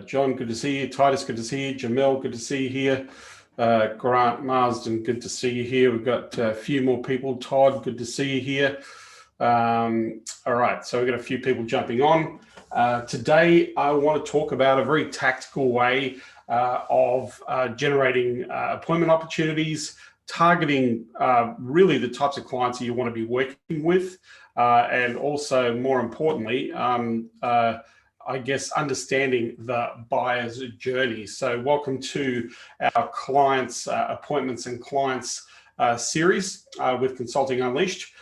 John, good to see you. Titus, good to see you. Jamel, good to see you here. Grant Marsden, good to see you here. We've got a few more people. Todd, good to see you here. All right, so we've got a few people jumping on. Today, I want to talk about a very tactical way of generating appointment opportunities, targeting really the types of clients that you want to be working with, and also, more importantly, I guess, understanding the buyer's journey. So welcome to our clients, appointments and clients series with Consulting Unleashed.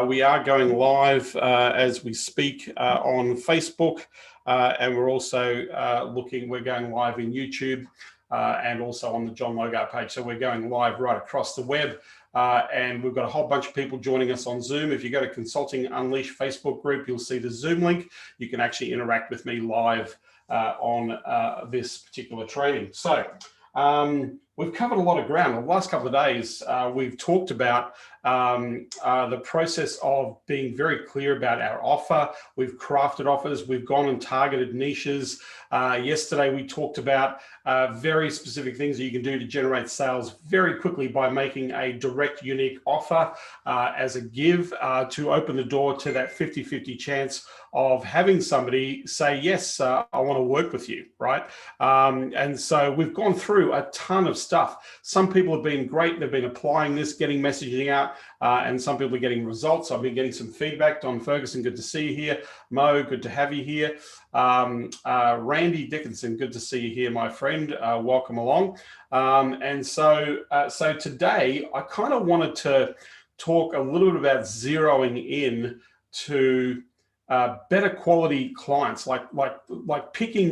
We are going live as we speak on Facebook, and we're also we're going live in YouTube and also on the John Logar page. So we're going live right across the web. And we've got a whole bunch of people joining us on Zoom. If you go to Consulting Unleashed Facebook group, you'll see the Zoom link. You can actually interact with me live on this particular training. So we've covered a lot of ground. The last couple of days, we've talked about the process of being very clear about our offer. We've crafted offers. We've gone and targeted niches. Yesterday, we talked about very specific things that you can do to generate sales very quickly by making a direct, unique offer as a give to open the door to that 50-50 chance of having somebody say, yes, I want to work with you, right? And so we've gone through a ton of stuff. Some people have been great. They've been applying this, getting messaging out, and some people are getting results. I've been getting some feedback. Don Ferguson, good to see you here. Mo, good to have you here. Randy Dickinson, good to see you here, my friend. Welcome along. And so today, I kind of wanted to talk a little bit about zeroing in to better quality clients, like picking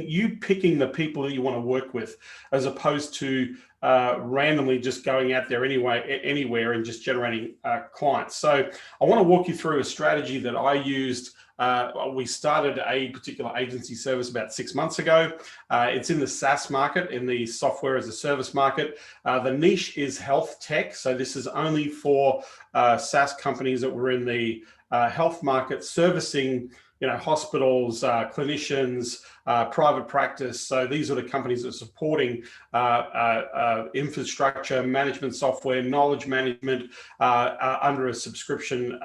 the people that you want to work with, as opposed to randomly just going out there anywhere and just generating clients. So I want to walk you through a strategy that I used. We started a particular agency service about 6 months ago. It's in the SaaS market, in the software as a service market. The niche is health tech. So this is only for SaaS companies that were in the health market, servicing hospitals, clinicians, private practice. So these are the companies that are supporting infrastructure, management software, knowledge management under a subscription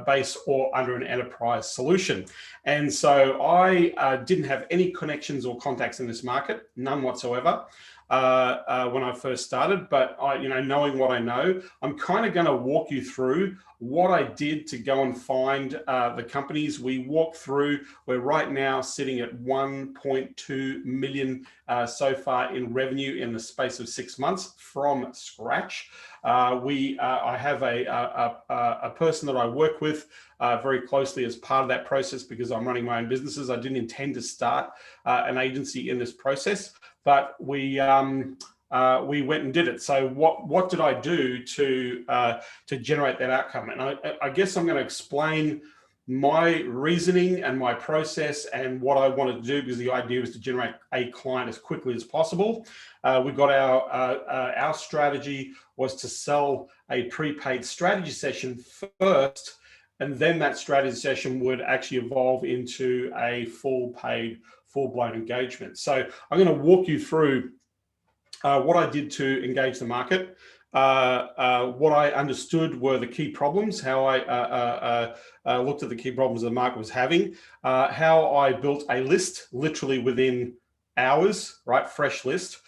base or under an enterprise solution. And so I didn't have any connections or contacts in this market, none whatsoever. When I first started, but knowing what I know, I'm kind of going to walk you through what I did to go and find the companies. We walked through, we're right now sitting at 1.2 million so far in revenue in the space of 6 months from scratch. I have a person that I work with very closely as part of that process because I'm running my own businesses. I didn't intend to start an agency in this process, but we went and did it. So what did I do to generate that outcome? And I guess I'm going to explain my reasoning and my process and what I wanted to do, because the idea was to generate a client as quickly as possible. We got our strategy was to sell a prepaid strategy session first, and then that strategy session would actually evolve into a full-blown engagement. So I'm going to walk you through what I did to engage the market, what I understood were the key problems, how I looked at the key problems the market was having, how I built a list literally within hours, right? Fresh list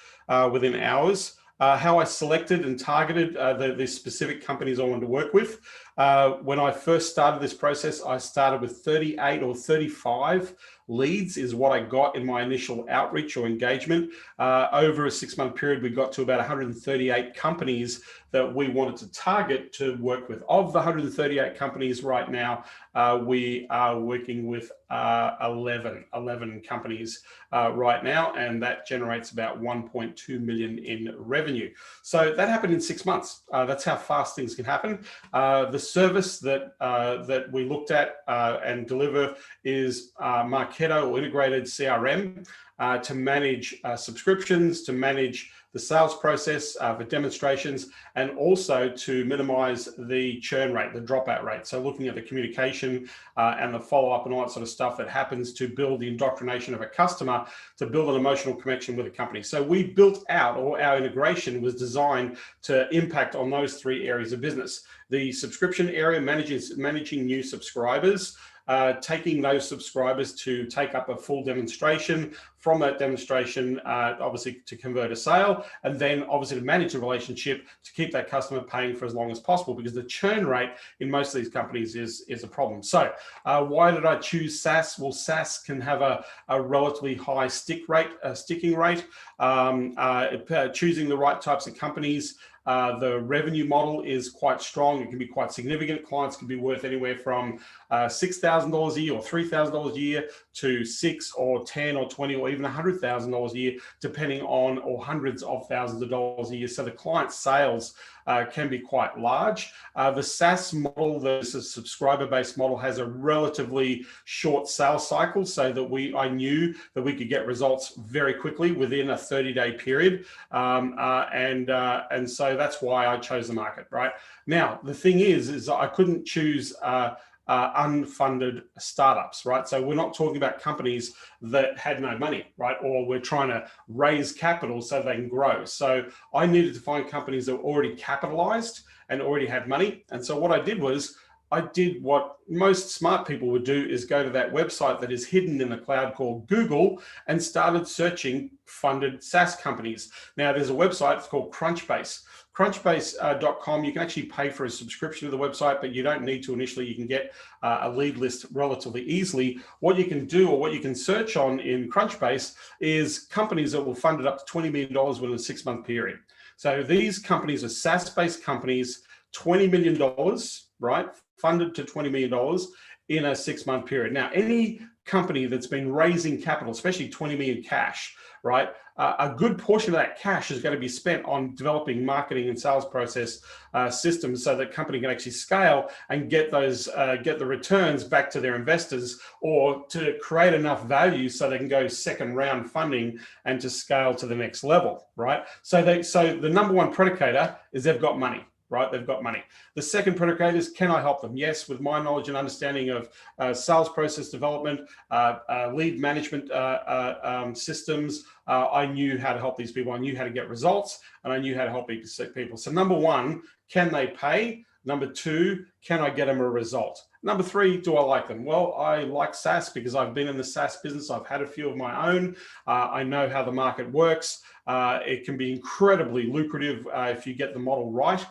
within hours. How I selected and targeted the specific companies I wanted to work with. When I first started this process, I started with 38 or 35 leads is what I got in my initial outreach or engagement. Over a 6-month period, we got to about 138 companies that we wanted to target to work with. Of the 138 companies right now, we are working with 11 companies right now, and that generates about 1.2 million in revenue. So that happened in 6 months. That's how fast things can happen. The service that we looked at and deliver is Marketo or integrated CRM to manage subscriptions, to manage the sales process, for demonstrations, and also to minimize the churn rate, the dropout rate. So looking at the communication and the follow-up and all that sort of stuff that happens to build the indoctrination of a customer, to build an emotional connection with a company. So we built out, or our integration was designed to impact on those 3 areas of business. The subscription area, managing new subscribers, taking those subscribers to take up a full demonstration, from that demonstration, obviously to convert a sale, and then obviously to manage the relationship to keep that customer paying for as long as possible, because the churn rate in most of these companies is a problem. So why did I choose SaaS? Well, SaaS can have a relatively high sticking rate. Choosing the right types of companies. The revenue model is quite strong. It can be quite significant. Clients can be worth anywhere from $6,000 a year or $3,000 a year to $6 or $10 or $20 or even $100,000 a year, depending on, or hundreds of thousands of dollars a year. So the client sales can be quite large. The SaaS model, the subscriber-based model, has a relatively short sales cycle, so that I knew that we could get results very quickly within a 30-day period, and so that's why I chose the market. Right now, the thing is I couldn't choose unfunded startups, right? So we're not talking about companies that had no money, right? Or we're trying to raise capital so they can grow. So I needed to find companies that were already capitalized and already had money. And so what I did was, I did what most smart people would do, is go to that website that is hidden in the cloud called Google and started searching funded SaaS companies. Now there's a website, it's called Crunchbase. Crunchbase.com, you can actually pay for a subscription to the website, but you don't need to initially. You can get a lead list relatively easily. What you can do, or what you can search on in Crunchbase, is companies that will fund it up to $20 million within a 6-month period. So these companies are SaaS-based companies, $20 million, right? Funded to $20 million in a 6-month period. Now, any company that's been raising capital, especially 20 million cash, right? A good portion of that cash is going to be spent on developing marketing and sales process systems, so that company can actually scale and get the returns back to their investors, or to create enough value so they can go second round funding and to scale to the next level, right? So the number one predicator is they've got money. Right, they've got money. The second predicator is, can I help them? Yes, with my knowledge and understanding of sales process development, lead management systems, I knew how to help these people. I knew how to get results, and I knew how to help people. So number one, can they pay? Number two, can I get them a result? Number three, do I like them? Well, I like SaaS because I've been in the SaaS business. I've had a few of my own. I know how the market works. It can be incredibly lucrative if you get the model right.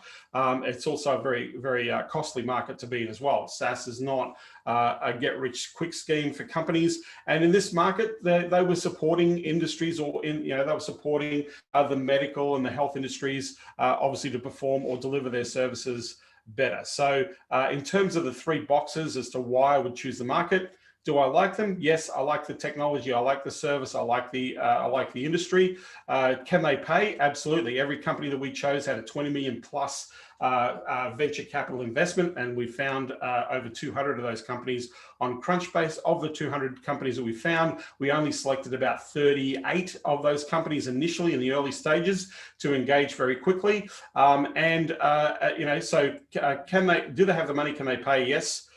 It's also a very, very costly market to be in as well. SaaS is not a get-rich-quick scheme for companies. And in this market, they were supporting industries, or they were supporting the medical and the health industries, obviously, to perform or deliver their services better. So in terms of the 3 boxes as to why I would choose the market, do I like them? Yes, I like the technology. I like the service. I like the industry. Can they pay? Absolutely. Every company that we chose had a 20 million plus venture capital investment, and we found over 200 of those companies on Crunchbase. Of the 200 companies that we found, we only selected about 38 of those companies initially in the early stages to engage very quickly. So do they have the money? Can they pay? Yes.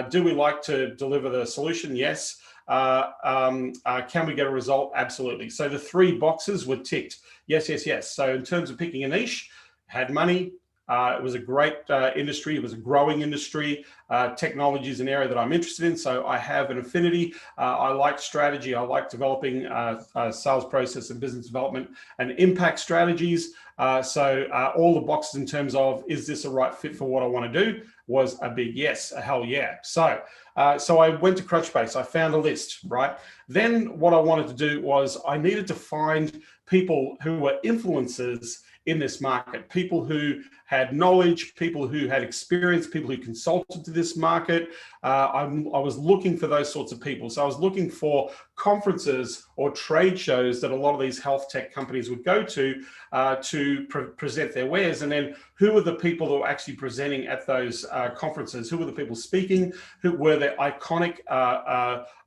Do we like to deliver the solution? Yes. Can we get a result? Absolutely. So the 3 boxes were ticked. Yes, yes, yes. So in terms of picking a niche, had money. It was a great industry. It was a growing industry. Technology is an area that I'm interested in, so I have an affinity. I like strategy. I like developing sales process and business development and impact strategies. So all the boxes in terms of, is this a right fit for what I want to do, was a big yes, a hell yeah. So I went to Crunchbase. I found a list, right? Then what I wanted to do was, I needed to find people who were influencers in this market, people who had knowledge, people who had experience, people who consulted to this market. I was looking for those sorts of people. So I was looking for conferences or trade shows that a lot of these health tech companies would go to present their wares. And then who were the people that were actually presenting at those conferences? Who were the people speaking? Who were the iconic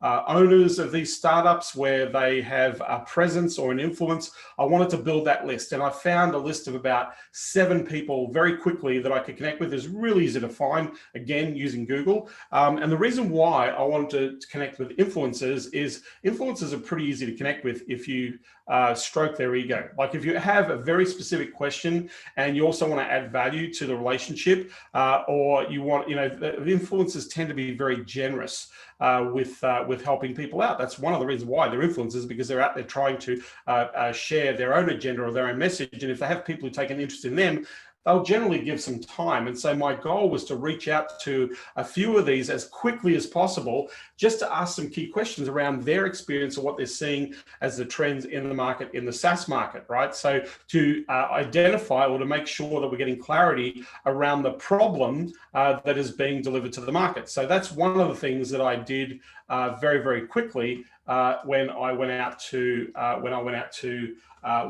owners of these startups where they have a presence or an influence? I wanted to build that list, and I found a list of about 7 people very quickly that I could connect with. It's really easy to find, again, using Google. And the reason why I wanted to connect with influencers is influencers are pretty easy to connect with if you stroke their ego. Like if you have a very specific question and you also want to add value to the relationship, or you want, the influencers tend to be very generous with helping people out. That's one of the reasons why they're influencers, because they're out there trying to share their own agenda or their own message. And if they have people who take an interest in them, they'll generally give some time. And so my goal was to reach out to a few of these as quickly as possible, just to ask some key questions around their experience or what they're seeing as the trends in the market, in the SaaS market, right? So to identify or to make sure that we're getting clarity around the problem that is being delivered to the market. So that's one of the things that I did very, very quickly when I went out to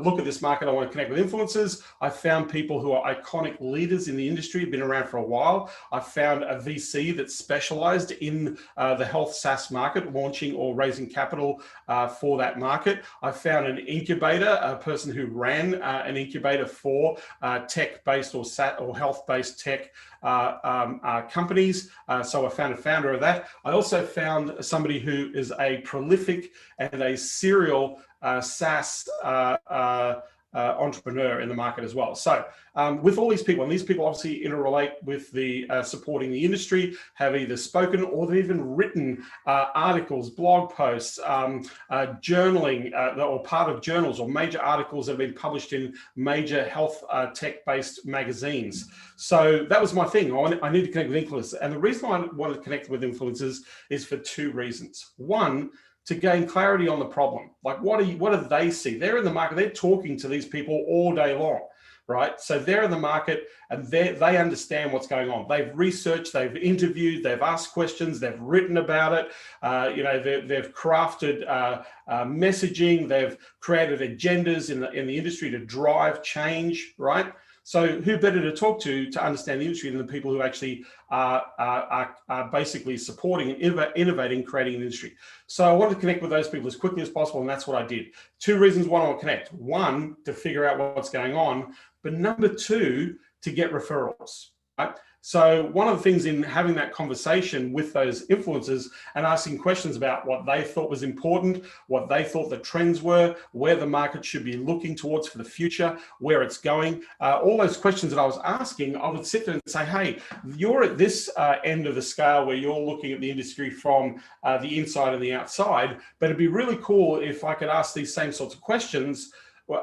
look at this market. I want to connect with influencers. I found people who are iconic leaders in the industry, been around for a while. I found a VC that specialized in the health SaaS market, launching or raising capital for that market. I found an incubator, a person who ran an incubator for tech-based or health-based tech companies. So I found a founder of that. I also found somebody who is a prolific and a serial SaaS entrepreneur in the market as well. So with all these people, and these people obviously interrelate with the supporting the industry, have either spoken or they've even written articles, blog posts, journaling, or part of journals or major articles that have been published in major health tech-based magazines. So that was my thing. I need to connect with influencers. And the reason I wanted to connect with influencers is for 2 reasons. One, to gain clarity on the problem. Like what do they see? They're in the market, they're talking to these people all day long, right? So they're in the market and they understand what's going on. They've researched, they've interviewed, they've asked questions, they've written about it. They've crafted messaging, they've created agendas in the industry to drive change, right? So who better to talk to understand the industry than the people who actually are basically supporting and innovating, creating an industry. So I wanted to connect with those people as quickly as possible, and that's what I did. 2 reasons why I want to connect. 1, to figure out what's going on, but number 2, to get referrals, right? So one of the things in having that conversation with those influencers and asking questions about what they thought was important, what they thought the trends were, where the market should be looking towards for the future, where it's going, all those questions that I was asking, I would sit there and say, hey, you're at this end of the scale where you're looking at the industry from the inside and the outside, but it'd be really cool if I could ask these same sorts of questions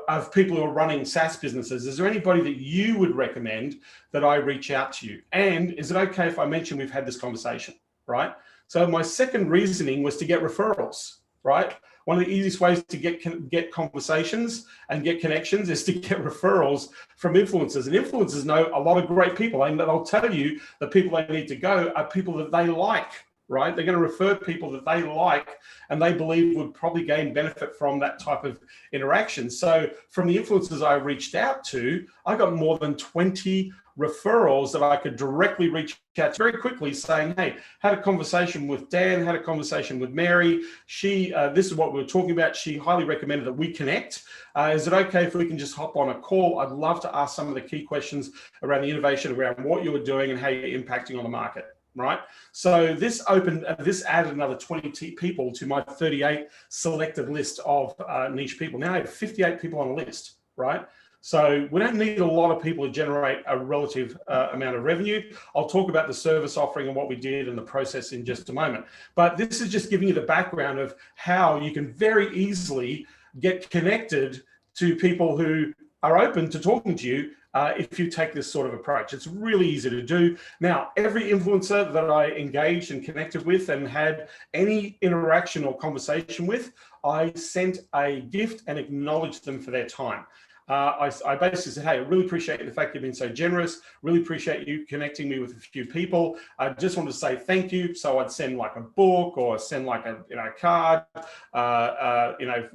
of people who are running SaaS businesses. Is there anybody that you would recommend that I reach out to you? And is it okay if I mention we've had this conversation, right? So my second reasoning was to get referrals, right? One of the easiest ways to get conversations and get connections is to get referrals from influencers. And influencers know a lot of great people, and they'll tell you the people they need to go are people that they like, right? They're going to refer people that they like and they believe would probably gain benefit from that type of interaction. So from the influencers I reached out to, I got more than 20 referrals that I could directly reach out to very quickly, saying, hey, had a conversation with Dan, had a conversation with Mary. This is what we were talking about. She highly recommended that we connect. Is it okay if we can just hop on a call? I'd love to ask some of the key questions around the innovation, around what you were doing and how you're impacting on the market. Right. So this added another 20 people to my 38 selected list of niche people. Now I have 58 people on a list, right? So we don't need a lot of people to generate a relative amount of revenue. I'll talk about the service offering and what we did and the process in just a moment. But this is just giving you the background of how you can very easily get connected to people who are open to talking to you if you take this sort of approach. It's really easy to do. Now, every influencer that I engaged and connected with and had any interaction or conversation with, I sent a gift and acknowledged them for their time. I basically said, hey, I really appreciate the fact you've been so generous. Really appreciate you connecting me with a few people. I just wanted to say thank you. So I'd send like a book or send like a card.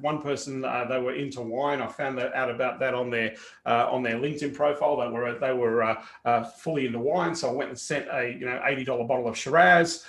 One person, they were into wine. I found that out about that on their LinkedIn profile. They were fully into wine. So I went and sent a $80 bottle of Shiraz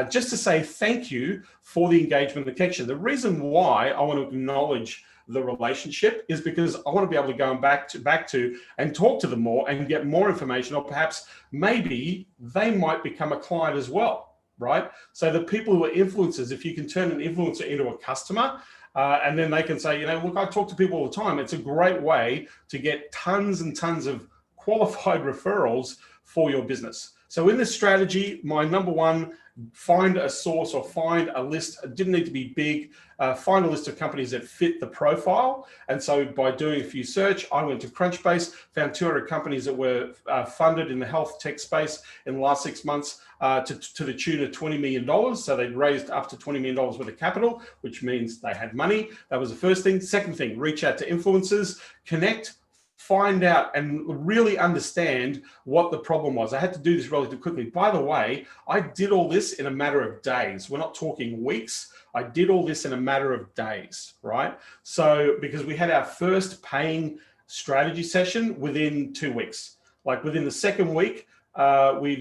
just to say thank you for the engagement and the connection. The reason why I want to acknowledge the relationship is because I want to be able to go back to and talk to them more and get more information, or perhaps maybe they might become a client as well, right? So the people who are influencers, if you can turn an influencer into a customer, and then they can say, look, I talk to people all the time. It's a great way to get tons and tons of qualified referrals for your business. So in this strategy, my number one, find a source or find a list. It didn't need to be big. Find a list of companies that fit the profile. And so by doing a few search, I went to Crunchbase, found 200 companies that were funded in the health tech space in the last 6 months to the tune of $20 million. So they'd raised up to $20 million worth of capital, which means they had money. That was the first thing. Second thing, reach out to influencers, connect, find out and really understand what the problem was. I had to do this relatively quickly. By the way, I did all this in a matter of days. We're not talking weeks. I did all this in a matter of days, right? So because we had our first paying strategy session within 2 weeks, like within the second week, we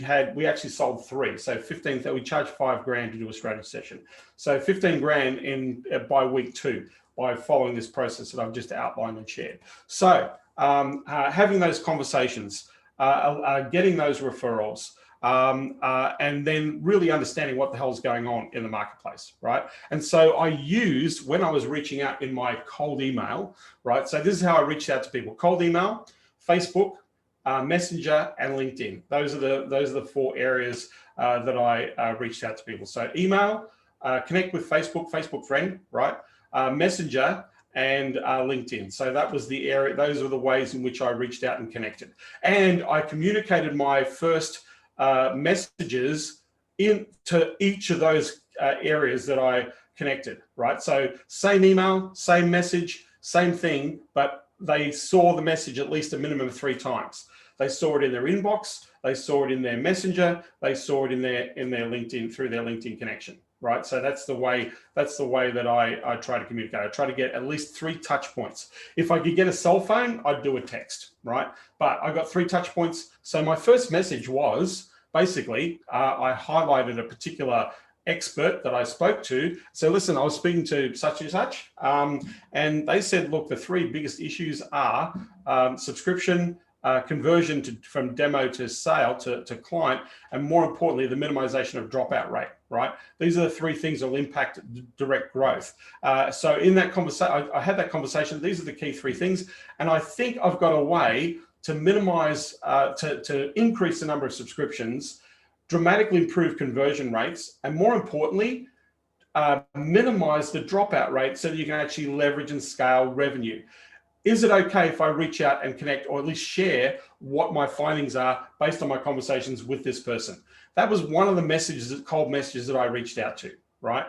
actually sold 3. So 15, we charged $5,000 to do a strategy session. So 15 grand by week 2 by following this process that I've just outlined and shared. So having those conversations, getting those referrals, and then really understanding what the hell is going on in the marketplace, right? And so I used, when I was reaching out in my cold email, right? So this is how I reached out to people: cold email, Facebook, Messenger, and LinkedIn. Those are the 4 areas that I reached out to people. So email, connect with Facebook friend, right? Messenger, and LinkedIn. So that was the area. Those are the ways in which I reached out and connected. And I communicated my first messages into each of those areas that I connected, right? So same email, same message, same thing, but they saw the message at least a minimum of 3 times. They saw it in their inbox, they saw it in their messenger, they saw it in their LinkedIn, through their LinkedIn connection, right? So that's the way that I try to communicate. I try to get at least 3 touch points. If I could get a cell phone, I'd do a text, right? But I got 3 touch points. So my first message was basically, I highlighted a particular expert that I spoke to. So listen, I was speaking to such and such, and they said, look, the 3 biggest issues are subscription, conversion from demo to sale to client, and more importantly, the minimization of dropout rate, right? These are the 3 things that will impact direct growth. So in that conversation, I had that conversation. These are the key 3 things. And I think I've got a way to minimize, to increase the number of subscriptions, dramatically improve conversion rates, and more importantly, minimize the dropout rate so that you can actually leverage and scale revenue. Is it okay if I reach out and connect, or at least share what my findings are based on my conversations with this person? That was one of the messages, cold messages, that I reached out to, right?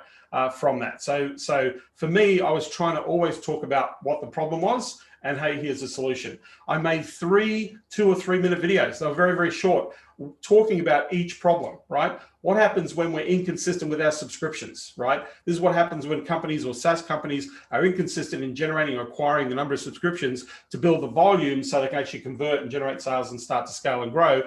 From that. So for me, I was trying to always talk about what the problem was and hey, here's the solution. I made 2 or 3 minute videos. They were very, very short, talking about each problem, right? What happens when we're inconsistent with our subscriptions, right? This is what happens when companies or SaaS companies are inconsistent in generating or acquiring the number of subscriptions to build the volume so they can actually convert and generate sales and start to scale and grow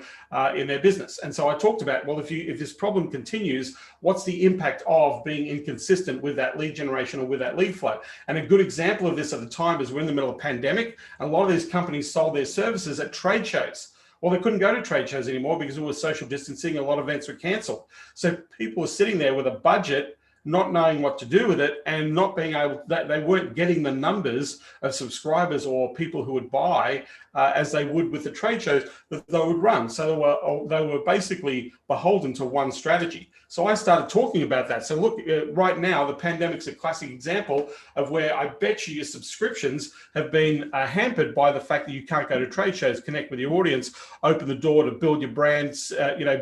in their business. And so I talked about, well, if this problem continues, what's the impact of being inconsistent with that lead generation or with that lead flow? And a good example of this at the time is we're in the middle of a pandemic, and a lot of these companies sold their services at trade shows. Well, they couldn't go to trade shows anymore because it was social distancing. A lot of events were canceled. So people were sitting there with a budget, not knowing what to do with it, and not being able, they weren't getting the numbers of subscribers or people who would buy as they would with the trade shows that they would run. So they were basically beholden to one strategy. So I started talking about that. So look, right now, the pandemic's a classic example of where I bet you your subscriptions have been hampered by the fact that you can't go to trade shows, connect with your audience, open the door to build your brands,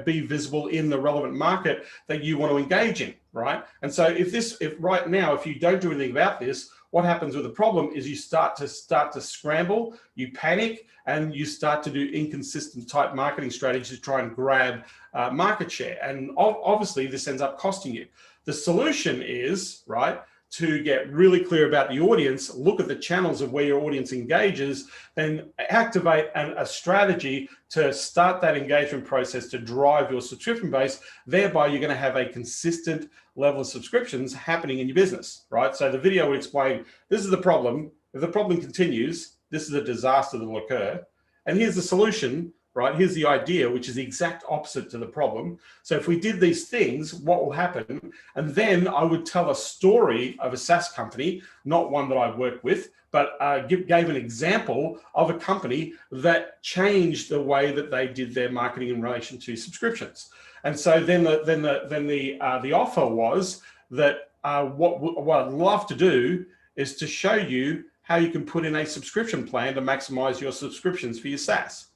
be visible in the relevant market that you want to engage in, right? And so if right now, if you don't do anything about this, what happens with the problem is you start to scramble, you panic, and you start to do inconsistent type marketing strategies to try and grab market share. And obviously this ends up costing you. The solution is, right, to get really clear about the audience, look at the channels of where your audience engages, then activate a strategy to start that engagement process to drive your subscription base. Thereby, you're going to have a consistent level of subscriptions happening in your business, right? So the video will explain, this is the problem. If the problem continues, this is a disaster that will occur. And here's the solution, right? Here's the idea, which is the exact opposite to the problem. So if we did these things, what will happen? And then I would tell a story of a SaaS company, not one that I work with, but gave an example of a company that changed the way that they did their marketing in relation to subscriptions. And so then the offer was that what I'd love to do is to show you how you can put in a subscription plan to maximize your subscriptions for your SaaS.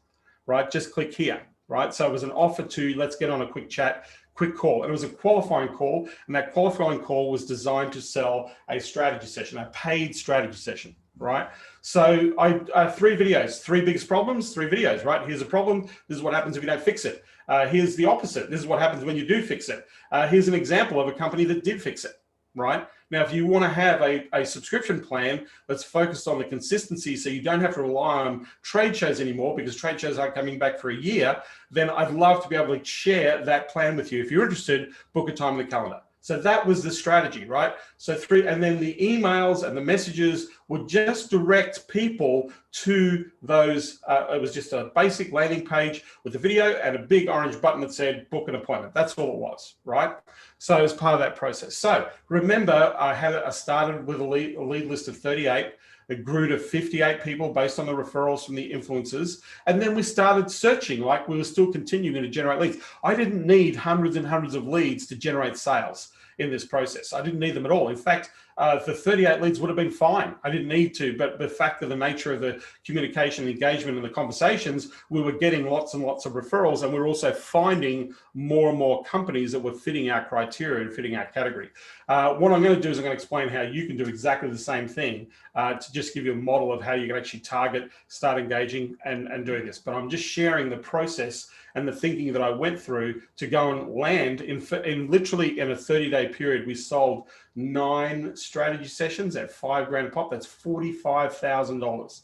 Right, just click here, right? So it was an offer to, let's get on a quick chat, quick call. And it was a qualifying call, and that qualifying call was designed to sell a strategy session, a paid strategy session, right? So I 3 videos, 3 biggest problems, 3 videos, right? Here's a problem, this is what happens if you don't fix it. Here's the opposite, this is what happens when you do fix it. Here's an example of a company that did fix it, right? Now, if you want to have a subscription plan that's focused on the consistency so you don't have to rely on trade shows anymore because trade shows aren't coming back for a year, then I'd love to be able to share that plan with you. If you're interested, book a time in the calendar. So that was the strategy, right? So 3, and then the emails and the messages would just direct people to those. It was just a basic landing page with a video and a big orange button that said book an appointment. That's all it was, right? So as part of that process. So remember, I started with a lead list of 38. It grew to 58 people based on the referrals from the influencers. And then we started searching, like we were still continuing to generate leads. I didn't need hundreds and hundreds of leads to generate sales in this process. I didn't need them at all. In fact, the 38 leads would have been fine. I didn't need to, but the fact of the nature of the communication, engagement, and the conversations, we were getting lots and lots of referrals, and we were also finding more and more companies that were fitting our criteria and fitting our category. What I'm going to do is I'm going to explain how you can do exactly the same thing to just give you a model of how you can actually target, start engaging, and doing this. But I'm just sharing the process and the thinking that I went through to go and land in literally in a 30-day period. We sold 9 strategy sessions at $5,000 a pop. That's $45,000.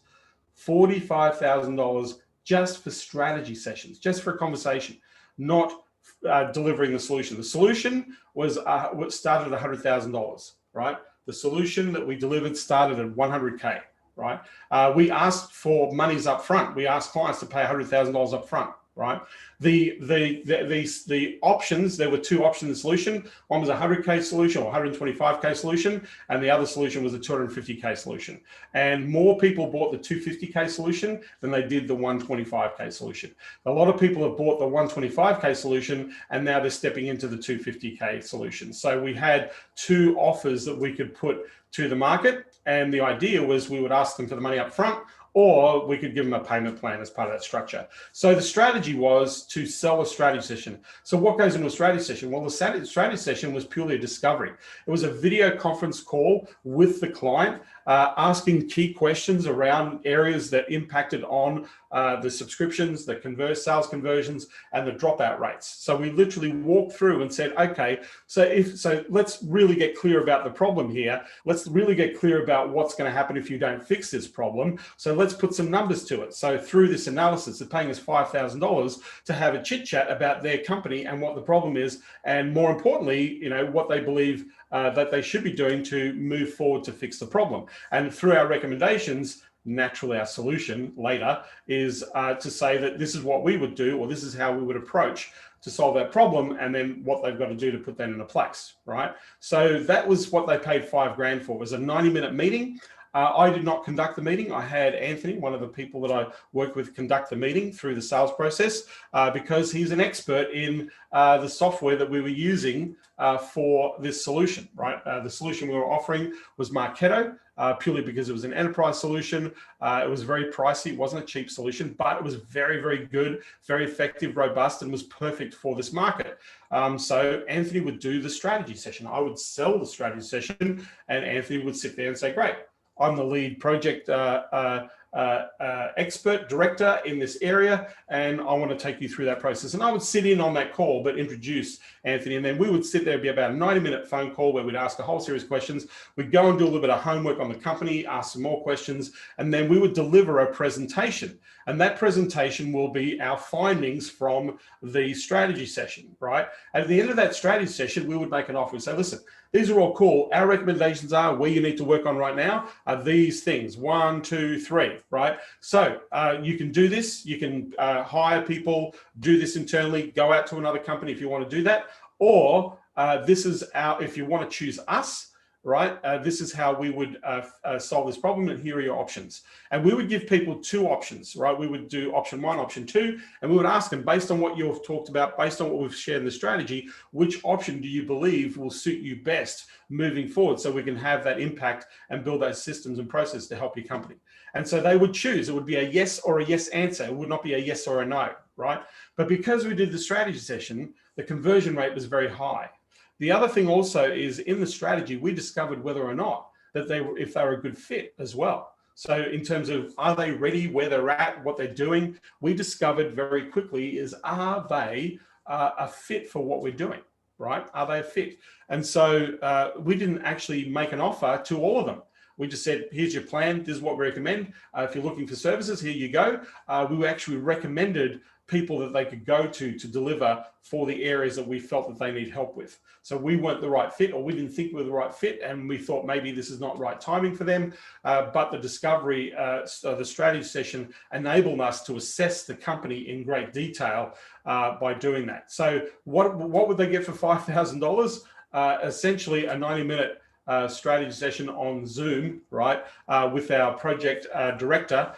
$45,000 just for strategy sessions, just for a conversation, not delivering the solution. The solution was what started at $100,000, right? The solution that we delivered started at 100K, right? We asked for monies up front. We asked clients to pay $100,000 up front. Right. The options, there were 2 options in the solution. One was a 100K solution or 125K solution, and the other solution was a 250K solution. And more people bought the 250K solution than they did the 125K solution. A lot of people have bought the 125K solution, and now they're stepping into the 250K solution. So we had 2 offers that we could put to the market, and the idea was we would ask them for the money up front, or we could give them a payment plan as part of that structure. So the strategy was to sell a strategy session. So what goes into a strategy session? Well, the strategy session was purely a discovery. It was a video conference call with the client, asking key questions around areas that impacted on the subscriptions, the sales conversions, and the dropout rates. So we literally walked through and said, okay, so let's really get clear about the problem here. Let's really get clear about what's going to happen if you don't fix this problem. So let's put some numbers to it. So through this analysis, they're paying us $5,000 to have a chit chat about their company and what the problem is, and more importantly, what they believe that they should be doing to move forward to fix the problem. And through our recommendations, naturally our solution later is to say that this is what we would do, or this is how we would approach to solve that problem, and then what they've got to do to put that into place, right? So that was what they paid $5,000 for. It was a 90-minute meeting. I did not conduct the meeting. I had Anthony, one of the people that I work with, conduct the meeting through the sales process because he's an expert in the software that we were using for this solution, right? The solution we were offering was Marketo, purely because it was an enterprise solution. It was very pricey. It wasn't a cheap solution, but it was very, very good, very effective, robust, and was perfect for this market. So Anthony would do the strategy session. I would sell the strategy session, and Anthony would sit there and say, great, I'm the lead project expert director in this area, and I want to take you through that process. And I would sit in on that call, but introduce Anthony, and then we would sit there. It'd be about a 90-minute phone call where we'd ask a whole series of questions. We'd go and do a little bit of homework on the company, ask some more questions, and then we would deliver a presentation. And that presentation will be our findings from the strategy session, right? At the end of that strategy session, we would make an offer. We'd say, listen, these are all cool. Our recommendations are where you need to work on right now are these things, 1, 2, 3, right? So you can do this. You can hire people, do this internally, go out to another company if you want to do that. Or this is if you want to choose us, right? This is how we would solve this problem, and here are your options. And we would give people 2 options, right? We would do option 1, option 2, and we would ask them, based on what you've talked about, based on what we've shared in the strategy, which option do you believe will suit you best moving forward so we can have that impact and build those systems and processes to help your company. And so they would choose. It would be a yes or a yes answer. It would not be a yes or a no, right? But because we did the strategy session, the conversion rate was very high. The other thing also is in the strategy, we discovered whether or not that if they were a good fit as well. So in terms of, are they ready where they're at, what they're doing, we discovered very quickly is, are they a fit for what we're doing, right? Are they a fit? And so we didn't actually make an offer to all of them. We just said, here's your plan. This is what we recommend. If you're looking for services, here you go. We actually recommended people that they could go to deliver for the areas that we felt that they need help with. So we weren't the right fit, or we didn't think we were the right fit, and we thought maybe this is not right timing for them. But the discovery, the strategy session enabled us to assess the company in great detail by doing that. So what would they get for $5,000? Essentially a 90-minute strategy session on Zoom, right, with our project director.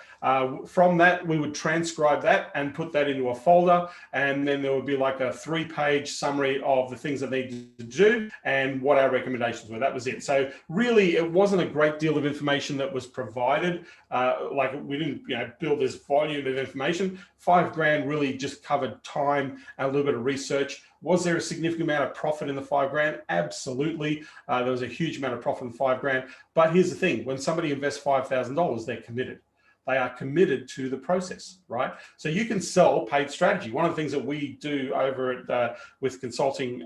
From that, we would transcribe that and put that into a folder, and then there would be like a 3-page summary of the things that they needed to do and what our recommendations were. That was it. So really, it wasn't a great deal of information that was provided. Like we didn't, build this volume of information. $5,000 really just covered time and a little bit of research. Was there a significant amount of profit in the $5,000? Absolutely. There was a huge amount of profit in $5,000. But here's the thing: when somebody invests $5,000, they're committed. They are committed to the process, right? So you can sell paid strategy. One of the things that we do over at with consulting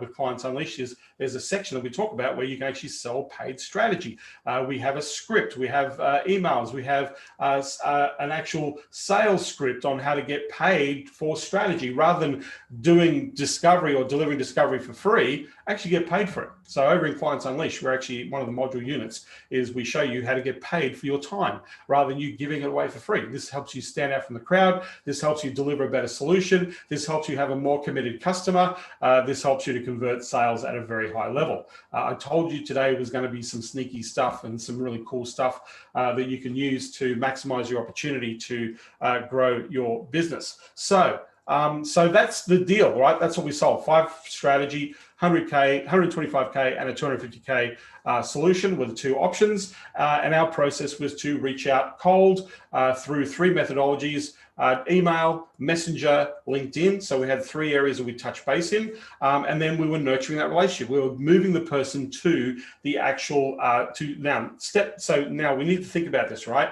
with Clients Unleashed is there's a section that we talk about where you can actually sell paid strategy. We have a script, we have emails, we have an actual sales script on how to get paid for strategy. Rather than doing discovery or delivering discovery for free, actually get paid for it. So over in Clients Unleashed, we're actually, one of the module units is we show you how to get paid for your time rather than you giving it away for free. This helps you stand out from the crowd. This helps you deliver a better solution. This helps you have a more committed customer. This helps you to convert sales at a very high level. I told you today was going to be some sneaky stuff and some really cool stuff that you can use to maximize your opportunity to grow your business. So that's the deal, right? That's what we sold. 5 strategy, 100K, 125K, and a 250K solution with the 2 options. And our process was to reach out cold through 3 methodologies: email, messenger, LinkedIn. So we had 3 areas that we touch base in. And then we were nurturing that relationship. We were moving the person to the actual, So now we need to think about this, right?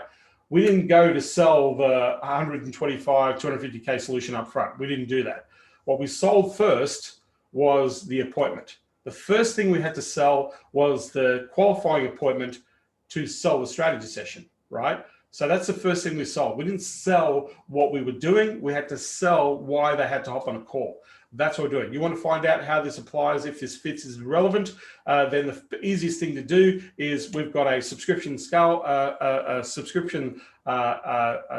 We didn't go to sell the 125, 250K solution up front. We didn't do that. What we sold first was the appointment. The first thing we had to sell was the qualifying appointment to sell the strategy session, right? So that's the first thing we sold. We didn't sell what we were doing. We had to sell why they had to hop on a call. That's what we're doing. You want to find out how this applies, if this fits, is relevant, then the easiest thing to do is we've got a subscription scale,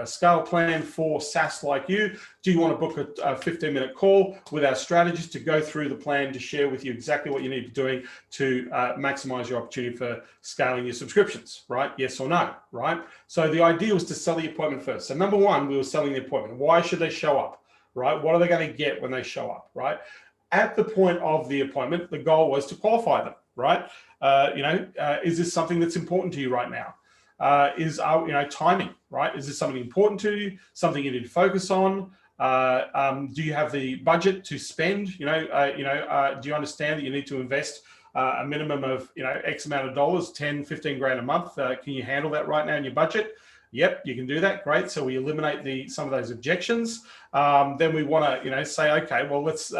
scale plan for SaaS like you. Do you want to book a 15-minute call with our strategist to go through the plan, to share with you exactly what you need to be doing to maximize your opportunity for scaling your subscriptions, right? Yes or no, right? So the idea was to sell the appointment first. So number one, we were selling the appointment. Why should they show up, right? What are they going to get when they show up, right? At the point of the appointment, the goal was to qualify them, right? Is this something that's important to you right now? Timing, right? Is this something important to you? Something you need to focus on? Do you have the budget to spend? Do you understand that you need to invest a minimum of X amount of dollars, 10, 15 grand a month? Can you handle that right now in your budget? Yep, you can do that. Great. So we eliminate some of those objections. Then we want to say, okay, well, let's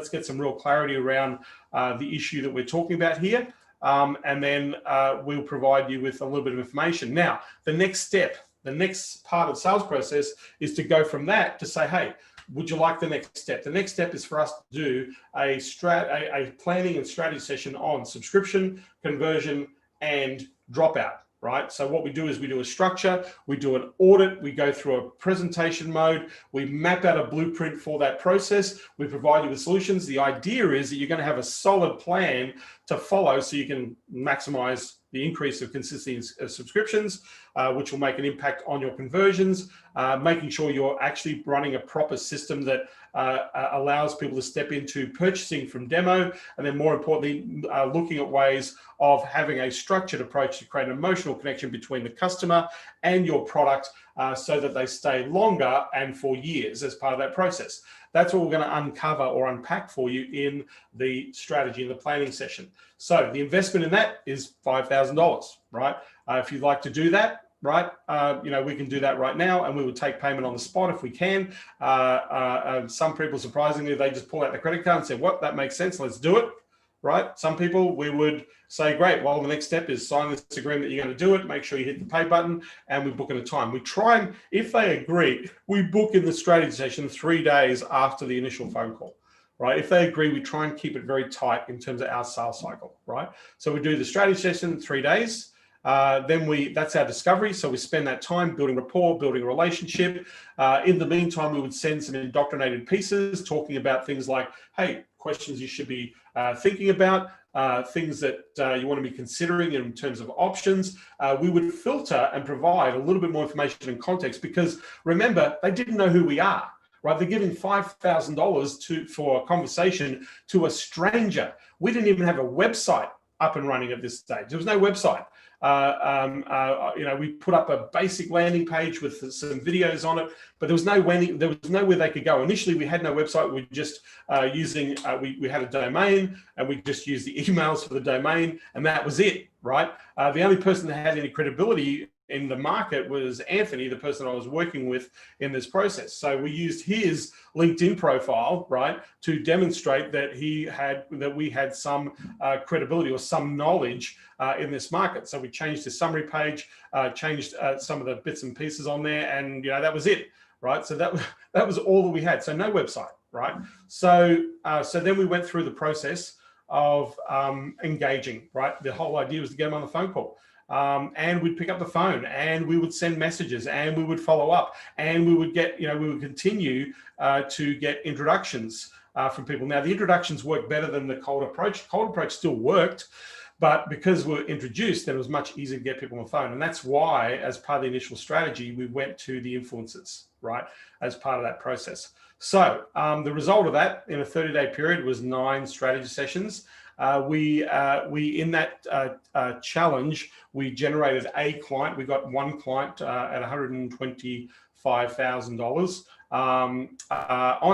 get some real clarity around the issue that we're talking about here. And then we'll provide you with a little bit of information. Now, the next step, the next part of the sales process is to go from that to say, hey, would you like the next step? The next step is for us to do a planning and strategy session on subscription, conversion, and dropout. Right. So what we do is we do a structure, we do an audit, we go through a presentation mode, we map out a blueprint for that process, we provide you with solutions. The idea is that you're going to have a solid plan to follow so you can maximize the increase of consistency of subscriptions, which will make an impact on your conversions, making sure you're actually running a proper system that allows people to step into purchasing from demo, and then more importantly, looking at ways of having a structured approach to create an emotional connection between the customer and your product so that they stay longer and for years as part of that process. That's what we're going to uncover or unpack for you in the strategy and the planning session. So the investment in that is $5,000, right? If you'd like to do that, right, we can do that right now, and we would take payment on the spot if we can. Some people, surprisingly, they just pull out the credit card and say, what, that makes sense, let's do it, right? Some people, we would say, great, well, the next step is sign this agreement that you're going to do it, make sure you hit the pay button, and we book in a time. We try and, if they agree, we book in the strategy session 3 days after the initial phone call. Right? If they agree, we try and keep it very tight in terms of our sales cycle, right? So we do the strategy session in 3 days. That's our discovery. So we spend that time building rapport, building a relationship. In the meantime, we would send some indoctrinated pieces talking about things like, hey, questions you should be thinking about, things that you want to be considering in terms of options. We would filter and provide a little bit more information and context, because remember, they didn't know who we are. Right, they're giving $5,000 for a conversation to a stranger. We didn't even have a website up and running at this stage. There was no website. We put up a basic landing page with some videos on it, but there was nowhere they could go. Initially, we had no website. We were just using, we had a domain, and we just used the emails for the domain, and that was it, right? The only person that had any credibility in the market was Anthony, the person I was working with in this process. So we used his LinkedIn profile, right, to demonstrate that we had some credibility or some knowledge in this market. So we changed the summary page, changed some of the bits and pieces on there, and that was it, right? So that was all that we had. So no website, right? So then we went through the process of engaging, right? The whole idea was to get them on the phone call. And we'd pick up the phone, and we would send messages, and we would follow up, and we would get, we would continue to get introductions from people. Now, the introductions work better than the cold approach. Cold approach still worked, but because we're introduced, then it was much easier to get people on the phone. And that's why, as part of the initial strategy, we went to the influencers, right, as part of that process. So the result of that in a 30-day period was 9 strategy sessions. We in that challenge, we generated a client. We got one client at $125,000. On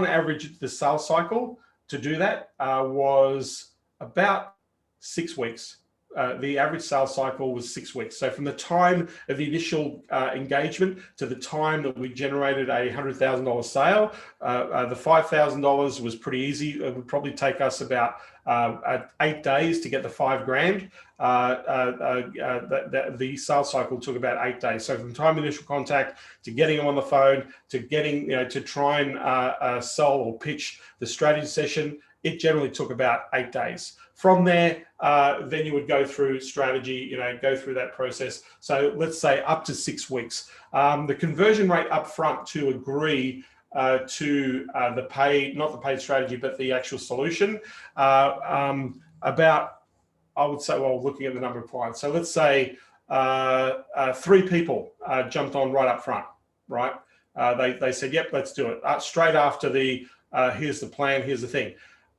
average, the sales cycle to do that was about 6 weeks. the average sales cycle was 6 weeks. So from the time of the initial engagement to the time that we generated a $100,000 sale, the $5,000 was pretty easy. It would probably take us about 8 days to get the $5,000. The sales cycle took about 8 days. So from the time of initial contact to getting them on the phone to getting, to try and sell or pitch the strategy session, it generally took about 8 days. From there, then you would go through strategy, go through that process. So let's say up to 6 weeks. The conversion rate up front to agree to the paid, not the paid strategy, but the actual solution, about, I would say, well, looking at the number of clients. So let's say 3 people jumped on right up front, right? They said, yep, let's do it. Straight after the, here's the plan, here's the thing.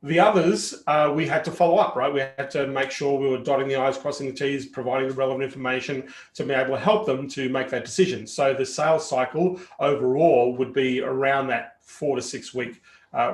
The others, we had to follow up, right? We had to make sure we were dotting the I's, crossing the T's, providing the relevant information to be able to help them to make that decision. So the sales cycle overall would be around that 4 to 6 week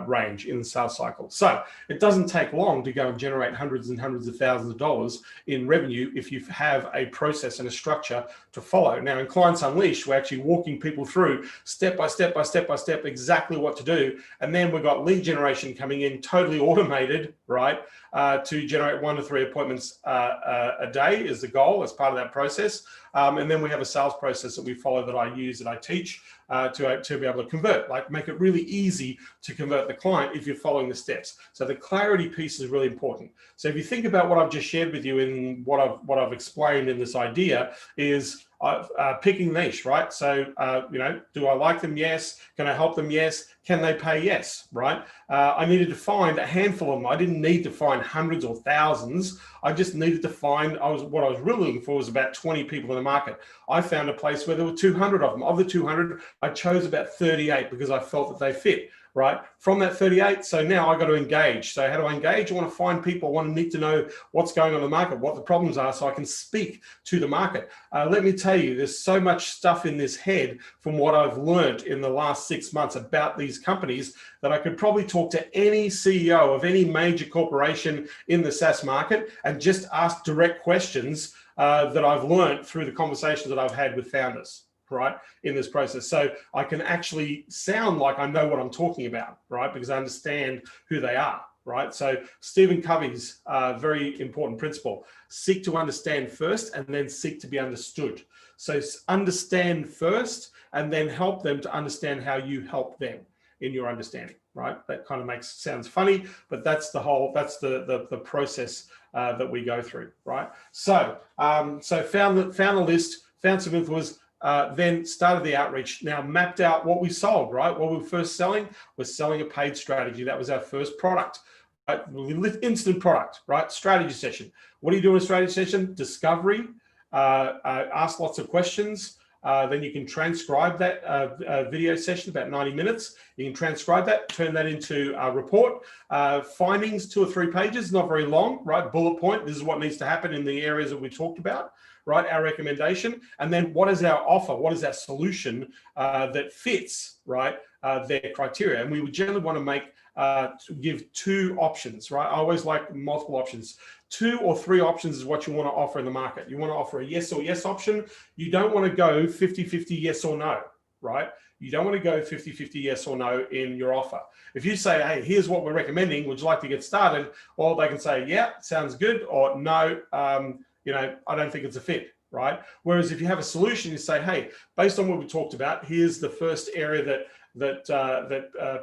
range in the sales cycle. So it doesn't take long to go and generate hundreds and hundreds of thousands of dollars in revenue if you have a process and a structure to follow. Now in Clients Unleashed, we're actually walking people through step by step by step by step exactly what to do. And then we've got lead generation coming in totally automated, right? To generate 1 to 3 appointments a day is the goal as part of that process. And then we have a sales process that we follow that I use, that I teach to be able to convert, like make it really easy to convert the client if you're following the steps. So the clarity piece is really important. So if you think about what I've just shared with you in what I've explained in this idea is picking niche, right? So, do I like them? Yes. Can I help them? Yes. Can they pay? Yes, right? I needed to find a handful of them. I didn't need to find hundreds or thousands. I just needed to find, what I was really looking for was about 20 people in the market. I found a place where there were 200 of them. Of the 200, I chose about 38 because I felt that they fit. Right? From that 38, so now I got to engage. So how do I engage? I want to find people. I want to need to know what's going on in the market, what the problems are, so I can speak to the market. Let me tell you, there's so much stuff in this head from what I've learned in the last 6 months about these companies that I could probably talk to any CEO of any major corporation in the SaaS market and just ask direct questions that I've learned through the conversations that I've had with founders, right, in this process. So I can actually sound like I know what I'm talking about, right, because I understand who they are, right? So Stephen Covey's very important principle: seek to understand first and then seek to be understood. So understand first and then help them to understand how you help them in your understanding, right? That kind of sounds funny, but that's the process that we go through, right? So found the list, found some influence, then started the outreach. Now mapped out what we sold, right? What we were first selling was selling a paid strategy. That was our first product, right? Instant product, right? Strategy session. What do you do in a strategy session? Discovery, ask lots of questions. Then you can transcribe that video session, about 90 minutes. You can transcribe that, turn that into a report. Findings, 2 or 3 pages, not very long, right? Bullet point, this is what needs to happen in the areas that we talked about, right? Our recommendation. And then what is our offer? What is our solution that fits, right, their criteria? And we would generally want to give 2 options, right? I always like multiple options. 2 or 3 options is what you want to offer in the market. You want to offer a yes or yes option. You don't want to go 50-50 yes or no, right? You don't want to go 50-50 yes or no in your offer. If you say, hey, here's what we're recommending, would you like to get started? Well, they can say, yeah, sounds good, or no, I don't think it's a fit, right? Whereas if you have a solution, you say, hey, based on what we talked about, here's the first area that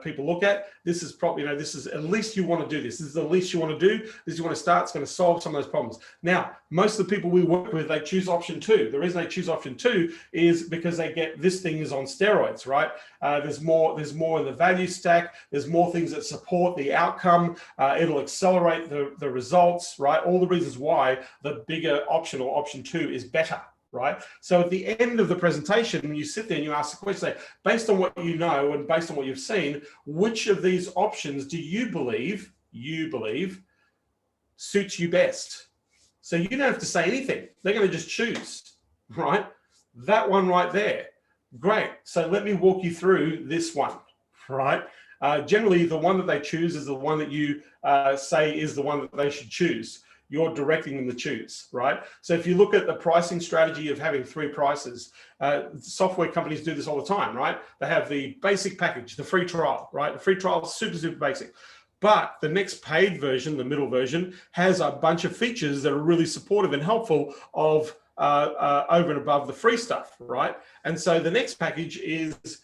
people look at. This is probably, this is at least you want to do this. This is the least you want to do. This is you want to start. It's going to solve some of those problems. Now, most of the people we work with, they choose option 2. The reason they choose option 2 is because they get this thing is on steroids, right? There's more in the value stack. There's more things that support the outcome. It'll accelerate the results, right? All the reasons why the bigger option or option 2 is better. Right. So at the end of the presentation, you sit there and you ask the question, say, based on what you know and based on what you've seen, which of these options do you believe suits you best? So you don't have to say anything. They're going to just choose, right? That one right there. Great. So let me walk you through this one, right? Generally, the one that they choose is the one that you say is the one that they should choose. you're directing them to choose, right? So if you look at the pricing strategy of having 3 prices, software companies do this all the time, right? They have the basic package, the free trial, right? The free trial is super, super basic. But the next paid version, the middle version, has a bunch of features that are really supportive and helpful of over and above the free stuff, right? And so the next package is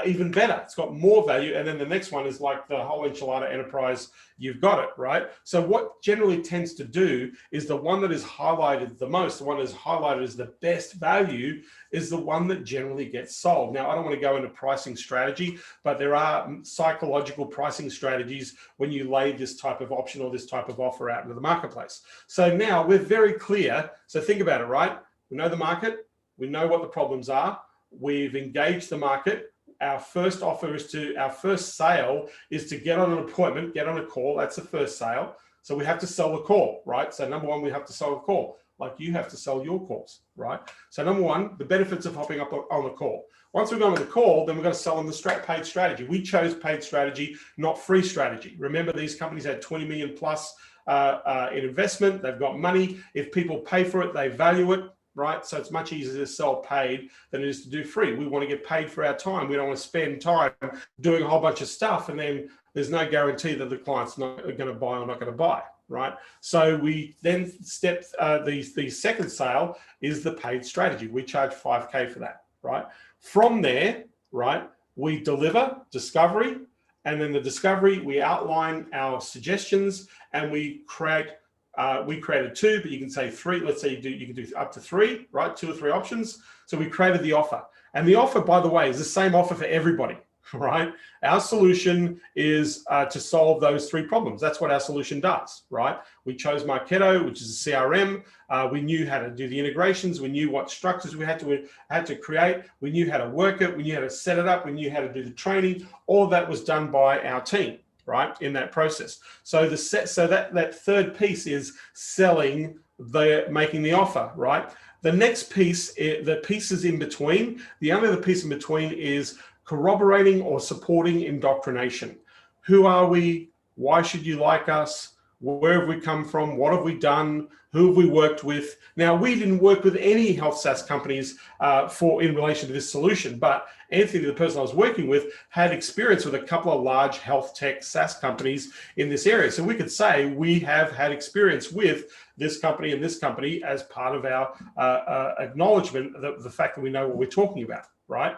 even better. It's got more value. And then the next one is like the whole enchilada enterprise. You've got it, right? So what generally tends to do is the one that is highlighted the most, the one that is highlighted as the best value, is the one that generally gets sold. Now, I don't want to go into pricing strategy, but there are psychological pricing strategies when you lay this type of option or this type of offer out into the marketplace. So now we're very clear. So think about it, right? We know the market. We know what the problems are. We've engaged the market. Our first offer is our first sale is to get on an appointment, get on a call. That's the first sale. So we have to sell the call, right? So number one, we have to sell a call, like you have to sell your calls, right? So number one, the benefits of hopping up on the call. Once we've gone on the call, then we're going to sell them the paid strategy. We chose paid strategy, not free strategy. Remember, these companies had 20 million plus in investment. They've got money. If people pay for it, they value it. Right? So it's much easier to sell paid than it is to do free. We want to get paid for our time. We don't want to spend time doing a whole bunch of stuff and then there's no guarantee that the client's not going to buy or not going to buy, right? So we then the second sale is the paid strategy. We charge 5K for that, right? From there, right, we deliver discovery, and then the discovery, we outline our suggestions and we created 2, but you can say 3. Let's say you can do up to 3, right? 2 or 3 options. So we created the offer. And the offer, by the way, is the same offer for everybody, right? Our solution is to solve those 3 problems. That's what our solution does, right? We chose Marketo, which is a CRM. We knew how to do the integrations. We knew what structures we had to create. We knew how to work it. We knew how to set it up. We knew how to do the training. All of that was done by our team, right, in that process. So that third piece is making the offer, right? The next piece, the pieces in between, the only other piece in between is corroborating or supporting indoctrination. Who are we? Why should you like us? Where have we come from? What have we done? Who have we worked with? Now, we didn't work with any health SaaS companies in relation to this solution, but Anthony, the person I was working with, had experience with a couple of large health tech SaaS companies in this area. So we could say we have had experience with this company and this company as part of our acknowledgement of the fact that we know what we're talking about, right?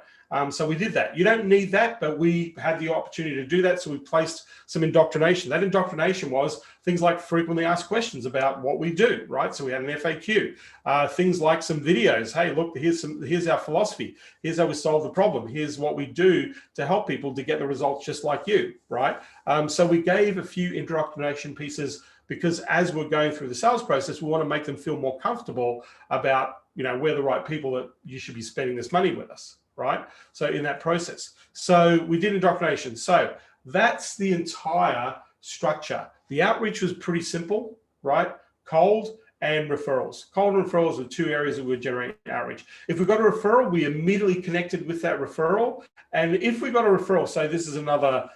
So we did that. You don't need that, but we had the opportunity to do that. So we placed some indoctrination. That indoctrination was things like frequently asked questions about what we do, right? So we had an FAQ, things like some videos. Hey, look, here's our philosophy. Here's how we solve the problem. Here's what we do to help people to get the results just like you, right? So we gave a few indoctrination pieces because as we're going through the sales process, we want to make them feel more comfortable about, we're the right people that you should be spending this money with us, right? So in that process. So we did indoctrination. So that's the entire structure. The outreach was pretty simple, right? Cold and referrals. Cold and referrals are 2 areas that would generate outreach. If we got a referral, we immediately connected with that referral. And if we got a referral, so this is another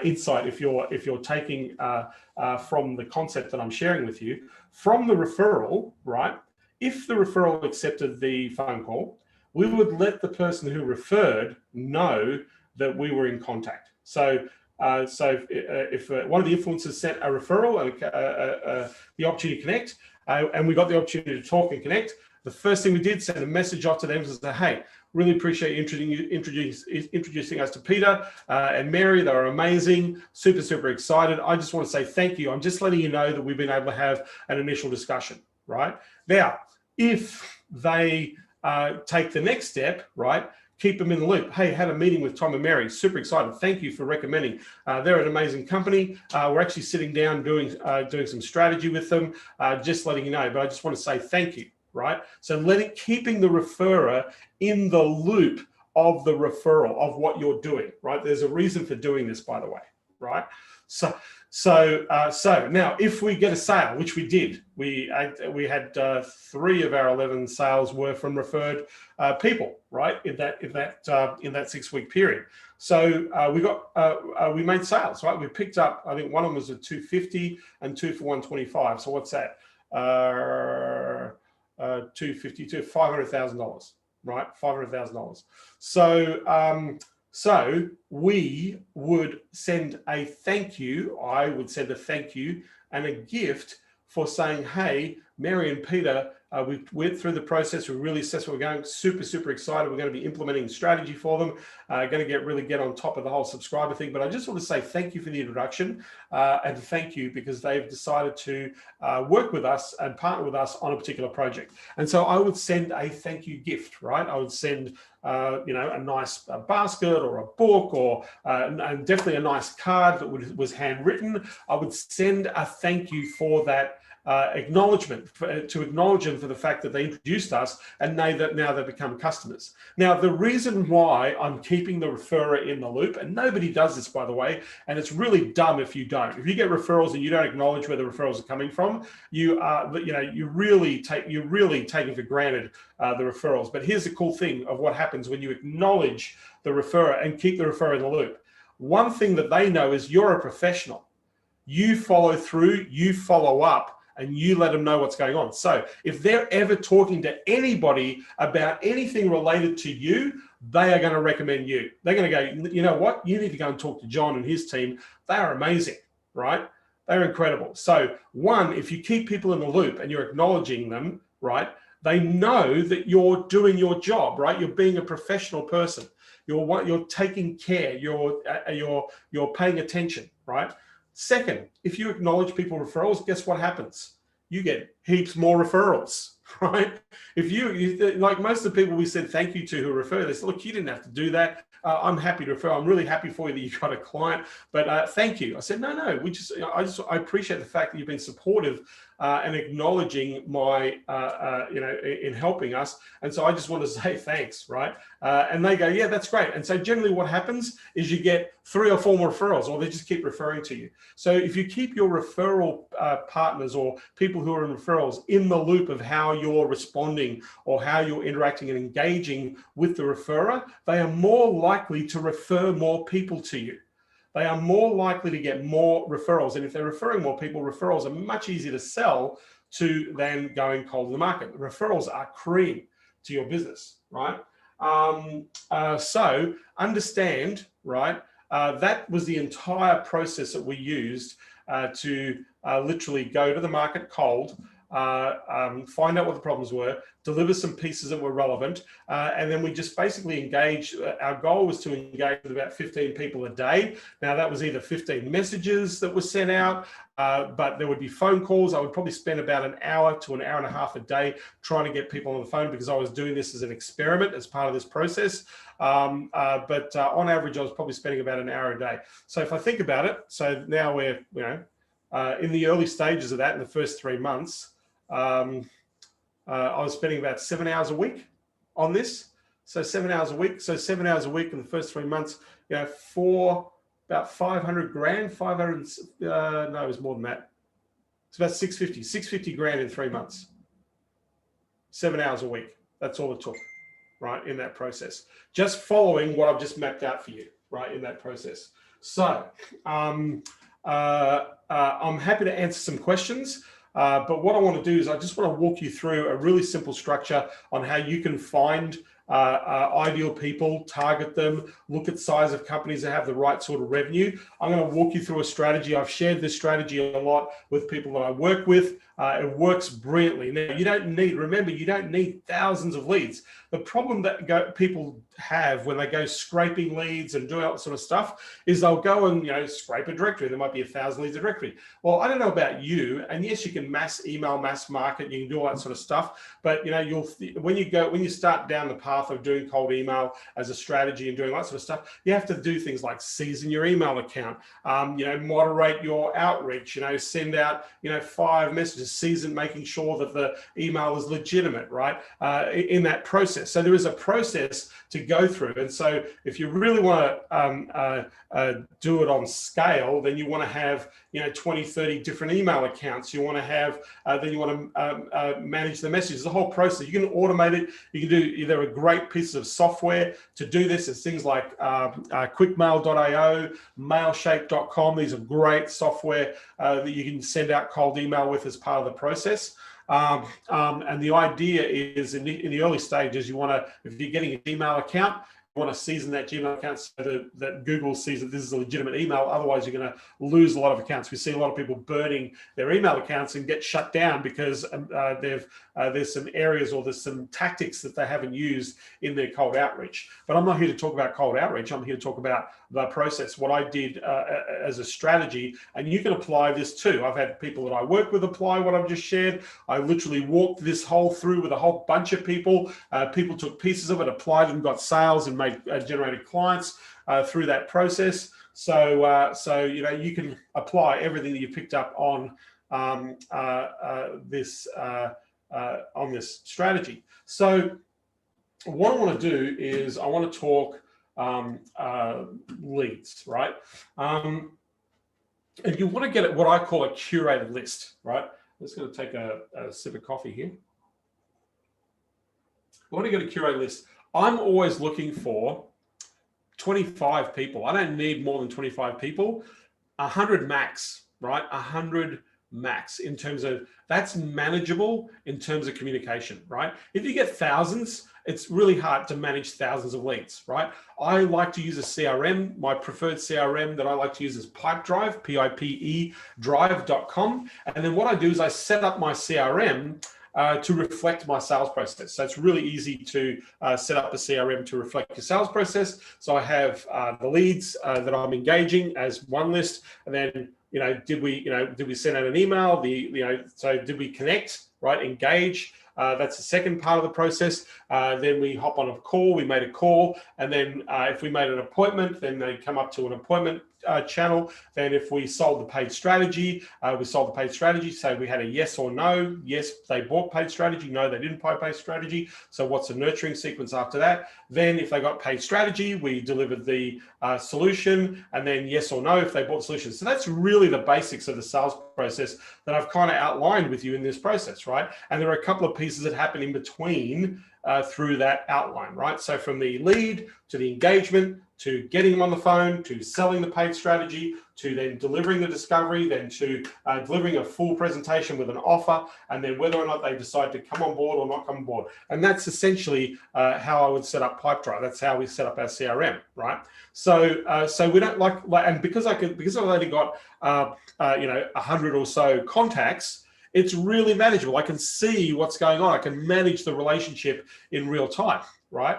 insight if you're taking from the concept that I'm sharing with you, from the referral, right? If the referral accepted the phone call, we would let the person who referred know that we were in contact. So if one of the influencers sent a referral and the opportunity to connect, and we got the opportunity to talk and connect, the first thing we did, send a message off to them to say, hey, really appreciate you introducing us to Peter and Mary. They were amazing, super, super excited. I just want to say thank you. I'm just letting you know that we've been able to have an initial discussion, right? Now, if they take the next step, right? Keep them in the loop. Hey, had a meeting with Tom and Mary. Super excited. Thank you for recommending. They're an amazing company. We're actually sitting down doing some strategy with them. Just letting you know. But I just want to say thank you, right? So keeping the referrer in the loop of the referral of what you're doing, right? There's a reason for doing this, by the way, right? So now, if we get a sale, which we did, we had 3 of our 11 sales were from referred people, right? In that 6-week period. So we made sales, right? We picked up, I think one of them was a 250 and 2 for 125. So what's that? 252, $500,000, right? $500,000. So we would send a thank you. I would send a thank you and a gift for saying, hey, Mary and Peter, we went through the process. We really assessed what we're going. Super excited. We're going to be implementing strategy for them. Going to really get on top of the whole subscriber thing. But I just want to say thank you for the introduction and thank you because they've decided to work with us and partner with us on a particular project. And so I would send a thank you gift, right? I would send a nice basket or a book or and definitely a nice card that was handwritten. I would send a thank you for that acknowledgement, to acknowledge them for the fact that they introduced us and now they become customers. Now, the reason why I'm keeping the referrer in the loop, and nobody does this, by the way, and it's really dumb if you don't. If you get referrals and you don't acknowledge where the referrals are coming from, you're really taking for granted the referrals. But here's the cool thing of what happens when you acknowledge the referrer and keep the referrer in the loop. One thing that they know is you're a professional. You follow through, you follow up, and you let them know what's going on. So if they're ever talking to anybody about anything related to you, they are going to recommend you. They're going to go, you know what? You need to go and talk to John and his team. They are amazing, right? They're incredible. So one, if you keep people in the loop and you're acknowledging them, right? They know that you're doing your job, right? You're being a professional person. You're taking care. You're paying attention, right? Second, if you acknowledge people referrals, guess what happens? You get heaps more referrals, right? If you like most of the people we said thank you to who refer, they said, look, you didn't have to do that. I'm happy to refer. I'm really happy for you that you got a client, but thank you. I said, no, I appreciate the fact that you've been supportive and acknowledging my, in helping us. And so I just want to say thanks, right? And they go, yeah, that's great. And so generally what happens is you get 3 or 4 more referrals, or they just keep referring to you. So if you keep your referral partners or people who are in referrals in the loop of how you're responding or how you're interacting and engaging with the referrer, they are more likely to refer more people to you. They are more likely to get more referrals. And if they're referring more people, referrals are much easier to sell to than going cold in the market. Referrals are cream to your business, right? So understand, right? That was the entire process that we used to literally go to the market cold, find out what the problems were, deliver some pieces that were relevant, and then we just basically engaged. Our goal was to engage with about 15 people a day. Now that was either 15 messages that were sent out, but there would be phone calls. I would probably spend about an hour to an hour and a half a day trying to get people on the phone because I was doing this as an experiment as part of this process. But on average, I was probably spending about an hour a day. So if I think about it, so now we're, in the early stages of that in the first 3 months, I was spending about 7 hours a week on this. So 7 hours a week. So 7 hours a week in the first 3 months, for about 500 grand, 500, no, it was more than that. It's about 650 grand in 3 months. 7 hours a week. That's all it took, right, in that process. Just following what I've just mapped out for you, right, in that process. So I'm happy to answer some questions. But what I want to do is I just want to walk you through a really simple structure on how you can find ideal people, target them, look at size of companies that have the right sort of revenue. I'm going to walk you through a strategy. I've shared this strategy a lot with people that I work with. It works brilliantly. Now, remember, you don't need thousands of leads. The problem that people have when they go scraping leads and doing all that sort of stuff is they'll go and scrape a directory. There might be 1,000 leads a directory. Well, I don't know about you, and yes, you can mass email, mass market, you can do all that sort of stuff. But when you start down the path of doing cold email as a strategy and doing all that sort of stuff, you have to do things like season your email account, moderate your outreach, send out 5 messages. just season, making sure that the email is legitimate, right? In that process. So there is a process to go through. And so if you really want to do it on scale, then you want to have, 20, 30 different email accounts. You want to have, then you want to manage the messages, the whole process. You can automate it. You can do, there are great pieces of software to do this. It's things like quickmail.io, mailshake.com. These are great software that you can send out cold email with as part of the process. And the idea is in the early stages, you want to, if you're getting an email account, you want to season that Gmail account so that Google sees that this is a legitimate email. Otherwise, you're going to lose a lot of accounts. We see a lot of people burning their email accounts and get shut down because there's some areas or there's some tactics that they haven't used in their cold outreach. But I'm not here to talk about cold outreach. I'm here to talk about the process, what I did as a strategy, and you can apply this too. I've had people that I work with apply what I've just shared. I literally walked this whole through with a whole bunch of people. People took pieces of it, applied and got sales and generated clients through that process. So you can apply everything that you picked up on this strategy. So what I want to do is I want to talk leads, right? And you want to get what I call a curated list, right? I'm just going to take a sip of coffee here. I want to get a curated list. I'm always looking for 25 people. I don't need more than 25 people. 100 max, right? 100 max in terms of, that's manageable in terms of communication, right? If you get thousands, it's really hard to manage thousands of leads, right? I like to use a CRM. My preferred CRM that I like to use is Pipedrive, P-I-P-E, drive.com. And then what I do is I set up my CRM to reflect my sales process. So it's really easy to set up a CRM to reflect your sales process. So I have the leads that I'm engaging as one list, and then did we send out an email? So did we connect, right? Engage. That's the second part of the process. Then we hop on a call. We made a call, and then if we made an appointment, then they come up to an appointment channel. Then if we sold the paid strategy, we sold the paid strategy. So we had a yes or no. Yes, they bought paid strategy. No, they didn't buy paid strategy. So what's the nurturing sequence after that? Then if they got paid strategy, we delivered the solution, and then yes or no if they bought the solution. So that's really the basics of the sales process that I've kind of outlined with you in this process, right? And there are a couple of pieces that happen in between through that outline, right? So from the lead to the engagement, to getting them on the phone, to selling the paid strategy, to then delivering the discovery, then to delivering a full presentation with an offer, and then whether or not they decide to come on board or not come on board. And that's essentially how I would set up Pipedrive. That's how we set up our CRM, right? So we don't and because I've only got 100 or so contacts, it's really manageable. I can see what's going on. I can manage the relationship in real time, right?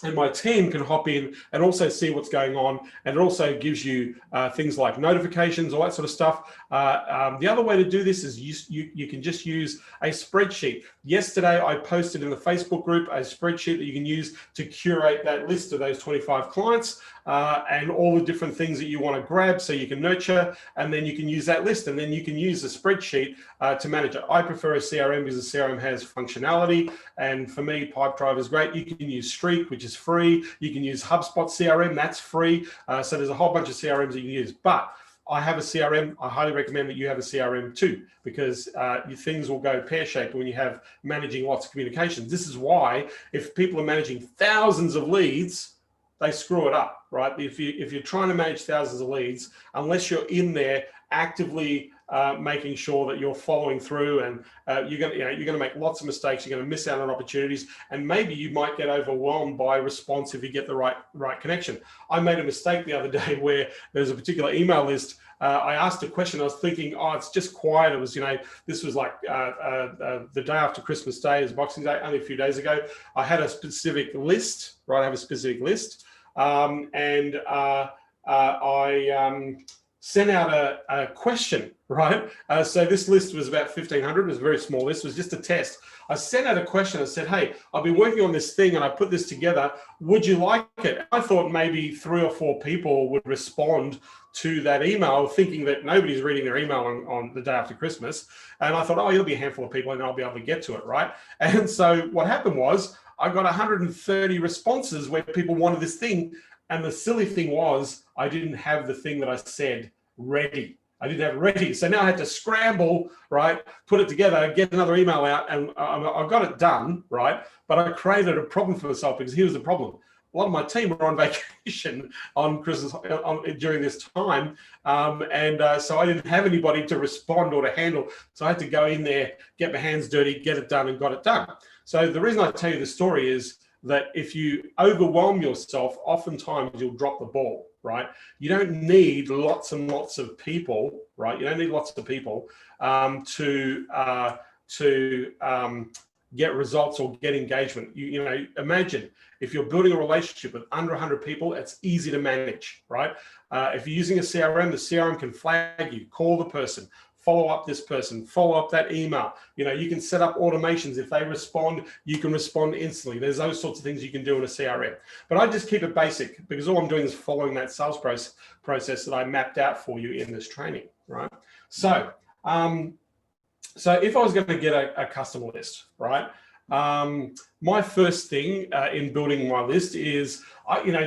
And my team can hop in and also see what's going on. And it also gives you things like notifications, all that sort of stuff. The other way to do this is you can just use a spreadsheet. Yesterday, I posted in the Facebook group a spreadsheet that you can use to curate that list of those 25 clients and all the different things that you want to grab so you can nurture, and then you can use that list, and then you can use the spreadsheet to manage it. I prefer a CRM because the CRM has functionality, and for me, Pipedrive is great. You can use Streak, which is free. You can use HubSpot CRM, that's free. So there's a whole bunch of CRMs that you can use, but I have a CRM. I highly recommend that you have a CRM too, because things will go pear-shaped when you have managing lots of communications. This is why if people are managing thousands of leads, they screw it up, right? If you're trying to manage thousands of leads, unless you're in there actively making sure that you're following through, and you're going to make lots of mistakes. You're going to miss out on opportunities, and maybe you might get overwhelmed by response if you get the right connection. I made a mistake the other day where there's a particular email list. I asked a question. I was thinking, oh, it's just quiet. It was, this was like the day after Christmas Day, is Boxing Day, only a few days ago. I had a specific list, right? I have a specific list, and I sent out a question, right? So this list was about 1,500. It was a very small list. It was just a test. I sent out a question. I said, hey, I've been working on this thing and I put this together. Would you like it? I thought maybe 3 or 4 people would respond to that email thinking that nobody's reading their email on the day after Christmas. And I thought, oh, it'll be a handful of people and I'll be able to get to it, right? And so what happened was I got 130 responses where people wanted this thing. And the silly thing was I didn't have the thing that I said ready. I didn't have it ready. So now I had to scramble, right? Put it together, get another email out, and I got it done, right? But I created a problem for myself because here was the problem. A lot of my team were on vacation on Christmas during this time. So I didn't have anybody to respond or to handle. So I had to go in there, get my hands dirty, get it done, and got it done. So the reason I tell you the story is that if you overwhelm yourself, oftentimes you'll drop the ball, right? You don't need lots and lots of people, right? You don't need lots of people to get results or get engagement. You know, imagine if you're building a relationship with under 100 people, it's easy to manage, right? If you're using a CRM, the CRM can flag you, call the person, follow up this person, follow up that email. You know, you can set up automations. If they respond, you can respond instantly. There's those sorts of things you can do in a CRM. But I just keep it basic because all I'm doing is following that sales process that I mapped out for you in this training, right? So, if I was going to get a customer list, right? My first thing in building my list is,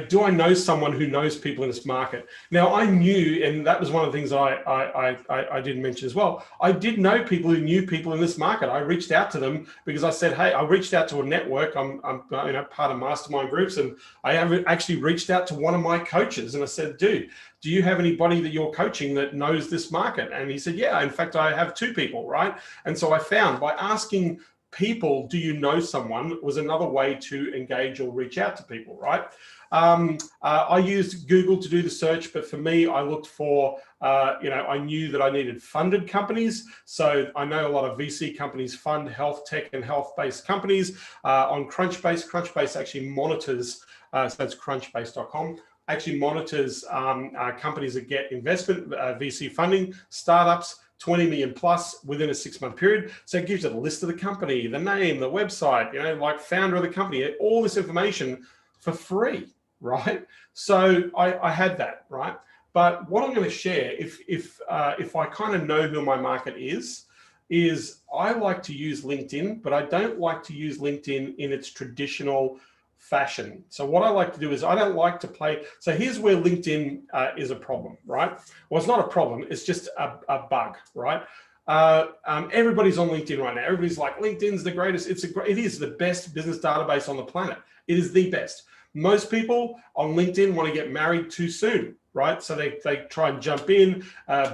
do I know someone who knows people in this market? Now I knew, and that was one of the things I didn't mention as well. I did know people who knew people in this market. I reached out to them because I said, hey, I reached out to a network. I'm part of mastermind groups, and I actually reached out to one of my coaches, and I said, dude, do you have anybody that you're coaching that knows this market? And he said, yeah, in fact, I have 2 people, right? And so I found by asking people, do you know someone, was another way to engage or reach out to people, right? I used Google to do the search, but for me, I looked for, I knew that I needed funded companies. So I know a lot of VC companies fund health tech and health-based companies on Crunchbase. Crunchbase actually monitors, so that's crunchbase.com, actually monitors companies that get investment, VC funding, startups, 20 million plus within a 6-month period. So it gives you the list of the company, the name, the website, like founder of the company, all this information for free, right? So I had that, right? But what I'm going to share, if I kind of know who my market is I like to use LinkedIn, but I don't like to use LinkedIn in its traditional fashion. So what I like to do is I don't like to play. So here's where LinkedIn is a problem, right? Well, it's not a problem. It's just a bug, right? Everybody's on LinkedIn right now. Everybody's like, LinkedIn's the greatest. It is the best business database on the planet. It is the best. Most people on LinkedIn want to get married too soon, right? So they try and jump in,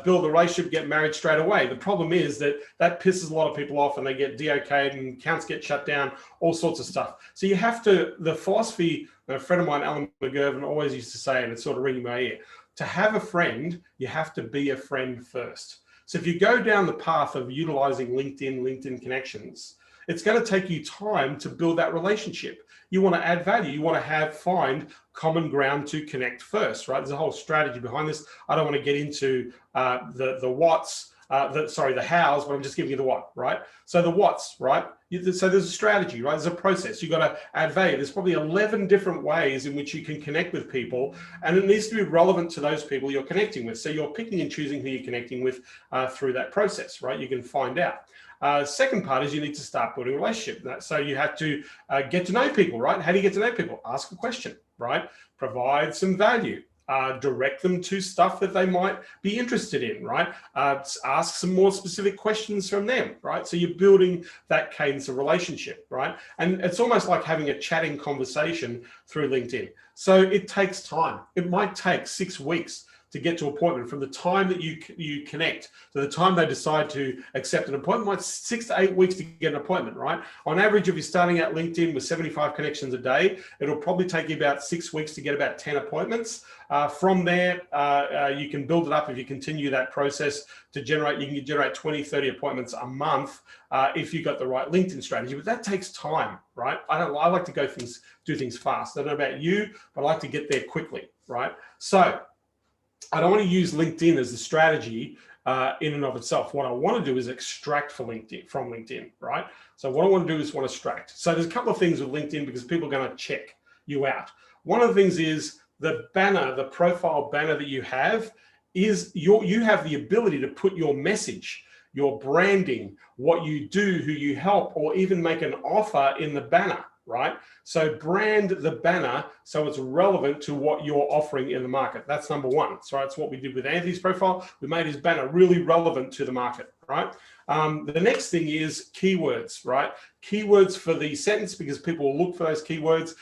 build a relationship, get married straight away. The problem is that pisses a lot of people off and they get de-okayed and accounts get shut down, all sorts of stuff. So you have to, the philosophy, a friend of mine, Alan McGurvan, always used to say, and it's sort of ringing my ear, to have a friend, you have to be a friend first. So if you go down the path of utilizing LinkedIn connections, it's going to take you time to build that relationship. You want to add value. You want to find common ground to connect first, right? There's a whole strategy behind this. I don't want to get into the what's, the hows, but I'm just giving you the what, right? So the what's, right? So there's a strategy, right? There's a process. You've got to add value. There's probably 11 different ways in which you can connect with people, and it needs to be relevant to those people you're connecting with. So you're picking and choosing who you're connecting with through that process, right? You can find out. Second part is you need to start building a relationship. So you have to get to know people, right? How do you get to know people? Ask a question, right? Provide some value. Direct them to stuff that they might be interested in, right? Ask some more specific questions from them, right? So you're building that cadence of relationship, right? And it's almost like having a chatting conversation through LinkedIn. So it takes time. It might take 6 weeks to get to appointment. From the time that you connect to the time they decide to accept an appointment, might 6 to 8 weeks to get an appointment, right? On average, if you're starting out LinkedIn with 75 connections a day, it'll probably take you about 6 weeks to get about 10 appointments. From there, you can build it up if you continue that process to generate, you can generate 20, 30 appointments a month if you've got the right LinkedIn strategy, but that takes time, right? I like to do things fast. I don't know about you, but I like to get there quickly, right? So I don't want to use LinkedIn as the strategy in and of itself. What I want to do is extract from LinkedIn, right? So what I want to do is want to extract. So there's a couple of things with LinkedIn because people are going to check you out. One of the things is the banner, the profile banner that you have is you have the ability to put your message, your branding, what you do, who you help, or even make an offer in the banner, right? So brand the banner so it's relevant to what you're offering in the market. That's number one. So that's what we did with Anthony's profile. We made his banner really relevant to the market, right? The next thing is keywords, right? Keywords for the sentence, because people will look for those keywords.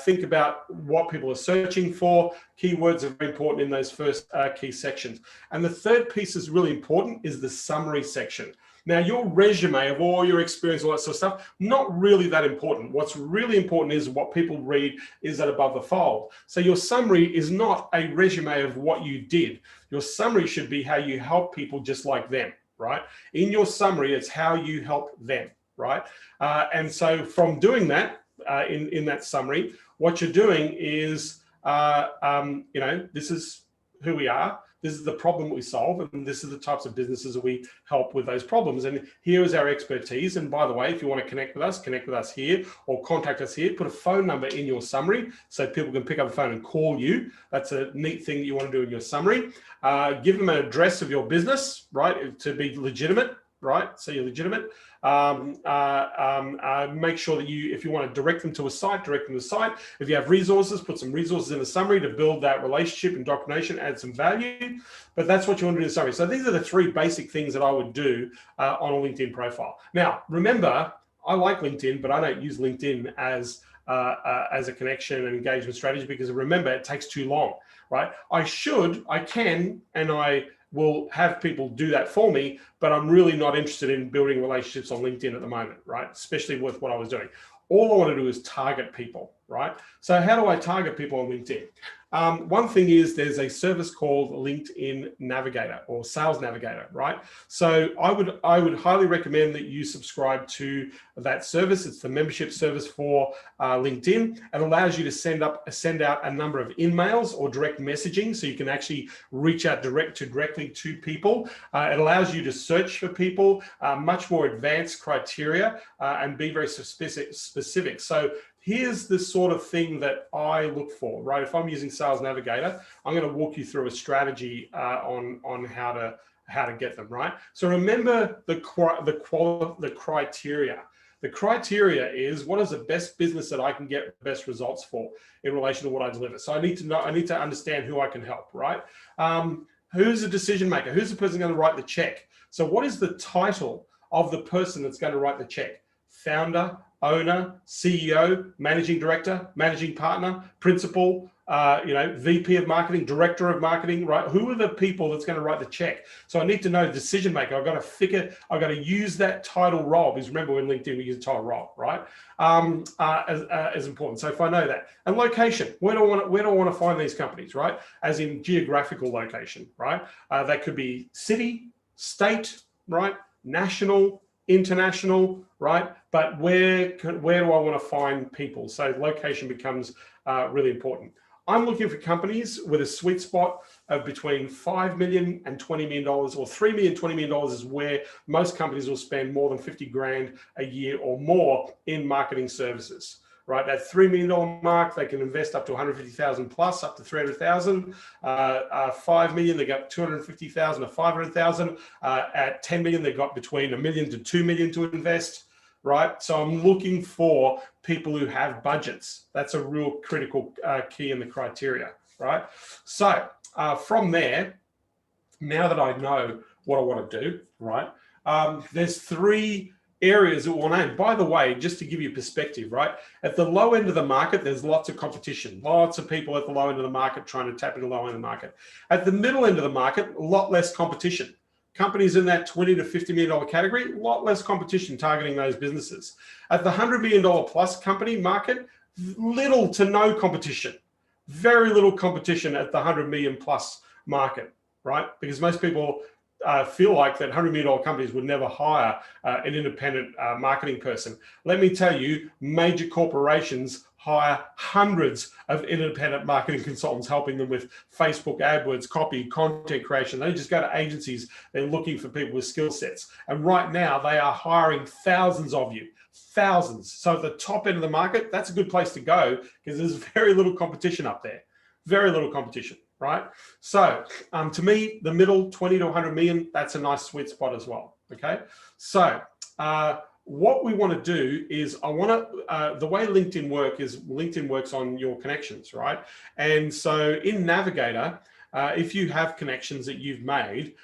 Think about what people are searching for. Keywords are very important in those first key sections. And the third piece is really important, is the summary section. Now, your resume of all your experience, all that sort of stuff, not really that important. What's really important is what people read is that above the fold. So your summary is not a resume of what you did. Your summary should be how you help people just like them, right? In your summary, it's how you help them, right? And so from doing that, in that summary, what you're doing is, this is who we are, this is the problem we solve, and this is the types of businesses that we help with those problems. And here is our expertise. And by the way, if you want to connect with us here, or contact us here. Put a phone number in your summary so people can pick up the phone and call you. That's a neat thing that you want to do in your summary. Give them an address of your business, right, to be legitimate. Right, so you're legitimate. Make sure that if you want to direct them to a site, direct them to the site. If you have resources, put some resources in the summary to build that relationship and documentation, add some value. But that's what you want to do in the summary. So these are the three basic things that I would do on a LinkedIn profile. Now, remember, I like LinkedIn, but I don't use LinkedIn as a connection and engagement strategy, because remember, it takes too long, right? I can, and I will have people do that for me, but I'm really not interested in building relationships on LinkedIn at the moment, right? Especially with what I was doing. All I want to do is target people, right? So how do I target people on LinkedIn? One thing is there's a service called LinkedIn Navigator or Sales Navigator, right? So I would highly recommend that you subscribe to that service. It's the membership service for LinkedIn. It allows you to send out a number of emails or direct messaging, so you can actually reach out directly to people. It allows you to search for people, much more advanced criteria, and be very specific. So here's the sort of thing that I look for, right? If I'm using Sales Navigator, I'm going to walk you through a strategy on how to get them, right? So remember the criteria. The criteria is, what is the best business that I can get the best results for in relation to what I deliver? So I need to understand who I can help, right? Who's the decision maker? Who's the person going to write the check? So what is the title of the person that's going to write the check? Founder, owner, CEO, managing director, managing partner, principal, VP of marketing, director of marketing, right? Who are the people that's going to write the check? So I need to know the decision maker. I've got to use that title role, because remember, in LinkedIn we use title role, right? As important. So if I know that, and location, where do I want to find these companies, right? As in geographical location, right? That could be city, state, right? National, international, right? But where do I want to find people? So location becomes really important. I'm looking for companies with a sweet spot of between $5 million and $20 million, or $3 million, $20 million is where most companies will spend more than 50 grand a year or more in marketing services. Right, that $3 million mark, they can invest up to 150,000 plus, up to 300,000. 5 million, they got 250,000 to 500,000. At 10 million, they got between $1 million to $2 million to invest. Right, so I'm looking for people who have budgets. That's a real critical key in the criteria. Right, so from there, now that I know what I want to do, right, there's three areas that we'll name. By the way, just to give you perspective, right? At the low end of the market, there's lots of competition. Lots of people at the low end of the market trying to tap into the low end of the market. At the middle end of the market, a lot less competition. Companies in that $20 to $50 million category, a lot less competition targeting those businesses. At the $100 million plus company market, little to no competition. Very little competition at the 100 million plus market, right? Because most people feel like that $100 million companies would never hire an independent marketing person. Let me tell you, major corporations hire hundreds of independent marketing consultants, helping them with Facebook, AdWords, copy, content creation. They just go to agencies. They're looking for people with skill sets. And right now they are hiring thousands of you, thousands. So at the top end of the market, that's a good place to go, because there's very little competition up there, very little competition. right? So to me, the middle 20 to 100 million, that's a nice sweet spot as well, okay? So what we want to do is the way LinkedIn works on your connections, right? And so in Navigator, if you have connections that you've made,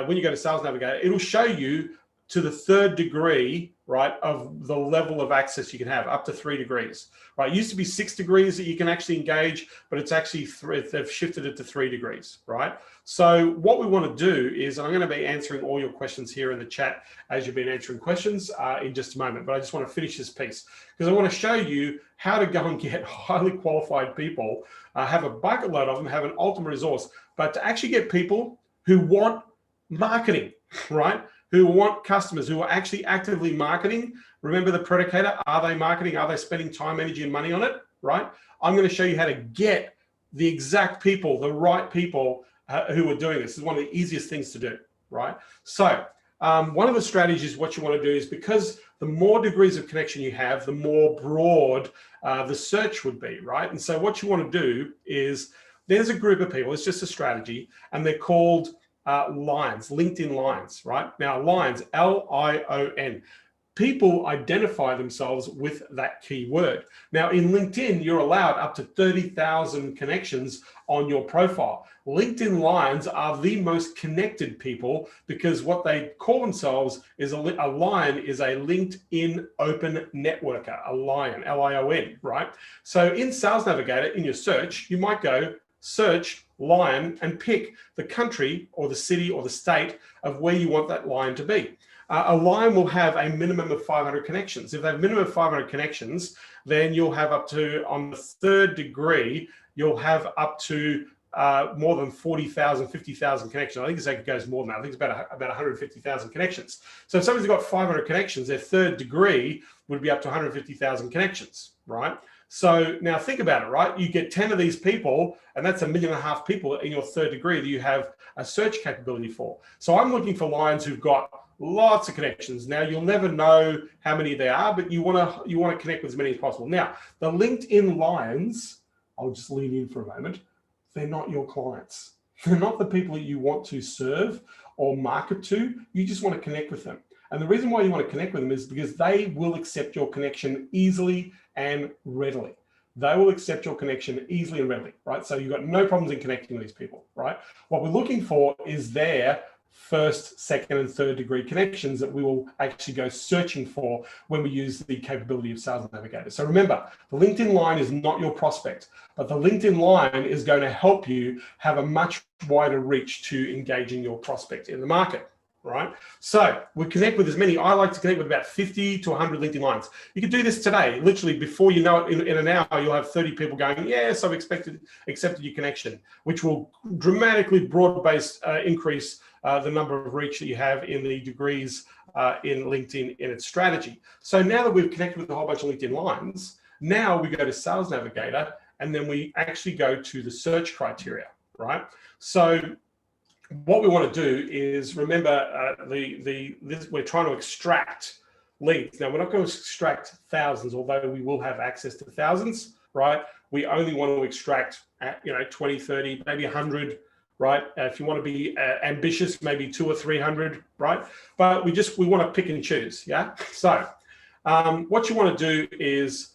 when you go to Sales Navigator, it'll show you to the 3rd degree, right, of the level of access you can have, up to 3 degrees, right? It used to be 6 degrees that you can actually engage, but it's actually they've shifted it to 3 degrees, right? So what we want to do is, I'm going to be answering all your questions here in the chat as you've been answering questions in just a moment, but I just want to finish this piece because I want to show you how to go and get highly qualified people, have a bucket load of them, have an ultimate resource, but to actually get people who want marketing, right? Who want customers, who are actually actively marketing. Remember the predicator, are they marketing? Are they spending time, energy, and money on it, right? I'm going to show you how to get the exact people, the right people who are doing this. This is one of the easiest things to do, right? So one of the strategies, what you want to do is, because the more degrees of connection you have, the more broad the search would be, right? And so what you want to do is, there's a group of people, it's just a strategy, and they're called lines, LinkedIn lines, right? Now, lines, L-I-O-N. People identify themselves with that keyword. Now, in LinkedIn, you're allowed up to 30,000 connections on your profile. LinkedIn lines are the most connected people, because what they call themselves is a line is a LinkedIn open networker, a lion, L-I-O-N, right? So in Sales Navigator, in your search, you might go search lion and pick the country or the city or the state of where you want that lion to be. A lion will have a minimum of 500 connections. If they have a minimum of 500 connections, then you'll have up to, on the 3rd degree, you'll have up to more than 40,000, 50,000 connections. I think it goes more than that. I think it's about 150,000 connections. So if somebody's got 500 connections, their 3rd degree would be up to 150,000 connections, right? So now think about it, right? You get 10 of these people, and that's 1.5 million people in your 3rd degree that you have a search capability for. So I'm looking for lions who've got lots of connections. Now, you'll never know how many there are, but you want to connect with as many as possible. Now, the LinkedIn lions, I'll just lean in for a moment, they're not your clients. They're not the people that you want to serve or market to. You just want to connect with them. And the reason why you want to connect with them is because they will accept your connection easily and readily. They will accept your connection easily and readily, right? So you've got no problems in connecting with these people, right? What we're looking for is their 1st, 2nd, and 3rd degree connections that we will actually go searching for when we use the capability of Sales Navigator. So remember, the LinkedIn line is not your prospect, but the LinkedIn line is going to help you have a much wider reach to engaging your prospect in the market. Right? So we connect with as many, I like to connect with about 50 to 100 LinkedIn lines. You can do this today. Literally, before you know it, in an hour, you'll have 30 people going, yes, I've accepted your connection, which will dramatically broad-based increase the number of reach that you have in the degrees in LinkedIn in its strategy. So now that we've connected with a whole bunch of LinkedIn lines, now we go to Sales Navigator, and then we actually go to the search criteria, right? So what we want to do is, remember, we're trying to extract leads. Now, we're not going to extract thousands, although we will have access to thousands, right? We only want to extract, 20, 30, maybe 100, right? If you want to be ambitious, maybe 200 or 300, right? But we want to pick and choose, yeah? So what you want to do is,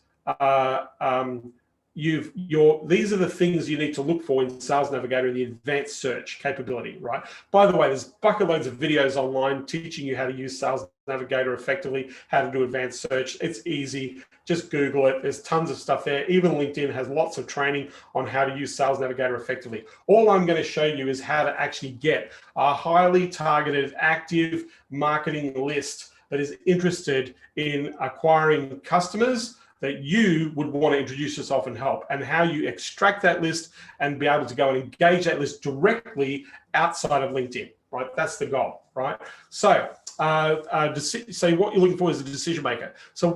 these are the things you need to look for in Sales Navigator in the advanced search capability, right? By the way, there's bucket loads of videos online teaching you how to use Sales Navigator effectively, how to do advanced search. It's easy. Just Google it. There's tons of stuff there. Even LinkedIn has lots of training on how to use Sales Navigator effectively. All I'm going to show you is how to actually get a highly targeted, active marketing list that is interested in acquiring customers that you would want to introduce yourself and help, and how you extract that list and be able to go and engage that list directly outside of LinkedIn, right? That's the goal, right? So, so what you're looking for is a decision maker. So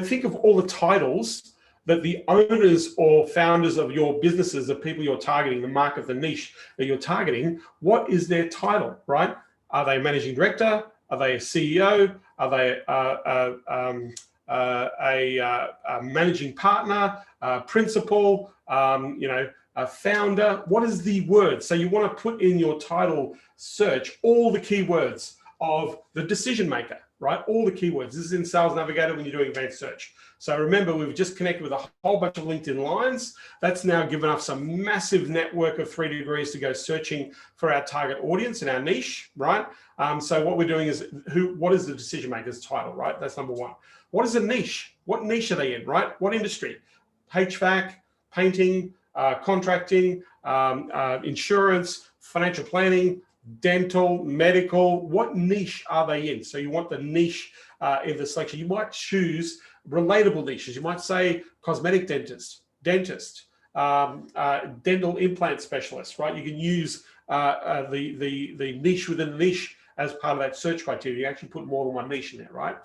think of all the titles that the owners or founders of your businesses, the people you're targeting, the market, the niche that you're targeting, what is their title, right? Are they managing director? Are they a CEO? Are they a managing partner, principal, founder. What is the word? So you want to put in your title search all the keywords of the decision maker, right? All the keywords. This is in Sales Navigator when you're doing advanced search. So remember, we've just connected with a whole bunch of LinkedIn lines. That's now given us a massive network of 3 degrees to go searching for our target audience and our niche, right? So what we're doing is, what is the decision maker's title, right? That's number one. What is a niche? What niche are they in, right? What industry? HVAC, painting, contracting, insurance, financial planning, dental, medical. What niche are they in? So you want the niche in the selection. You might choose relatable niches. You might say cosmetic dentist, dental implant specialist, right? You can use the niche within the niche as part of that search criteria. You actually put more than one niche in there, right?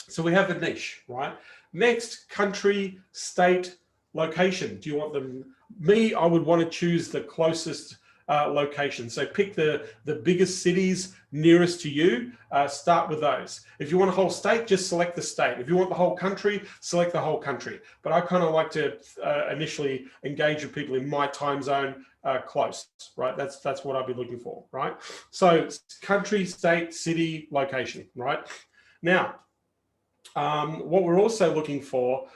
So we have the niche, right? Next, country, state, location. Do you want them? I would want to choose the closest location. So pick the biggest cities nearest to you, start with those. If you want a whole state, just select the state. If you want the whole country, select the whole country. But I kind of like to initially engage with people in my time zone close, right? That's what I'd be looking for, right? So country, state, city, location, right? Now, what we're also looking for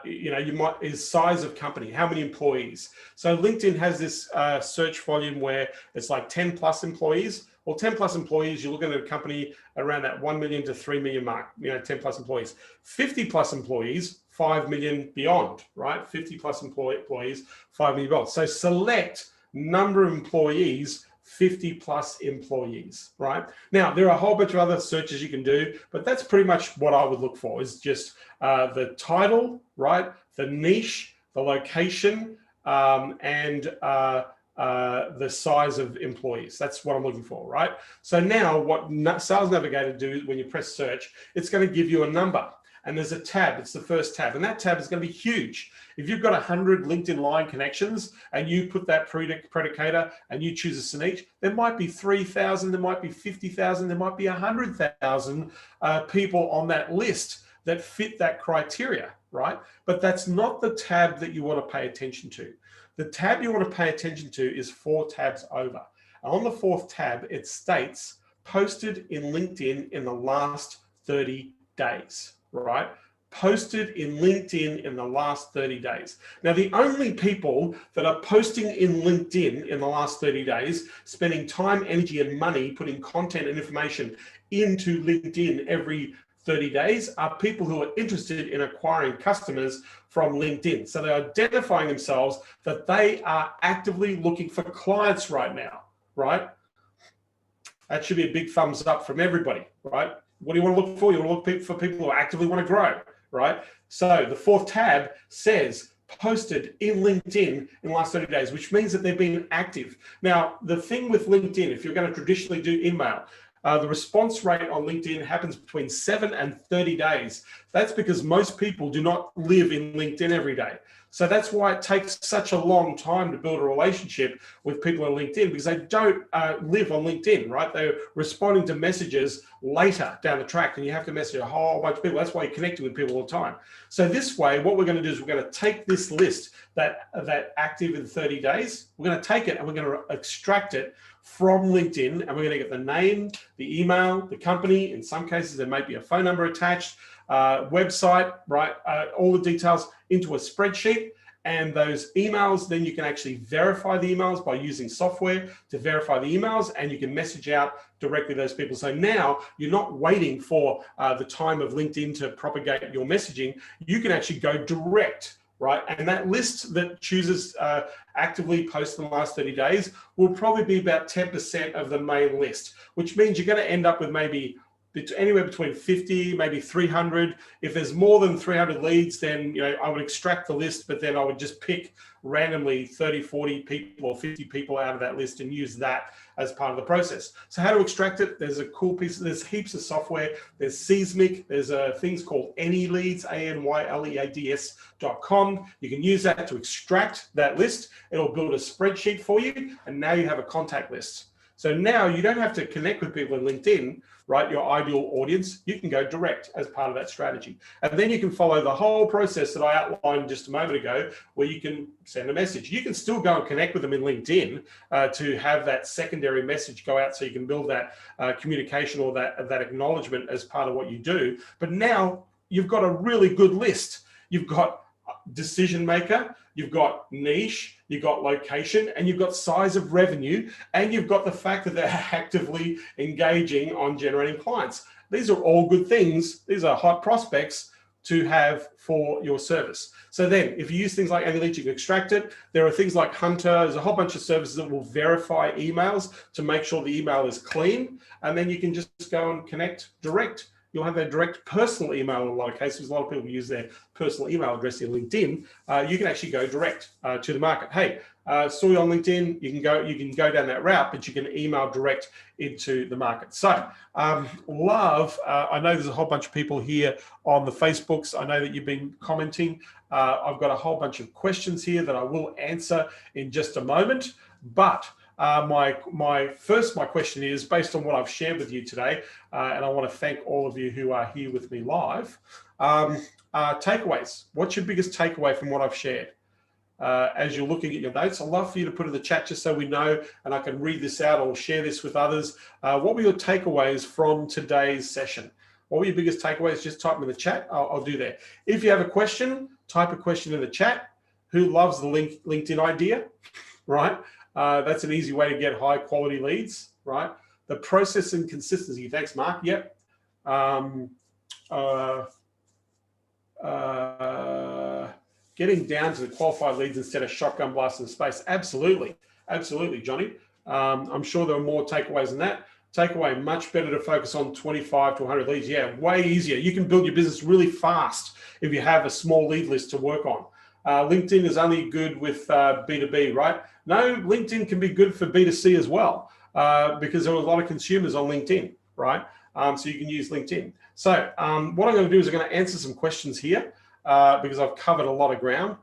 is size of company, how many employees. So LinkedIn has this search volume where it's like 10 plus employees. Well, 10 plus employees, you're looking at a company around that 1 million to 3 million mark, 10 plus employees. 50 plus employees, 5 million beyond, right? 50 plus employees, 5 million beyond. So select number of employees, 50 plus employees, right? Now, there are a whole bunch of other searches you can do, but that's pretty much what I would look for, is just the title, right? The niche, the location, and the size of employees. That's what I'm looking for, right? So now what Sales Navigator do when you press search, it's going to give you a number. And there's a tab, it's the first tab, and that tab is going to be huge. If you've got 100 LinkedIn line connections and you put that predicator and you choose a niche, there might be 3,000, there might be 50,000, there might be 100,000 people on that list that fit that criteria, right? But that's not the tab that you want to pay attention to. The tab you want to pay attention to is 4 tabs over. And on the 4th tab, it states posted in LinkedIn in the last 30 days. Right? Posted in LinkedIn in the last 30 days. Now, the only people that are posting in LinkedIn in the last 30 days, spending time, energy, and money putting content and information into LinkedIn every 30 days are people who are interested in acquiring customers from LinkedIn. So they're identifying themselves that they are actively looking for clients right now, right? That should be a big thumbs up from everybody, right? What do you want to look for? You want to look for people who actively want to grow, right? So the 4th tab says posted in LinkedIn in the last 30 days, which means that they've been active. Now, the thing with LinkedIn, if you're going to traditionally do email, the response rate on LinkedIn happens between 7 and 30 days. That's because most people do not live in LinkedIn every day. So that's why it takes such a long time to build a relationship with people on LinkedIn, because they don't live on LinkedIn, right? They're responding to messages later down the track, and you have to message a whole bunch of people. That's why you're connecting with people all the time. So this way, what we're going to do is we're going to take this list that active in 30 days, we're going to take it and we're going to extract it from LinkedIn, and we're going to get the name, the email, the company. In some cases, there might be a phone number attached, website, right? All the details into a spreadsheet. And those emails, then you can actually verify the emails by using software to verify the emails, and you can message out directly to those people. So now you're not waiting for the time of LinkedIn to propagate your messaging. You can actually go direct, right? And that list that chooses actively post in the last 30 days will probably be about 10% of the main list, which means you're going to end up with maybe anywhere between 50, maybe 300. If there's more than 300 leads, then I would extract the list, but then I would just pick randomly 30, 40 people or 50 people out of that list and use that as part of the process. So how to extract it? There's a cool piece. There's heaps of software. There's Seismic. There's things called AnyLeads, ANYLEADS.com. You can use that to extract that list. It'll build a spreadsheet for you, and now you have a contact list. So now you don't have to connect with people in LinkedIn, right? Your ideal audience, you can go direct as part of that strategy. And then you can follow the whole process that I outlined just a moment ago, where you can send a message. You can still go and connect with them in LinkedIn to have that secondary message go out, so you can build that communication or that acknowledgement as part of what you do. But now you've got a really good list. You've got decision maker, you've got niche, you've got location, and you've got size of revenue, and you've got the fact that they're actively engaging on generating clients. These are all good things. These are hot prospects to have for your service. So then if you use things like Analytics, you can extract it. There are things like Hunter. There's a whole bunch of services that will verify emails to make sure the email is clean. And then you can just go and connect direct. You'll have a direct personal email in a lot of cases. A lot of people use their personal email address in LinkedIn. You can actually go direct to the market. Hey, saw you on LinkedIn. You can go down that route, but you can email direct into the market. So love. I know there's a whole bunch of people here on the Facebooks. I know that you've been commenting. I've got a whole bunch of questions here that I will answer in just a moment, but my question is based on what I've shared with you today, and I want to thank all of you who are here with me live. Takeaways. What's your biggest takeaway from what I've shared? As you're looking at your notes, I'd love for you to put in the chat just so we know, and I can read this out or share this with others. What were your takeaways from today's session? What were your biggest takeaways? Just type them in the chat. I'll do that. If you have a question, type a question in the chat. Who loves the LinkedIn idea, right? That's an easy way to get high quality leads, right? The process and consistency. Thanks, Mark. Yep. Getting down to the qualified leads instead of shotgun blasting space. Absolutely. Absolutely, Johnny. I'm sure there are more takeaways than that. Takeaway, much better to focus on 25 to 100 leads. Yeah, way easier. You can build your business really fast if you have a small lead list to work on. LinkedIn is only good with B2B, right? No, LinkedIn can be good for B2C as well, because there are a lot of consumers on LinkedIn, right? So you can use LinkedIn. So what I'm going to do is I'm going to answer some questions here because I've covered a lot of ground.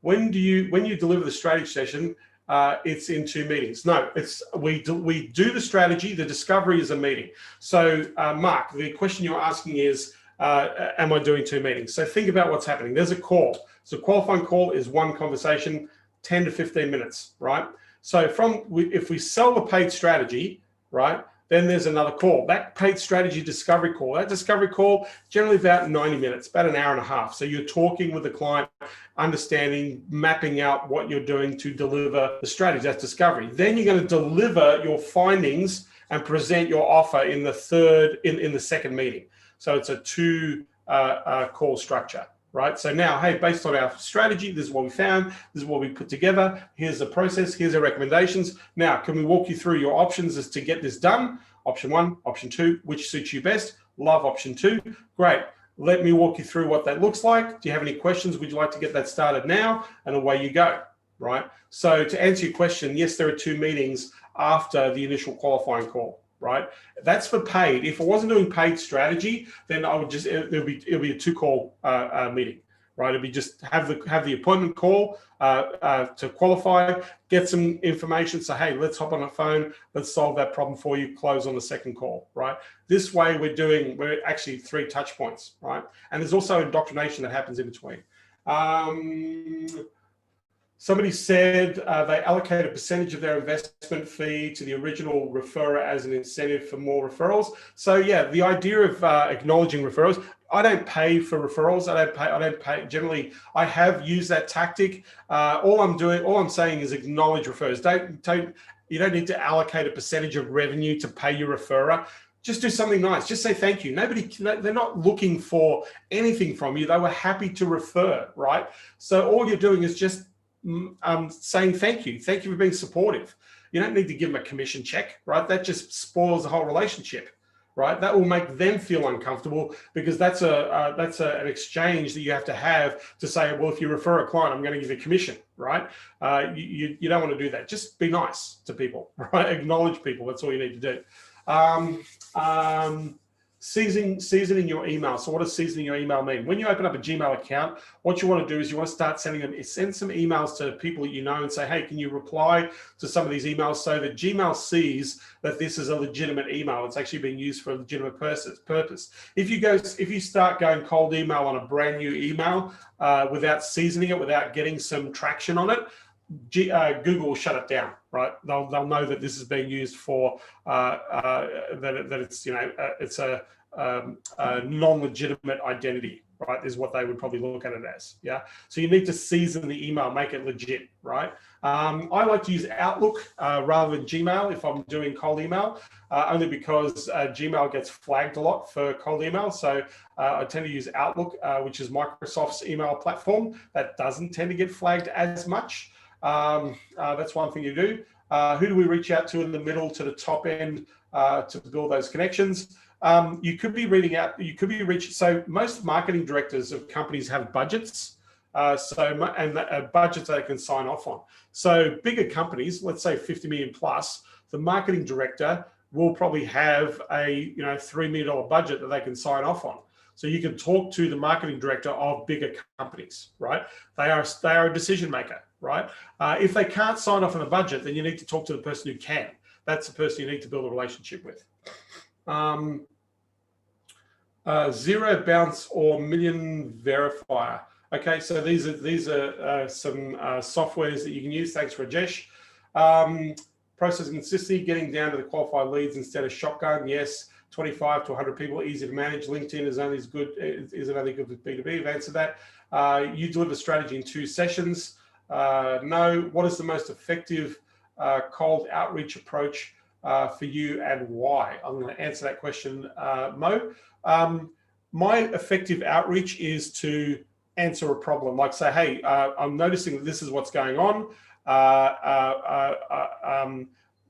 When you deliver the strategy session, it's in 2 meetings. No, we do the strategy. The discovery is a meeting. So Mark, the question you're asking is, am I doing 2 meetings? So think about what's happening. There's a call. So qualifying call is one conversation, 10 to 15 minutes, right? So if we sell the paid strategy, right, then there's another call. That paid strategy discovery call. That discovery call, generally about 90 minutes, about an hour and a half. So you're talking with the client, understanding, mapping out what you're doing to deliver the strategy. That's discovery. Then you're going to deliver your findings and present your offer in the second meeting. So it's a 2 call structure, right? So now, hey, based on our strategy, this is what we found, this is what we put together, here's the process, here's our recommendations. Now, can we walk you through your options as to get this done? Option 1, option 2, which suits you best? Love option 2. Great. Let me walk you through what that looks like. Do you have any questions? Would you like to get that started now? And away you go, right? So to answer your question, yes, there are 2 meetings after the initial qualifying call. Right, that's for paid. If I wasn't doing paid strategy, then I would just it'll be a 2 call meeting, right? It'll be just have the appointment call to qualify, get some information. So hey, let's hop on a phone, let's solve that problem for you. Close on the second call, right? This way we're actually 3 touch points, right? And there's also indoctrination that happens in between. Somebody said they allocate a percentage of their investment fee to the original referrer as an incentive for more referrals. So yeah, the idea of acknowledging referrals. I don't pay for referrals. I don't pay. Generally, I have used that tactic. All I'm saying is acknowledge referrals. You don't need to allocate a percentage of revenue to pay your referrer. Just do something nice. Just say thank you. They're not looking for anything from you. They were happy to refer, right? So all you're doing is just saying thank you for being supportive. You don't need to give them a commission check, right? That just spoils the whole relationship, right? That will make them feel uncomfortable because that's an exchange that you have to say, well, if you refer a client, I'm going to give you a commission, right? You don't want to do that. Just be nice to people, right? Acknowledge people. That's all you need to do. Seasoning your email. So what does seasoning your email mean? When you open up a Gmail account, what you want to do is you want to start send some emails to people that you know and say, hey, can you reply to some of these emails so that Gmail sees that this is a legitimate email. It's actually being used for a legitimate purpose. If you start going cold email on a brand new email without seasoning it, without getting some traction on it, Google will shut it down, right? They'll know that this is being used for that it's it's a non-legitimate identity, right? Is what they would probably look at it as. Yeah. So you need to season the email, make it legit, right? I like to use Outlook rather than Gmail if I'm doing cold email, only because Gmail gets flagged a lot for cold email. So I tend to use Outlook, which is Microsoft's email platform. That doesn't tend to get flagged as much. That's one thing you do. Who do we reach out to in the middle to the top end to build those connections? You could be so most marketing directors of companies have budgets, budgets that they can sign off on. So bigger companies, let's say 50 million plus, the marketing director will probably have a $3 million budget that they can sign off on. So you can talk to the marketing director of bigger companies, right? They are a decision maker, right? If they can't sign off on a budget, then you need to talk to the person who can. That's the person you need to build a relationship with. Zero bounce or million verifier. Okay, so these are some softwares that you can use. Thanks, Rajesh. Process consistency, getting down to the qualified leads instead of shotgun. Yes. 25 to 100 people, easy to manage. LinkedIn is only good with B2B. You've answered that. You deliver strategy in 2 sessions. No. What is the most effective cold outreach approach for you and why? I'm going to answer that question, Mo. My effective outreach is to answer a problem, like say, hey, I'm noticing that this is what's going on.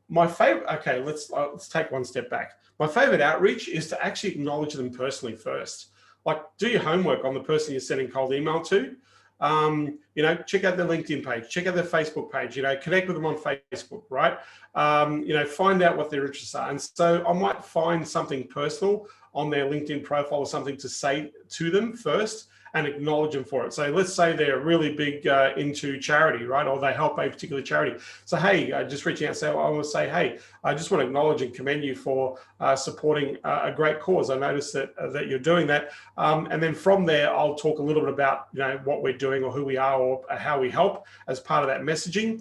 My favorite, okay, let's take one step back. My favorite outreach is to actually acknowledge them personally first. Like, do your homework on the person you're sending cold email to. Check out their LinkedIn page, check out their Facebook page, connect with them on Facebook, right? Find out what their interests are. And so I might find something personal on their LinkedIn profile or something to say to them first and acknowledge them for it. So let's say they're really big into charity, right? Or they help a particular charity. So, hey, just reaching out, I want to say, hey, I just want to acknowledge and commend you for supporting a great cause. I noticed that you're doing that. And then from there, I'll talk a little bit about, what we're doing or who we are or how we help as part of that messaging.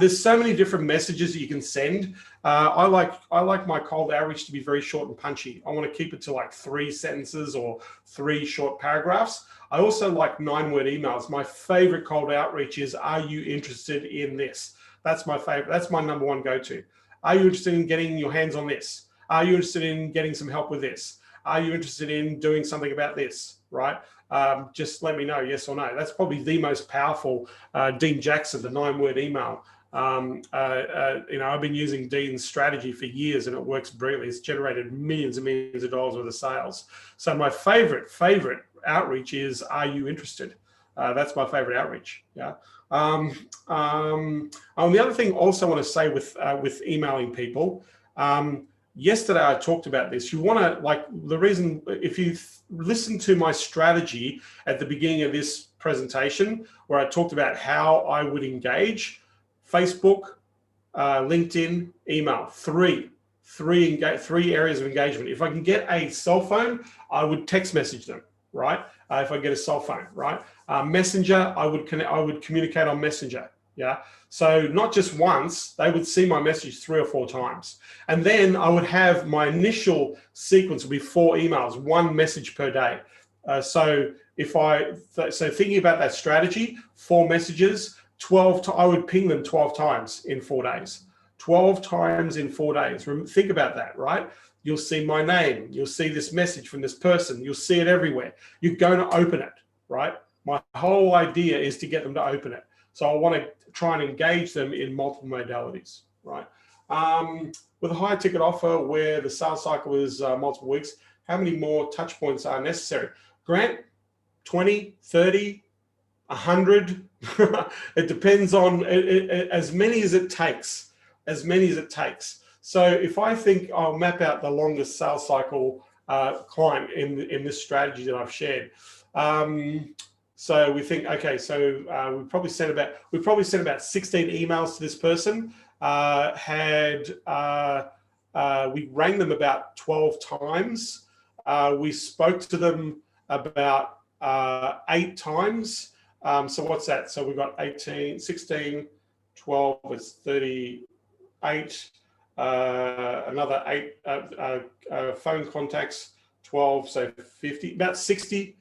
There's so many different messages that you can send. I like my cold outreach to be very short and punchy. I want to keep it to like 3 sentences or 3 short paragraphs. I also like 9-word emails. My favorite cold outreach is, are you interested in this? That's my favorite. That's my number one go-to. Are you interested in getting your hands on this? Are you interested in getting some help with this? Are you interested in doing something about this, right? Just let me know, yes or no. That's probably the most powerful, Dean Jackson, the 9-word email. I've been using Dean's strategy for years and it works brilliantly. It's generated millions and millions of dollars worth of sales. So my favorite outreach is, are you interested? That's my favorite outreach. Yeah. The other thing also I want to say with emailing people, yesterday I talked about this. You want to, the reason, if you listen to my strategy at the beginning of this presentation, where I talked about how I would engage: Facebook, LinkedIn, email, three areas of engagement. If I can get a cell phone, I would text message them, right? If I get a cell phone, right? Messenger, I would communicate on Messenger. Yeah. So not just once, they would see my message 3 or 4 times. And then I would have my initial sequence would be 4 emails, 1 message per day. So thinking about that strategy, 4 messages, I would ping them 12 times in 4 days. 12 times in 4 days. Think about that, right? You'll see my name. You'll see this message from this person. You'll see it everywhere. You're going to open it, right? My whole idea is to get them to open it. So I want to try and engage them in multiple modalities, right? With a high ticket offer where the sales cycle is multiple weeks, how many more touch points are necessary? Grant, 20, 30, 100. It depends on as many as it takes. So if I think I'll map out the longest sales cycle client in this strategy that I've shared. So we think, okay, so we probably sent about 16 emails to this person. We rang them about 12 times. We spoke to them about 8 times. So what's that? So we've got 18, 16, 12 is 38. Another 8 phone contacts, 12, so 50, about 60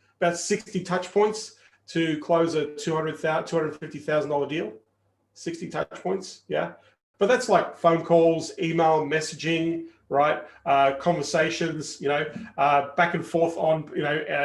touch points to close a $250,000 deal. 60 touch points, yeah. But that's like phone calls, email, messaging, right? Conversations, back and forth on,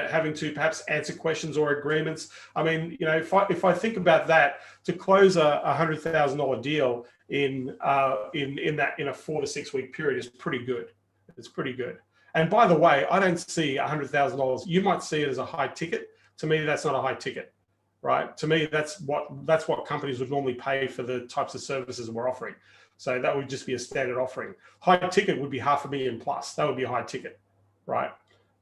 having to perhaps answer questions or agreements. I mean, if I think about that, to close a $100,000 deal in a 4 to 6 week period is pretty good. It's pretty good. And by the way, I don't see $100,000. You might see it as a high ticket. To me, that's not a high ticket, right? To me, that's what companies would normally pay for the types of services we're offering. So that would just be a standard offering. High ticket would be $500,000 plus. That would be a high ticket, right?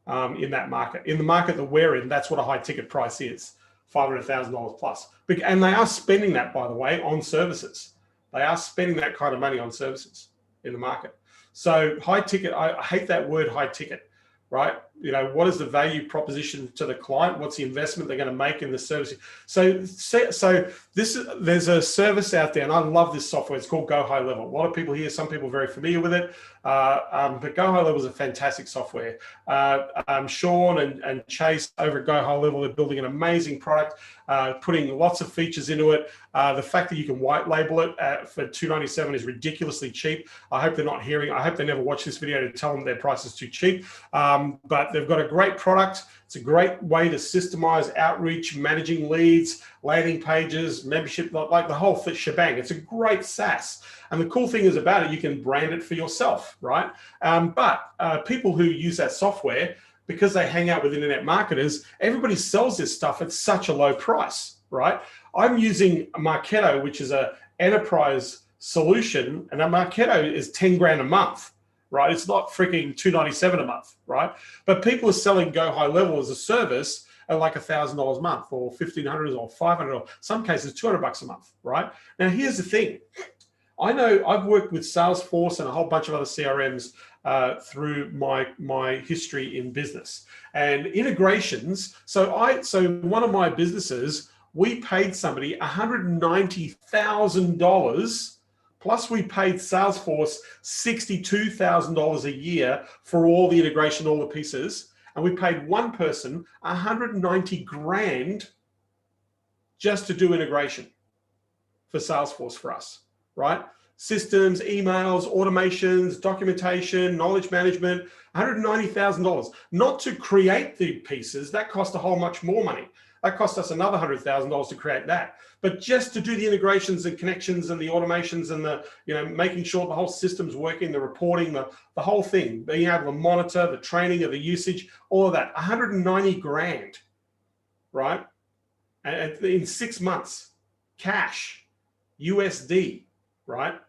In that market. In the market that we're in, that's what a high ticket price is, $500,000 plus. And they are spending that, by the way, on services. They are spending that kind of money on services in the market. So high ticket, I hate that word high ticket, right? What is the value proposition to the client? What's the investment they're going to make in the service? So there's a service out there, and I love this software. It's called Go High Level. A lot of people here, some people are very familiar with it, but Go High Level is a fantastic software. Sean and Chase over at Go High Level are building an amazing product, putting lots of features into it. The fact that you can white label it for $297 is ridiculously cheap. I hope they're not hearing. I hope they never watch this video to tell them their price is too cheap. But they've got a great product. It's a great way to systemize outreach, managing leads, landing pages, membership, like the whole shebang. It's a great SaaS. And the cool thing is about it, you can brand it for yourself, right? But people who use that software, because they hang out with internet marketers, everybody sells this stuff at such a low price, right? I'm using Marketo, which is an enterprise solution, and a Marketo is 10 grand a month, right? It's not freaking $297 a month, right? But people are selling Go High Level as a service at like $1,000 a month, or $1,500 or $500, or some cases $200 a month, right? Now, here's the thing. I know I've worked with Salesforce and a whole bunch of other CRMs through my history in business and integrations. So one of my businesses, we paid somebody $190,000, plus we paid Salesforce $62,000 a year for all the integration, all the pieces. And we paid one person 190 grand just to do integration for Salesforce for us, right? Systems, emails, automations, documentation, knowledge management, $190,000. Not to create the pieces, that cost a whole much more money. That cost us another $100,000 to create that. But just to do the integrations and connections and the automations and the, making sure the whole system's working, the reporting, the whole thing, being able to monitor the training of the usage, all of that, 190 grand, right? And in 6 months, cash, USD, right?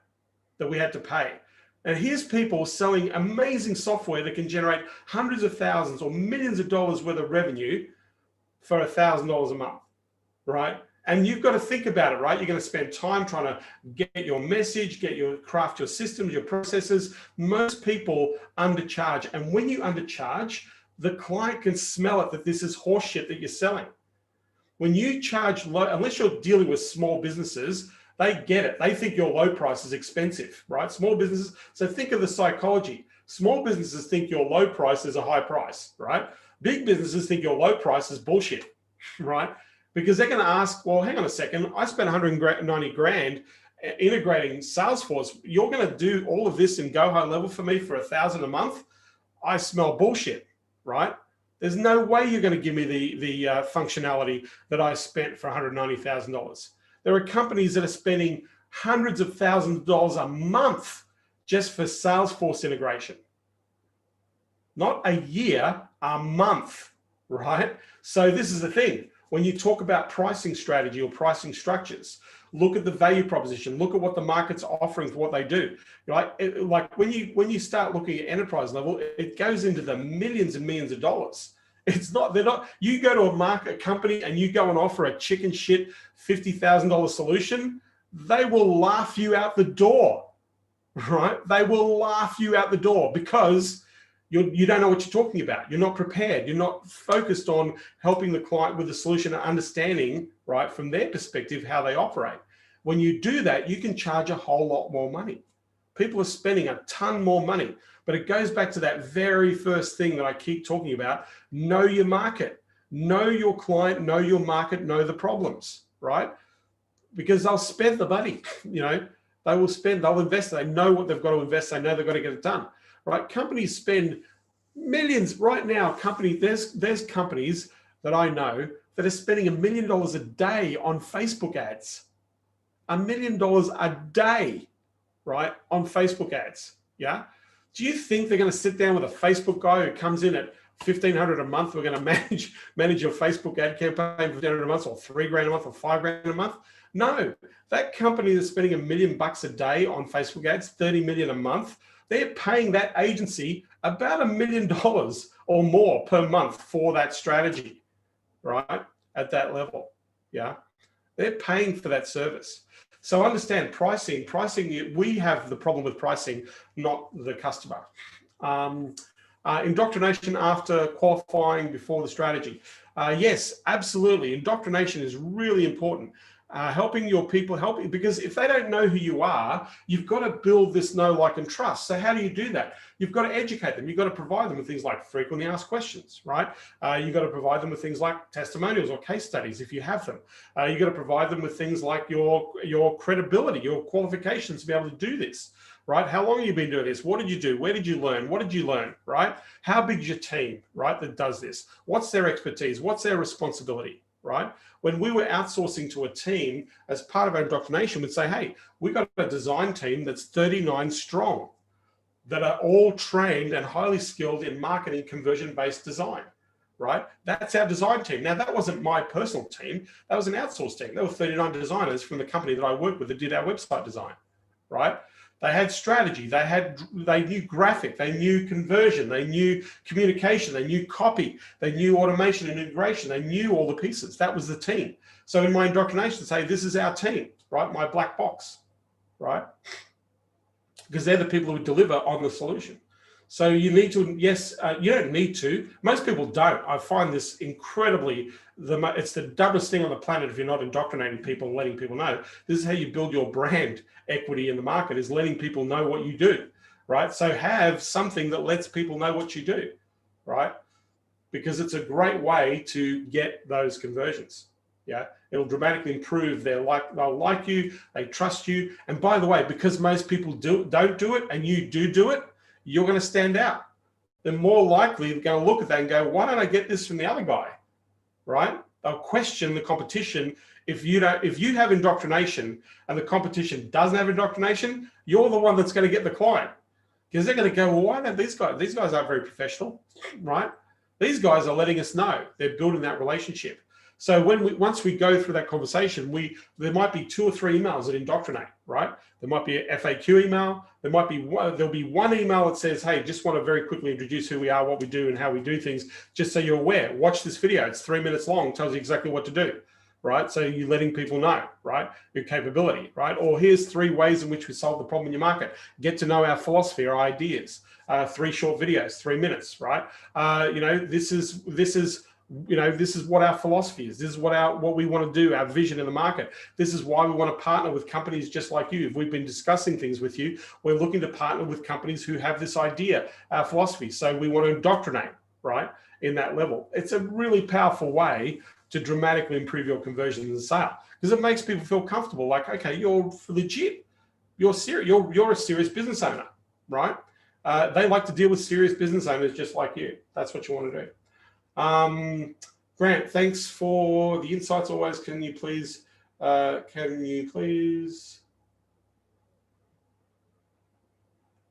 That we had to pay. And here's people selling amazing software that can generate hundreds of thousands or millions of dollars worth of revenue for $1,000 a month, right? And you've got to think about it, right? You're going to spend time trying to get your message, craft your systems, your processes. Most people undercharge. And when you undercharge, the client can smell it that this is horseshit that you're selling. When you charge low, unless you're dealing with small businesses, they get it. They think your low price is expensive, right? Small businesses. So think of the psychology. Small businesses think your low price is a high price, right? Big businesses think your low price is bullshit, right? Because they're going to ask, well, hang on a second. I spent 190 grand integrating Salesforce. You're going to do all of this in Go High Level for me for $1,000 a month? I smell bullshit, right? There's no way you're going to give me the functionality that I spent for $190,000. There are companies that are spending hundreds of thousands of dollars a month just for Salesforce integration. Not a year, a month, right? So this is the thing. When you talk about pricing strategy or pricing structures, look at the value proposition, look at what the market's offering for what they do. Like when you start looking at enterprise level, it goes into the millions and millions of dollars. They're not, you go to a company and you go and offer a chicken shit $50,000 solution, they will laugh you out the door, right? They will laugh you out the door because you don't know what you're talking about. You're not prepared. You're not focused on helping the client with the solution and understanding, right, from their perspective, how they operate. When you do that, you can charge a whole lot more money. People are spending a ton more money, but it goes back to that very first thing that I keep talking about. Know your market, know your client, know your market, know the problems, right? Because they'll spend the money, they'll invest. They know what they've got to invest. They know they've got to get it done. Right? Companies spend millions right now. There's companies that I know that are spending $1 million a day on Facebook ads. $1 million a day, right, on Facebook ads. Yeah. Do you think they're going to sit down with a Facebook guy who comes in at $1,500 a month? We're going to manage your Facebook ad campaign for $1,500 a month, or $3,000 a month, or $5,000 a month? No, that company that's spending $1 million a day on Facebook ads, 30 million a month. They're paying that agency about $1 million or more per month for that strategy, right? At that level, yeah. They're paying for that service. So understand pricing. We have the problem with pricing, not the customer. Indoctrination after qualifying before the strategy. Yes, absolutely. Indoctrination is really important. Helping your people, because if they don't know who you are, you've got to build this know, like, and trust. So how do you do that? You've got to educate them. You've got to provide them with things like frequently asked questions, right? You've got to provide them with things like testimonials or case studies if you have them. You've got to provide them with things like your credibility, your qualifications to be able to do this, right? How long have you been doing this? What did you do? Where did you learn? What did you learn, right? How big is your team, right, that does this? What's their expertise? What's their responsibility, right? When we were outsourcing to a team, as part of our indoctrination, we'd say, hey, we got a design team that's 39 strong, that are all trained and highly skilled in marketing conversion-based design, right? That's our design team. Now, that wasn't my personal team. That was an outsourced team. There were 39 designers from the company that I worked with that did our website design, right? They had strategy, they knew graphic, they knew conversion, they knew communication, they knew copy, they knew automation and integration, they knew all the pieces. That was the team. So in my indoctrination, say, this is our team, right? My black box, right? Because they're the people who deliver on the solution. So you need to, yes, you don't need to. Most people don't. I find this incredibly, it's the dumbest thing on the planet if you're not indoctrinating people and letting people know. This is how you build your brand equity in the market, is letting people know what you do, right? So have something that lets people know what you do, right? Because it's a great way to get those conversions. Yeah, it'll dramatically improve they'll like you, they trust you. And by the way, because most people don't do it and you do it, you're going to stand out. They're more likely to go and look at that and go, why don't I get this from the other guy, right? They'll question the competition. If you have indoctrination and the competition doesn't have indoctrination, you're the one that's going to get the client, because they're going to go, well, why don't these guys aren't very professional, right? These guys are letting us know. They're building that relationship. So once we go through that conversation, there might be 2 or 3 emails that indoctrinate, right? There might be a FAQ email. There'll be one email that says, hey, just want to very quickly introduce who we are, what we do, and how we do things, just so you're aware. Watch this video. It's 3 minutes long, tells you exactly what to do, right? So you're letting people know, right, your capability, right? Or here's 3 ways in which we solve the problem in your market. Get to know our philosophy, our ideas. 3 short videos, 3 minutes, right? This is what our philosophy is. This is what we want to do, our vision in the market. This is why we want to partner with companies just like you. If we've been discussing things with you, we're looking to partner with companies who have this idea, our philosophy. So we want to indoctrinate, right, in that level. It's a really powerful way to dramatically improve your conversion and sale, because it makes people feel comfortable. Like, okay, you're legit. You're serious. You're a serious business owner, right? They like to deal with serious business owners just like you. That's what you want to do. Grant, thanks for the insights always. Can you please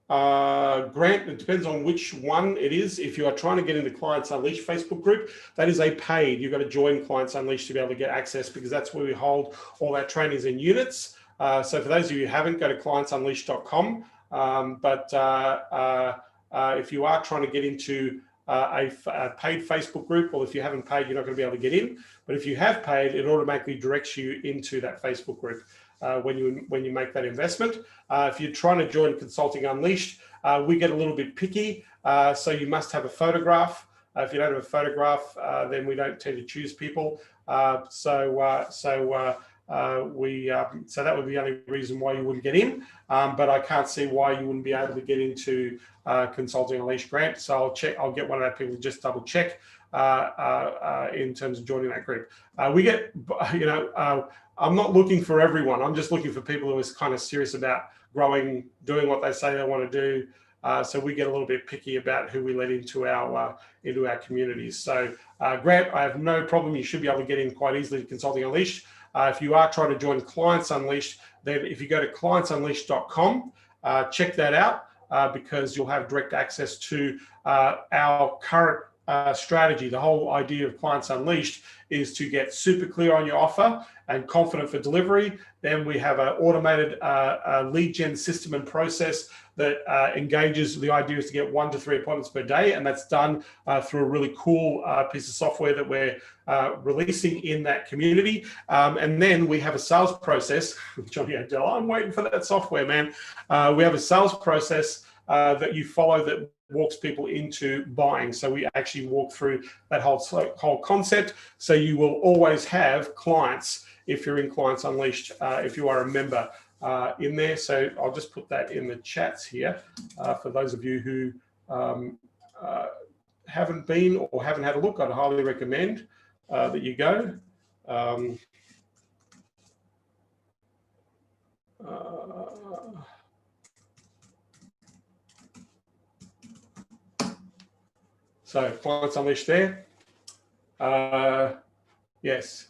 Grant, it depends on which one it is. If you are trying to get in the Clients Unleashed Facebook group, that is a paid. You've got to join Clients Unleashed to be able to get access, because that's where we hold all our trainings in units. So for those of you who haven't, go to clientsunleashed.com. If you are trying to get into a paid Facebook group, or if you haven't paid, you're not going to be able to get in. But if you have paid, it automatically directs you into that Facebook group when you make that investment. If you're trying to join Consulting Unleashed, we get a little bit picky. So you must have a photograph. If you don't have a photograph, then we don't tend to choose people. So that would be the only reason why you wouldn't get in. But I can't see why you wouldn't be able to get into Consulting Unleashed, Grant. So I'll check. I'll get one of our people to just double check in terms of joining that group. We get, I'm not looking for everyone. I'm just looking for people who are kind of serious about growing, doing what they say they want to do. So we get a little bit picky about who we let into our communities. So Grant, I have no problem. You should be able to get in quite easily to Consulting Unleashed. If you are trying to join Clients Unleashed, then if you go to clientsunleashed.com, check that out because you'll have direct access to our current strategy. The whole idea of Clients Unleashed is to get super clear on your offer and confident for delivery. Then we have an automated lead gen system and process that engages. The idea is to get 1 to 3 appointments per day, and that's done through a really cool piece of software that we're releasing in that community. And then we have a sales process. Johnny Odell, I'm waiting for that software, man. We have a sales process that you follow that walks people into buying. So we actually walk through that whole concept. So you will always have clients if you're in Clients Unleashed, if you are a member in there. So I'll just put that in the chats here for those of you who haven't been or haven't had a look. I'd highly recommend that you go. So Clients Unleashed there. Yes.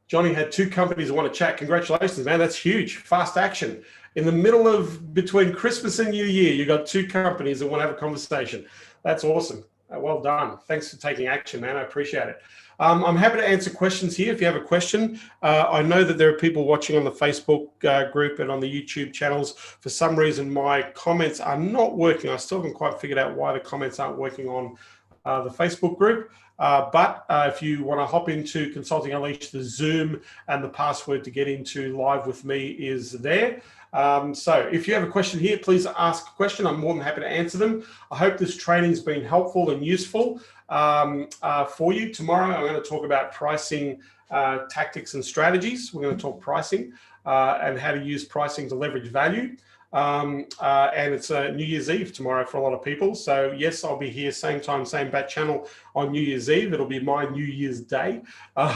Johnny had 2 companies that want to chat. Congratulations, man. That's huge. Fast action. In the middle of between Christmas and New Year, you got 2 companies that want to have a conversation. That's awesome. Well done. Thanks for taking action, man. I appreciate it. I'm happy to answer questions here if you have a question. I know that there are people watching on the Facebook group and on the YouTube channels. For some reason, my comments are not working. I still haven't quite figured out why the comments aren't working on the Facebook group. But if you want to hop into Consulting Unleashed, the Zoom and the password to get into live with me is there. So if you have a question here, please ask a question. I'm more than happy to answer them. I hope this training's been helpful and useful for you. Tomorrow, I'm going to talk about pricing tactics and strategies. We're going to talk pricing and how to use pricing to leverage value. And it's New Year's Eve tomorrow for a lot of people. So yes, I'll be here same time, same bat channel on New Year's Eve. It'll be my New Year's Day. So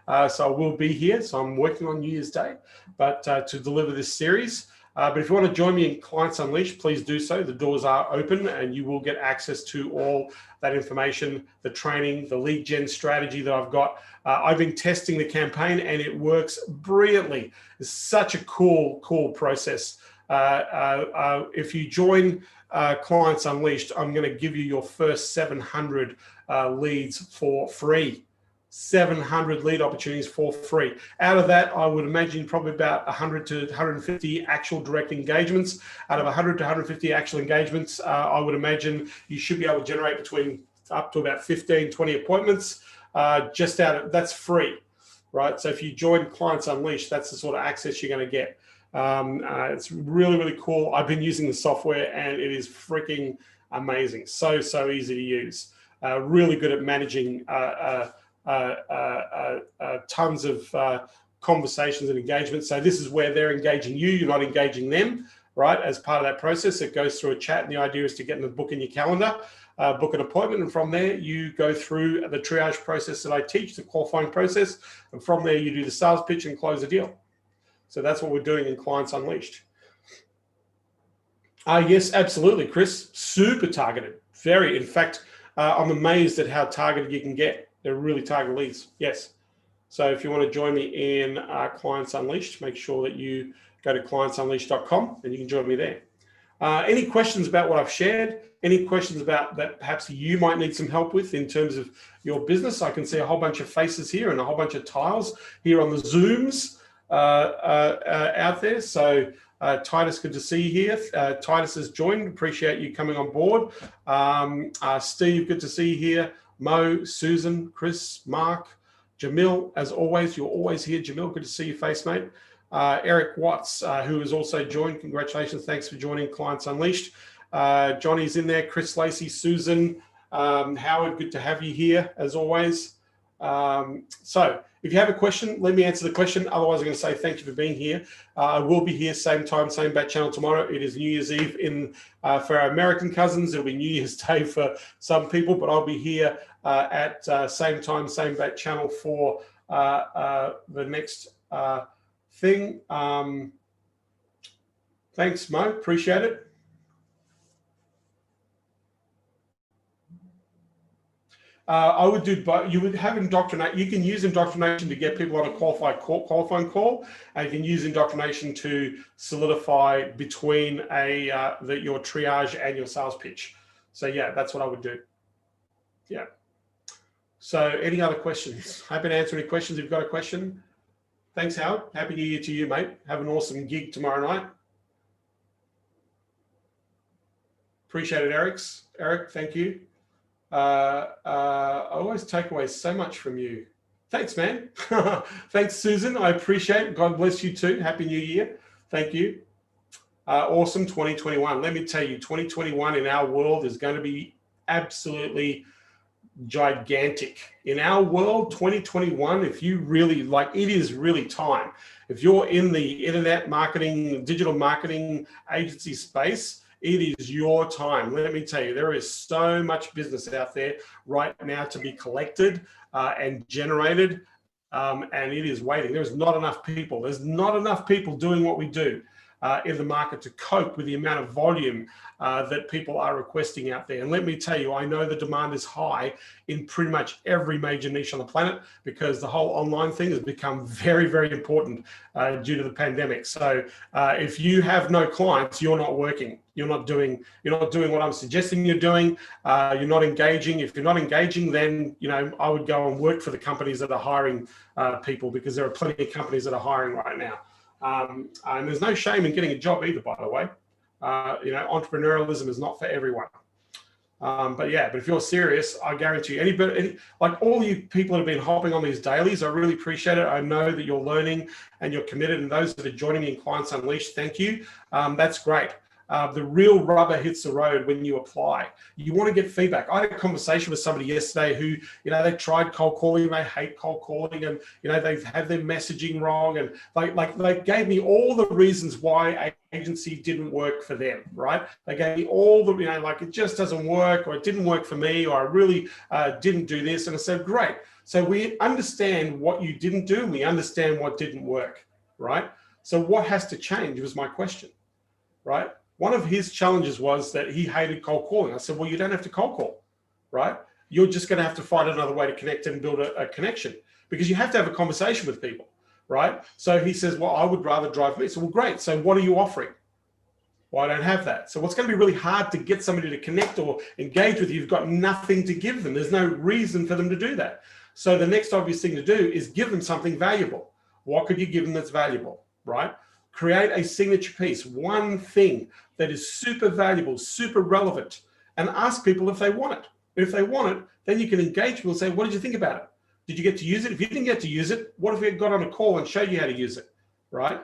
I will be here. So I'm working on New Year's Day, but to deliver this series. But if you want to join me in Clients Unleashed, please do so. The doors are open and you will get access to all that information, the training, the lead gen strategy that I've got. I've been testing the campaign and it works brilliantly. It's such a cool process. If you join Clients Unleashed, I'm going to give you your first 700 leads for free. 700 lead opportunities for free. Out of that, I would imagine probably about 100 to 150 actual direct engagements. Out of 100 to 150 actual engagements, I would imagine you should be able to generate between up to about 15, 20 appointments just out of, that's free, right? So if you join Clients Unleashed, that's the sort of access you're going to get. It's really, really cool. I've been using the software and it is freaking amazing. So easy to use. Really good at managing tons of conversations and engagement. So this is where they're engaging you. You're not engaging them, right? As part of that process, it goes through a chat. And the idea is to get them to book in your calendar, book an appointment. And from there, you go through the triage process that I teach, the qualifying process. And from there, you do the sales pitch and close a deal. So that's what we're doing in Clients Unleashed. Yes, absolutely, Chris. Super targeted. Very. In fact, I'm amazed at how targeted you can get. They're really targeted leads. Yes. So if you want to join me in Clients Unleashed, make sure that you go to clientsunleashed.com and you can join me there. Any questions about what I've shared? Any questions about that perhaps you might need some help with in terms of your business? I can see a whole bunch of faces here and a whole bunch of tiles here on the Zooms out there. So Titus, good to see you here. Titus has joined. Appreciate you coming on board. Steve, good to see you here. Mo, Susan, Chris, Mark, Jamil, as always, you're always here. Jamil, good to see your face, mate. Eric Watts, who has also joined. Congratulations. Thanks for joining Clients Unleashed. Johnny's in there. Chris Lacey, Susan, Howard, good to have you here as always. So if you have a question, let me answer the question. Otherwise, I'm going to say thank you for being here. I will be here same time, same bat channel tomorrow. It is New Year's Eve for our American cousins. It'll be New Year's Day for some people, but I'll be here at same time, same bat channel for the next thing. Thanks, Mo. Appreciate it. I would do, but you would have indoctrinate. You can use indoctrination to get people on a qualifying call, and you can use indoctrination to solidify between your triage and your sales pitch. So yeah, that's what I would do. Yeah. So any other questions? Happy to answer any questions if you've got a question. Thanks, Howard. Happy New Year to you, mate. Have an awesome gig tomorrow night. Appreciate it, Eric, thank you. I always take away so much from you. Thanks, man. Thanks, Susan. I appreciate it. God bless you too. Happy New Year. Thank you. Awesome 2021. Let me tell you, 2021 in our world is going to be absolutely gigantic. In our world, 2021, if you really like, it is really time. If you're in the internet marketing, digital marketing agency space, it is your time. Let me tell you, there is so much business out there right now to be collected and generated, and it is waiting. There's not enough people. There's not enough people doing what we do in the market to cope with the amount of volume that people are requesting out there. And let me tell you, I know the demand is high in pretty much every major niche on the planet because the whole online thing has become very, very important due to the pandemic. So if you have no clients, you're not working. You're not doing what I'm suggesting you're doing. You're not engaging. If you're not engaging, then I would go and work for the companies that are hiring people, because there are plenty of companies that are hiring right now. And there's no shame in getting a job either, by the way. Entrepreneurialism is not for everyone. But if you're serious, I guarantee you, like all you people that have been hopping on these dailies, I really appreciate it. I know that you're learning and you're committed, and those that are joining me in Clients Unleashed, thank you. That's great. The real rubber hits the road when you apply. You want to get feedback. I had a conversation with somebody yesterday who, they tried cold calling, they hate cold calling, and they've had their messaging wrong, and they gave me all the reasons why agency didn't work for them, right? They gave me all the, it just doesn't work, or it didn't work for me, or I really didn't do this. And I said, great. So we understand what you didn't do, and we understand what didn't work, right? So what has to change was my question, right? One of his challenges was that he hated cold calling. I said, well, you don't have to cold call, right? You're just going to have to find another way to connect and build a connection, because you have to have a conversation with people, right? So he says, well, I would rather drive me. So, well, great. So what are you offering? Well, I don't have that. So what's going to be really hard to get somebody to connect or engage with you? You've got nothing to give them. There's no reason for them to do that. So the next obvious thing to do is give them something valuable. What could you give them that's valuable, right? Create a signature piece, one thing that is super valuable, super relevant, and ask people if they want it. If they want it, then you can engage people and say, what did you think about it? Did you get to use it? If you didn't get to use it, what if we got on a call and showed you how to use it, right?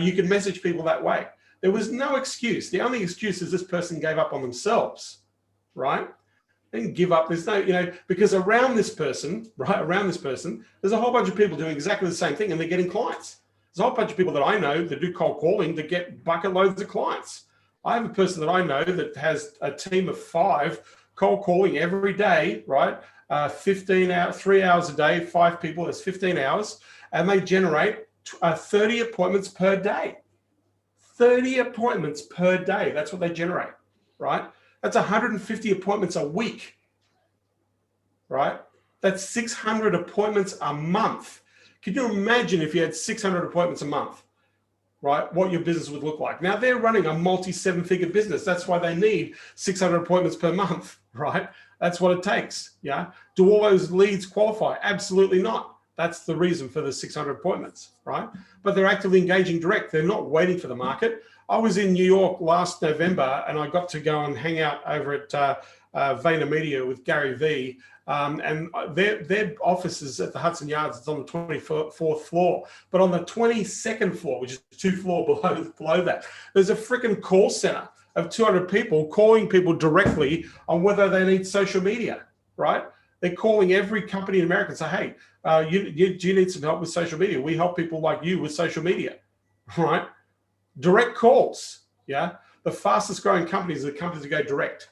You can message people that way. There was no excuse. The only excuse is this person gave up on themselves, right? They didn't give up. There's no, because around this person, right, there's a whole bunch of people doing exactly the same thing, and they're getting clients. There's a whole bunch of people that I know that do cold calling that get bucket loads of clients. I have a person that I know that has a team of 5 cold calling every day, right? 15 hours, 3 hours a day, 5 people, that's 15 hours, and they generate 30 appointments per day. 30 appointments per day, that's what they generate, right? That's 150 appointments a week, right? That's 600 appointments a month. Can you imagine if you had 600 appointments a month? right, what your business would look like. Now they're running a multi-seven-figure business. That's why they need 600 appointments per month, right? That's what it takes. Yeah. Do all those leads qualify? Absolutely not. That's the reason for the 600 appointments, right? But they're actively engaging direct. They're not waiting for the market. I was in New York last November and I got to go and hang out over at VaynerMedia with Gary Vee. And their office is at the Hudson Yards. It's on the 24th floor. But on the 22nd floor, which is 2 floors below that, there's a freaking call center of 200 people calling people directly on whether they need social media, right? They're calling every company in America and say, hey, do you need some help with social media? We help people like you with social media, right? Direct calls, yeah? The fastest growing companies are the companies that go direct.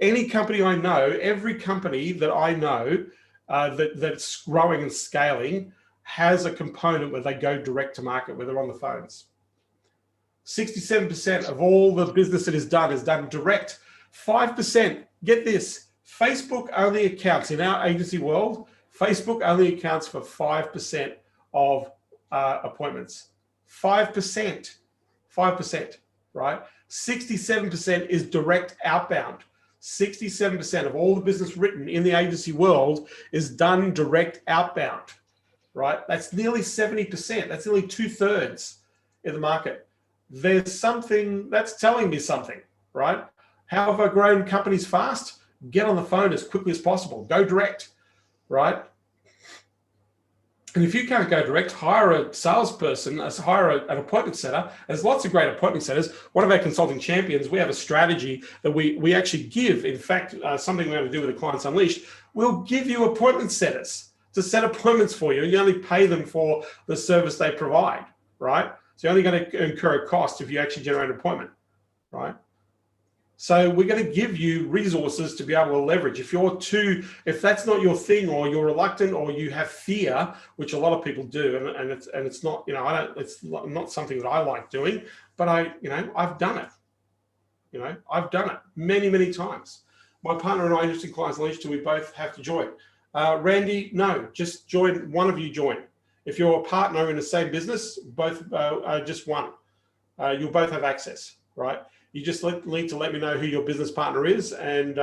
Any company I know, every company that I know that's growing and scaling has a component where they go direct to market, where they're on the phones. 67% of all the business that is done direct. 5%, get this, Facebook only accounts, in our agency world, Facebook only accounts for 5% of appointments. 5%, right? 67% is direct outbound. 67% of all the business written in the agency world is done direct outbound, right? That's nearly 70%. That's nearly 2/3 in the market. There's something that's telling me something, right? How have I grown companies fast? Get on the phone as quickly as possible. Go direct, right? And if you can't go direct, hire a salesperson, hire an appointment setter. There's lots of great appointment setters. One of our consulting champions, we have a strategy that we actually give. In fact, something we're going to do with the Clients Unleashed, we'll give you appointment setters to set appointments for you. And you only pay them for the service they provide, right? So you're only going to incur a cost if you actually generate an appointment, right? So we're going to give you resources to be able to leverage. If that's not your thing, or you're reluctant, or you have fear, which a lot of people do, and it's not, it's not something that I like doing, but I've done it. I've done it many, many times. My partner and I, Interesting Clients Unleashed, we both have to join. Randy, no, just join. One of you join. If you're a partner in the same business, both just one. You'll both have access, right? You just need to let me know who your business partner is, and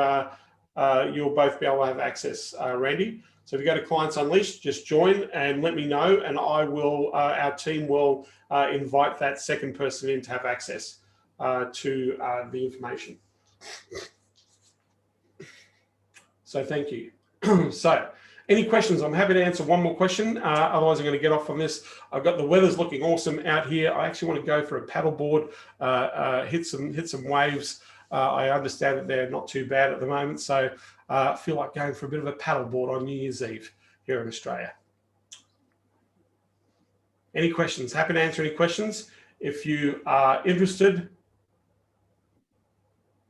you'll both be able to have access, Randy. So if you go to Clients Unleashed, just join and let me know, and I will. Our team will invite that second person in to have access to the information. So thank you. So, any questions? I'm happy to answer one more question. Otherwise, I'm going to get off on this. I've got the weather's looking awesome out here. I actually want to go for a paddleboard, hit some waves. I understand that they're not too bad at the moment, so I feel like going for a bit of a paddleboard on New Year's Eve here in Australia. Any questions? Happy to answer any questions. If you are interested,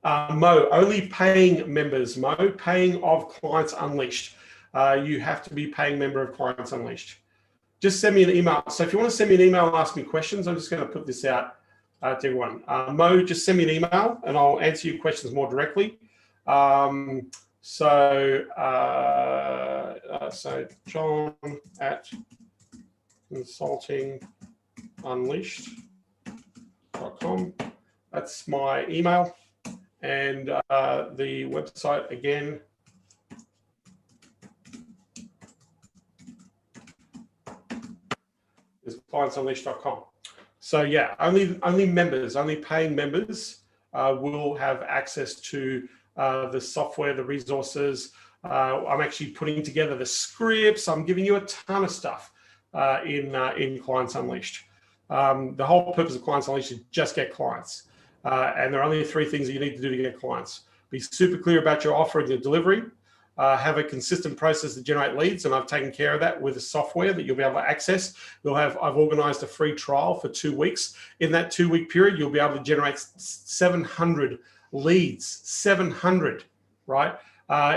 Mo, only paying members. Mo, paying of Clients Unleashed. You have to be paying member of Clients Unleashed. Just send me an email. So if you want to send me an email and ask me questions, I'm just going to put this out to everyone. Mo, just send me an email and I'll answer your questions more directly. So John at consultingunleashed.com. That's my email. And the website again is clientsunleashed.com. So yeah, only members, only paying members will have access to the software, the resources. I'm actually putting together the scripts. I'm giving you a ton of stuff in Clients Unleashed. The whole purpose of Clients Unleashed is just get clients. And there are only 3 things that you need to do to get clients. Be super clear about your offer and your delivery. Have a consistent process to generate leads, and I've taken care of that with the software that you'll be able to access. I've organized a free trial for 2 weeks. In that 2-week period, you'll be able to generate 700 leads, 700, right?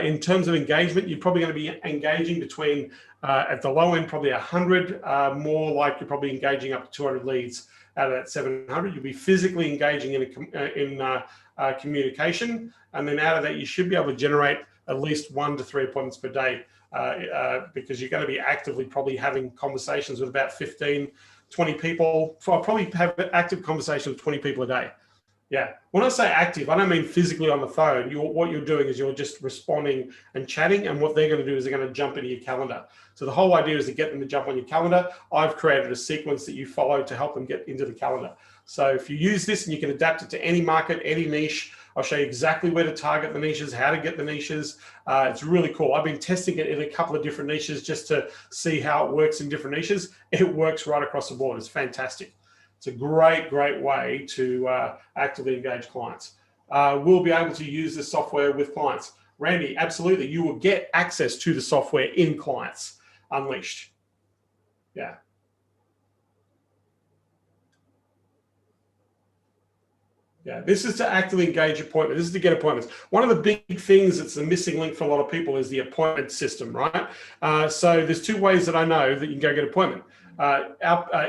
In terms of engagement, you're probably going to be engaging between, at the low end, probably 100, more like you're probably engaging up to 200 leads out of that 700. You'll be physically engaging in communication, and then out of that, you should be able to generate at least 1 to 3 appointments per day, because you're going to be actively probably having conversations with about 15 20 people. I'll probably have an active conversation with 20 people a day. Yeah. When I say active, I don't mean physically on the phone. What you're doing is you're just responding and chatting, and what they're going to do is they're going to jump into your calendar. So the whole idea is to get them to jump on your calendar. I've created a sequence that you follow to help them get into the calendar. So if you use this and you can adapt it to any market, any niche, I'll show you exactly where to target the niches, how to get the niches. It's really cool. I've been testing it in a couple of different niches just to see how it works in different niches. It works right across the board. It's fantastic. It's a great, great way to actively engage clients. We'll be able to use this software with clients. Randy, absolutely. You will get access to the software in Clients Unleashed. Yeah. Yeah, this is to actively engage appointments. This is to get appointments. One of the big things that's the missing link for a lot of people is the appointment system, right? So there's two ways that I know that you can go get an appointment.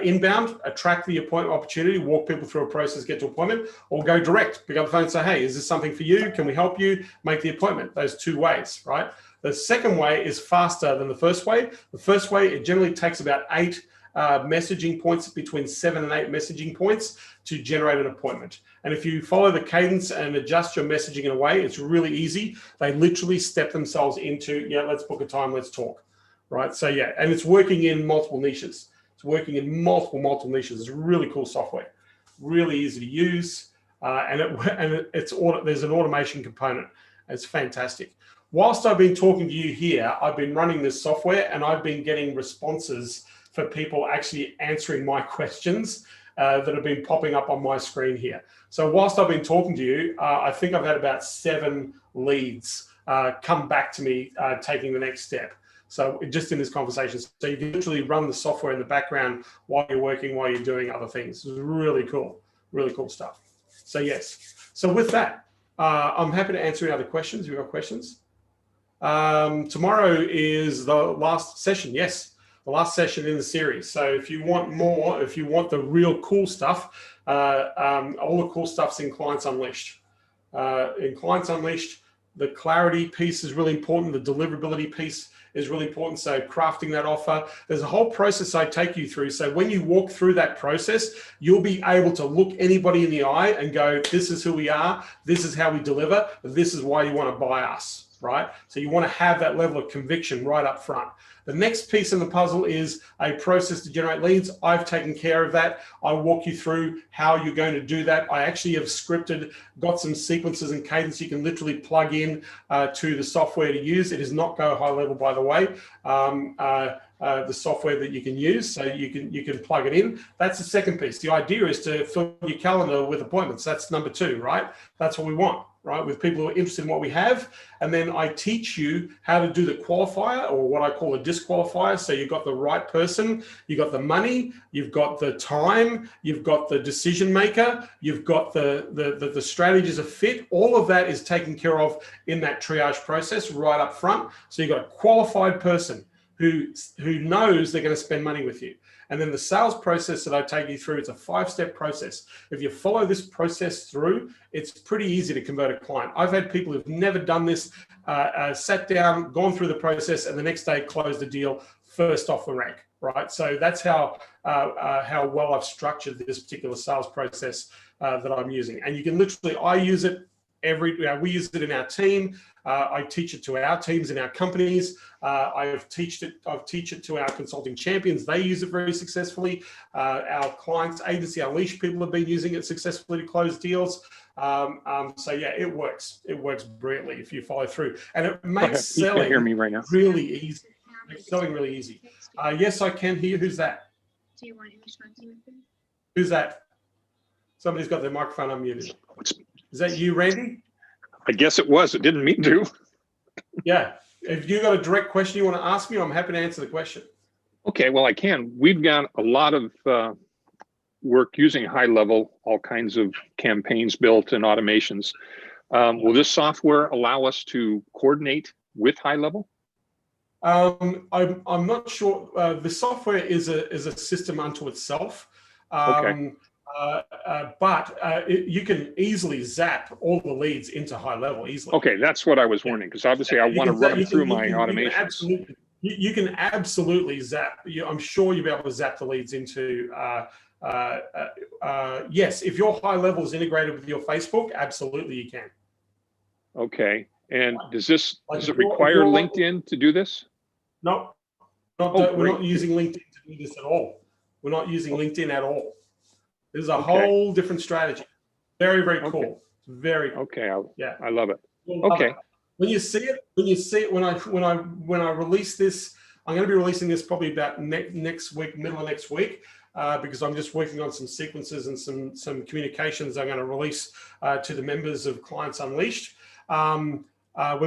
Inbound, attract the appointment opportunity, walk people through a process, get to appointment, or go direct, pick up the phone and say, hey, is this something for you? Can we help you make the appointment? Those two ways, right? The second way is faster than the first way. The first way, it generally takes about 8 messaging points, between 7 and 8 messaging points to generate an appointment. And if you follow the cadence and adjust your messaging in a way, it's really easy. They literally step themselves into, yeah, let's book a time, let's talk, right? So yeah, and it's working in multiple niches. It's working in multiple niches. It's really cool software, really easy to use, there's an automation component. It's fantastic. Whilst I've been talking to you here, I've been running this software and I've been getting responses for people actually answering my questions that have been popping up on my screen here. So whilst I've been talking to you, I think I've had about 7 leads come back to me taking the next step. So just in this conversation, so you can literally run the software in the background while you're working, while you're doing other things. It's really cool stuff. So yes, so with that, I'm happy to answer any other questions. If you've got questions. Tomorrow is the last session. Yes, the last session in the series. So if you want more, if you want the real cool stuff, all the cool stuff's in Clients Unleashed. In Clients Unleashed, the clarity piece is really important. The deliverability piece is really important. So crafting that offer, there's a whole process I take you through. So when you walk through that process, you'll be able to look anybody in the eye and go, this is who we are. This is how we deliver. This is why you want to buy us, right? So you want to have that level of conviction right up front. The next piece in the puzzle is a process to generate leads. I've taken care of that. I'll walk you through how you're going to do that. I actually have scripted, got some sequences and cadence you can literally plug in to the software to use. It is not Go High Level, by the way. The software that you can use, so you can plug it in. That's the second piece. The idea is to fill your calendar with appointments. That's number 2, right? That's what we want, right? With people who are interested in what we have. And then I teach you how to do the qualifier, or what I call a disqualifier. So you've got the right person, you've got the money, you've got the time, you've got the decision maker, you've got the strategies of fit. All of that is taken care of in that triage process right up front. So you've got a qualified person who knows they're going to spend money with you. And then the sales process that I take you through, it's a 5-step process. If you follow this process through, it's pretty easy to convert a client. I've had people who've never done this, sat down, gone through the process, and the next day closed the deal first off the rank, right? So that's how well I've structured this particular sales process that I'm using. And you can literally, I use it we use it in our team. I teach it to our teams in our companies. I've teach it to our consulting champions. They use it very successfully. Our clients, agency, our leash people have been using it successfully to close deals. So yeah, it works. It works brilliantly if you follow through, and it makes selling hear me right now. Really easy. Makes selling really easy. Yes, I can hear. Who's that? Do you want to respond to anything? Who's that? Somebody's got their microphone unmuted. Is that you, Randy? I guess it was. It didn't mean to. Yeah. If you got a direct question you want to ask me, I'm happy to answer the question. Okay, well, I can. We've got a lot of work using high level, all kinds of campaigns built and automations. Will this software allow us to coordinate with high level? I'm not sure. The software is a system unto itself. Okay. You can easily zap all the leads into high level easily. Okay, that's what I was wondering, because obviously I want to run them through my automations. You can absolutely zap. I'm sure you'll be able to zap the leads into. Yes, if your high level is integrated with your Facebook, absolutely you can. Okay. And does Like it require LinkedIn to do this? No, we're not using LinkedIn to do this at all. We're not using LinkedIn at all. This is a whole different strategy. Very, very cool. Very cool. Okay. Yeah, I love it. You'll love Okay. it. When you see it, when I release this, I'm going to be releasing this probably about next week, middle of next week, because I'm just working on some sequences and some communications I'm going to release to the members of Clients Unleashed. When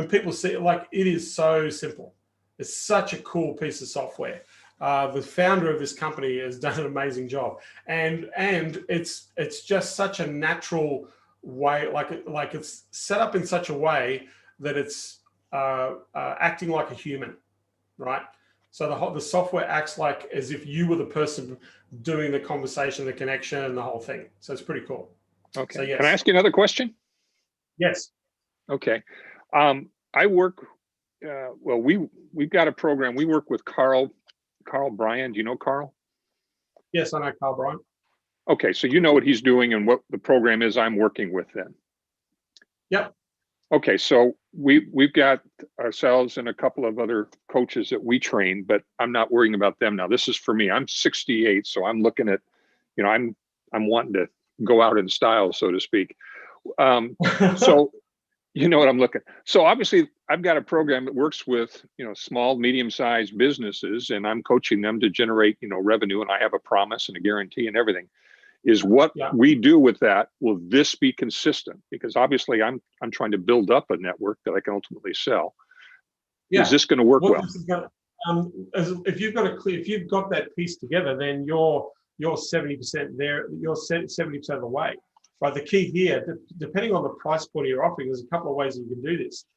people see it, like, it is so simple. It's such a cool piece of software. The founder of this company has done an amazing job, and it's just such a natural way, like it's set up in such a way that it's acting like a human, right? So the software acts like as if you were the person doing the conversation, the connection, and the whole thing. So it's pretty cool. Okay. So, yes. Can I ask you another question? Yes. Okay. I work. Well, we've got a program. We work with Carl Bryan. Do you know Carl? Yes, I know Carl Bryan. Okay, so you know what he's doing and what the program is I'm working with then. Yep. Okay, so we've got ourselves and a couple of other coaches that we train, but I'm not worrying about them now. This is for me. I'm 68, so I'm looking at, I'm wanting to go out in style, so to speak. So you know what I'm looking. So obviously I've got a program that works with, small, medium-sized businesses, and I'm coaching them to generate, revenue, and I have a promise and a guarantee and everything. Is what we do with that, will this be consistent? Because obviously I'm trying to build up a network that I can ultimately sell. Is this going to work well? If you've got that piece together, then you're 70% there. You're 70% of the way. Right. The key here, depending on the price point you're offering, there's a couple of ways you can do this.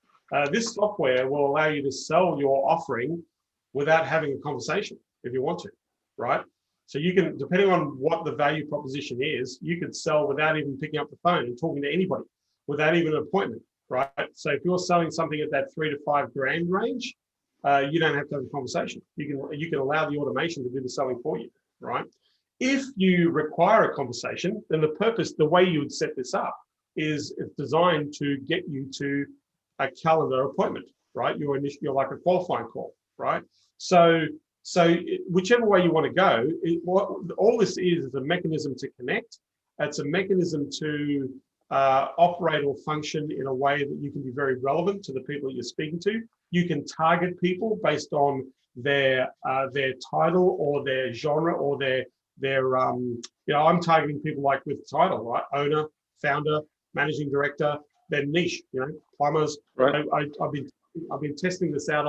This software will allow you to sell your offering without having a conversation if you want to, right? So you can, depending on what the value proposition is, you could sell without even picking up the phone and talking to anybody, without even an appointment, right? So if you're selling something at that $3 to $5 grand range, you don't have to have a conversation. You can allow the automation to do the selling for you, right? If you require a conversation, then the way you would set this up is it's designed to get you to a calendar appointment, right? You're like a qualifying call, right? So whichever way you want to go, all this is a mechanism to connect. It's a mechanism to operate or function in a way that you can be very relevant to the people that you're speaking to. You can target people based on their title or their genre or their I'm targeting people like with title, right? Owner, founder, managing director, their niche, plumbers. Right. I've been testing this out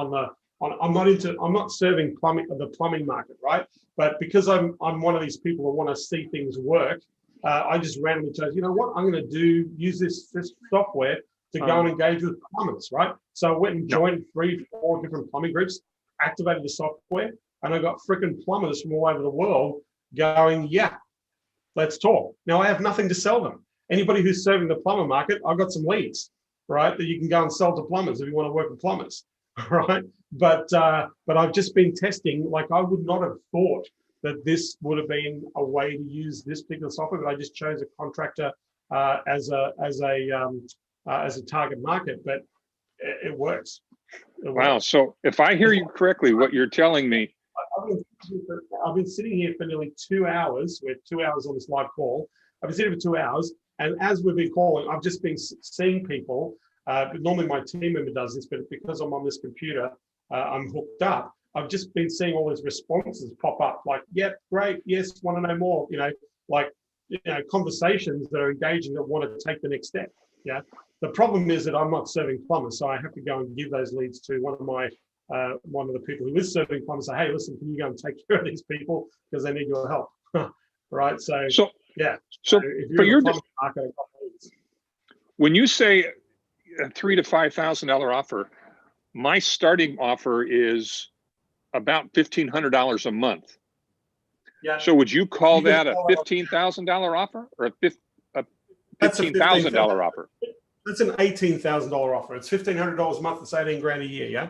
I'm not serving the plumbing market, right? But because I'm one of these people that want to see things work, I just randomly chose, I'm going to use this software to go and engage with plumbers, right? So I went and joined 3-4 different plumbing groups, activated the software, and I got freaking plumbers from all over the world going, let's talk. Now I have nothing to sell them. Anybody who's serving the plumber market, I've got some leads, right, that you can go and sell to plumbers if you want to work with plumbers, right? But I've just been testing. Like, I would not have thought that this would have been a way to use this particular software, but I just chose a contractor as a target market. But it works. Wow. So if I hear you correctly, what you're telling me. I've been sitting here for nearly 2 hours. We're 2 hours on this live call. I've been sitting for 2 hours, and as we've been calling, I've just been seeing people. Normally my team member does this, but because I'm on this computer, I'm hooked up. I've just been seeing all these responses pop up, like, yep, great, yes, want to know more. Conversations that are engaging, that want to take the next step. Yeah. The problem is that I'm not serving plumbers, so I have to go and give those leads to one of the people who is serving plumbers. Say, hey, listen, can you go and take care of these people because they need your help, right? So yeah. So if you're in the plumbing market, when you say a $3,000 to $5,000 offer, my starting offer is about $1,500 a month. Yeah. So would you call that a $15,000 offer or a $15,000 offer? That's an $18,000 offer. It's $1,500 a month. It's 18 grand a year. Yeah.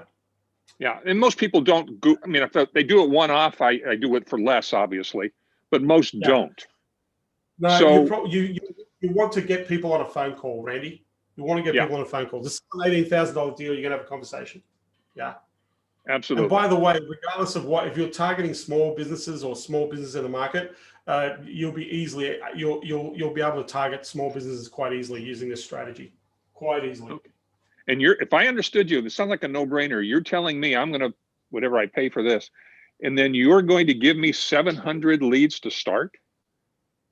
Yeah, and most people don't go, I mean, if they do it one-off, I do it for less, obviously, but most don't. No, So you want to get people on a phone call, Randy. You want to get people on a phone call. This is an $18,000 deal. You're going to have a conversation. Yeah. absolutely. And by the way, regardless of what, if you're targeting small businesses or small business in the market, you'll be be able to target small businesses quite easily using this strategy, quite easily. Okay. And if I understood you, this sounds like a no-brainer. You're telling me I'm going to, whatever I pay for this, and then you're going to give me 700 leads to start?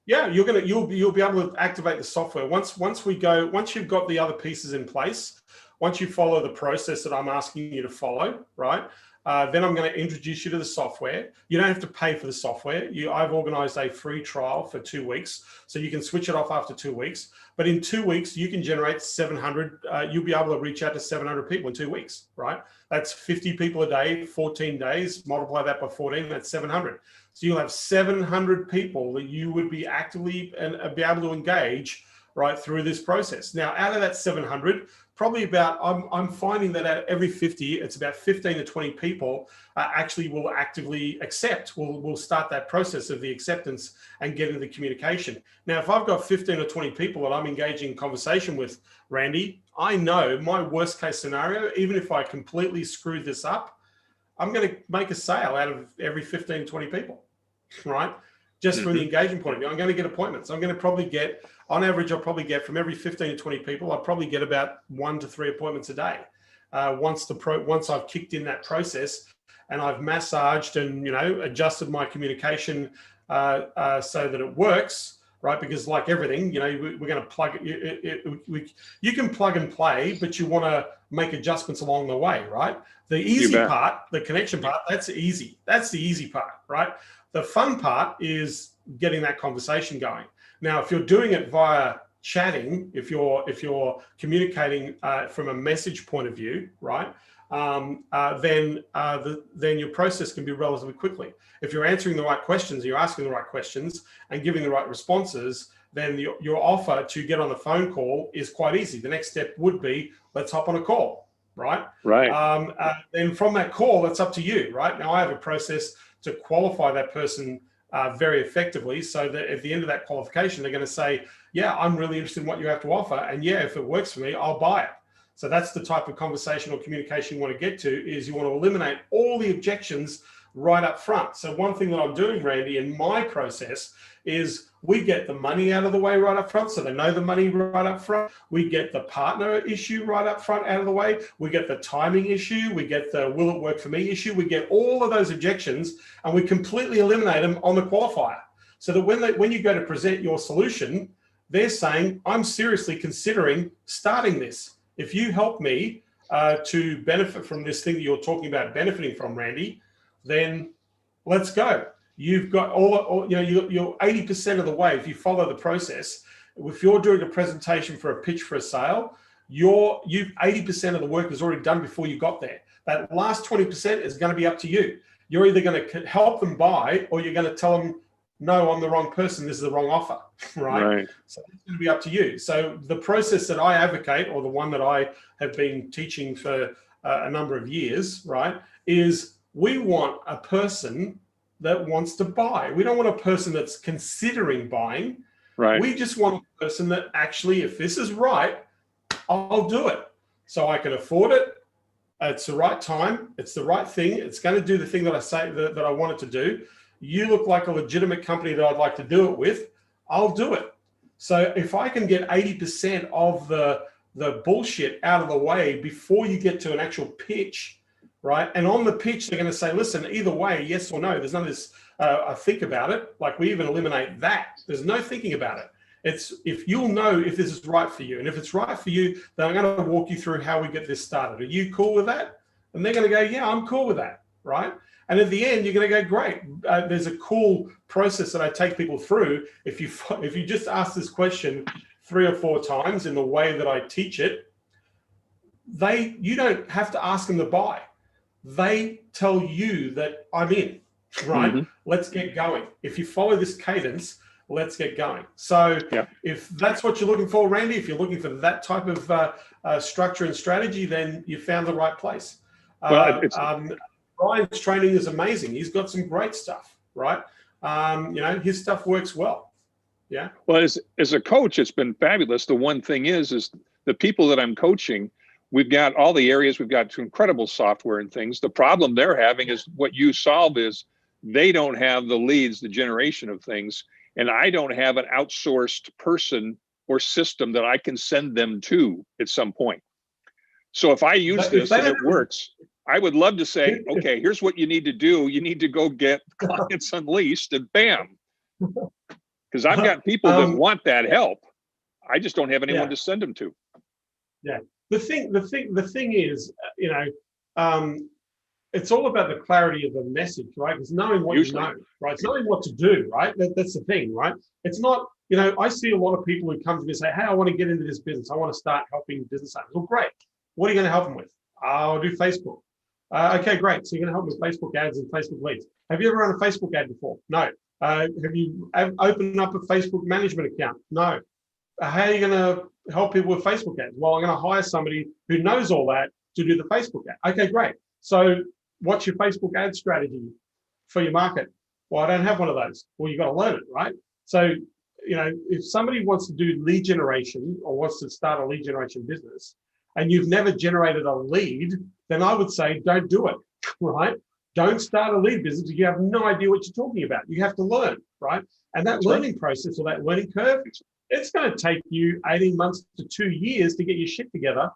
Yeah, you'll be able to activate the software once you've got the other pieces in place. Once you follow the process that I'm asking you to follow, right? Then I'm going to introduce you to the software. You don't have to pay for the software. I've organized a free trial for 2 weeks, so you can switch it off after 2 weeks. But in 2 weeks, you can generate 700. You'll be able to reach out to 700 people in 2 weeks, right? That's 50 people a day, 14 days. Multiply that by 14, that's 700. So you'll have 700 people that you would be actively and be able to engage right through this process. Now, out of that 700, probably about, I'm finding that at every 50, it's about 15 to 20 people actually will actively accept, will start that process of the acceptance and get into the communication. Now, if I've got 15 or 20 people that I'm engaging in conversation with, Randy, I know my worst case scenario, even if I completely screwed this up, I'm going to make a sale out of every 15, 20 people, right? Just from the engagement point of view, I'm going to get appointments. I'm going to probably get, on average, I'll probably get from every 15 to 20 people, I'll probably get about 1 to 3 appointments a day. Once I've kicked in that process and I've massaged and, adjusted my communication so that it works, right? Because like everything, we're going to plug it. You can plug and play, but you want to make adjustments along the way, right? The easy part, the connection part, that's easy. That's the easy part, right? The fun part is getting that conversation going. Now, if you're doing it via chatting, if you're communicating from a message point of view, right? Then your process can be relatively quickly. If you're answering the right questions, you're asking the right questions and giving the right responses, then your offer to get on the phone call is quite easy. The next step would be, let's hop on a call, right? Right. Then from that call, it's up to you, right? Now I have a process to qualify that person very effectively so that at the end of that qualification, they're going to say, yeah, I'm really interested in what you have to offer. And yeah, if it works for me, I'll buy it. So that's the type of conversation or communication you want to get to, is you want to eliminate all the objections right up front. So one thing that I'm doing, Randy, in my process is we get the money out of the way right up front. So they know the money right up front. We get the partner issue right up front out of the way. We get the timing issue. We get the will it work for me issue. We get all of those objections and we completely eliminate them on the qualifier. So that when you go to present your solution, they're saying, I'm seriously considering starting this. If you help me to benefit from this thing that you're talking about benefiting from, Randy, then let's go. You've got you're 80% of the way. If you follow the process, if you're doing a presentation for a pitch for a sale, you've 80% of the work is already done before you got there. That last 20% is going to be up to you. You're either going to help them buy or you're going to tell them, no, I'm the wrong person. This is the wrong offer, right? So it's going to be up to you. So the process that I advocate, or the one that I have been teaching for a number of years, right, is we want a person that wants to buy. We don't want a person that's considering buying. Right. We just want a person that actually, if this is right, I'll do it. So I can afford it. It's the right time. It's the right thing. It's going to do the thing that I say that I want it to do. You look like a legitimate company that I'd like to do it with. I'll do it. So if I can get 80% of the bullshit out of the way before you get to an actual pitch, right? And on the pitch, they're going to say, listen, either way, yes or no. There's none of this, I think about it. Like we even eliminate that. There's no thinking about it. It's if you'll know if this is right for you. And if it's right for you, then I'm going to walk you through how we get this started. Are you cool with that? And they're going to go, yeah, I'm cool with that, right? And at the end, you're going to go, great. There's a cool process that I take people through. If you just ask this question 3 or 4 times in the way that I teach it, you don't have to ask them to buy. They tell you that I'm in, right? Mm-hmm. Let's get going. If you follow this cadence, let's get going. So if that's what you're looking for, Randy, if you're looking for that type of structure and strategy, then you found the right place. Well, Brian's training is amazing. He's got some great stuff, right? His stuff works well. Yeah. Well, as a coach, it's been fabulous. The one thing is the people that I'm coaching, we've got all the areas, we've got incredible software and things. The problem they're having is what you solve is they don't have the leads, the generation of things, and I don't have an outsourced person or system that I can send them to at some point. So if I use this and it works, I would love to say, okay, here's what you need to do. You need to go get clients unleashed and bam. Because I've got people that want that help. I just don't have anyone to send them to. Yeah. The thing is, it's all about the clarity of the message, right? It's knowing what you know, right? It's knowing what to do, right? That's the thing, right? It's not, I see a lot of people who come to me and say, hey, I want to get into this business. I want to start helping business owners. Well, great. What are you going to help them with? I'll do Facebook. Okay, great. So you're going to help with Facebook ads and Facebook leads. Have you ever run a Facebook ad before? No. Have you opened up a Facebook management account? No. How are you going to help people with Facebook ads? Well, I'm going to hire somebody who knows all that to do the Facebook ad. Okay, great. So what's your Facebook ad strategy for your market? Well, I don't have one of those. Well, you've got to learn it, right? So, if somebody wants to do lead generation or wants to start a lead generation business and you've never generated a lead, then I would say don't do it, right? Don't start a lead business if you have no idea what you're talking about. You have to learn, right? And that learning process or that learning curve, it's going to take you 18 months to 2 years to get your shit together,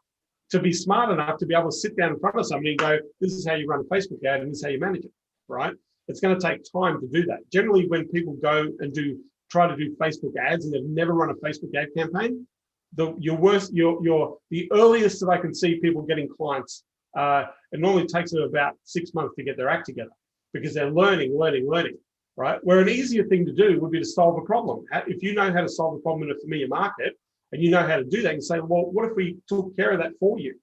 to be smart enough to be able to sit down in front of somebody and go, this is how you run a Facebook ad and this is how you manage it, right? It's going to take time to do that. Generally, when people go and try to do Facebook ads and they've never run a Facebook ad campaign, the earliest that I can see people getting clients, it normally takes them about 6 months to get their act together because they're learning, right? Where an easier thing to do would be to solve a problem. If you know how to solve a problem in a familiar market and you know how to do that, you can say, well, what if we took care of that for you,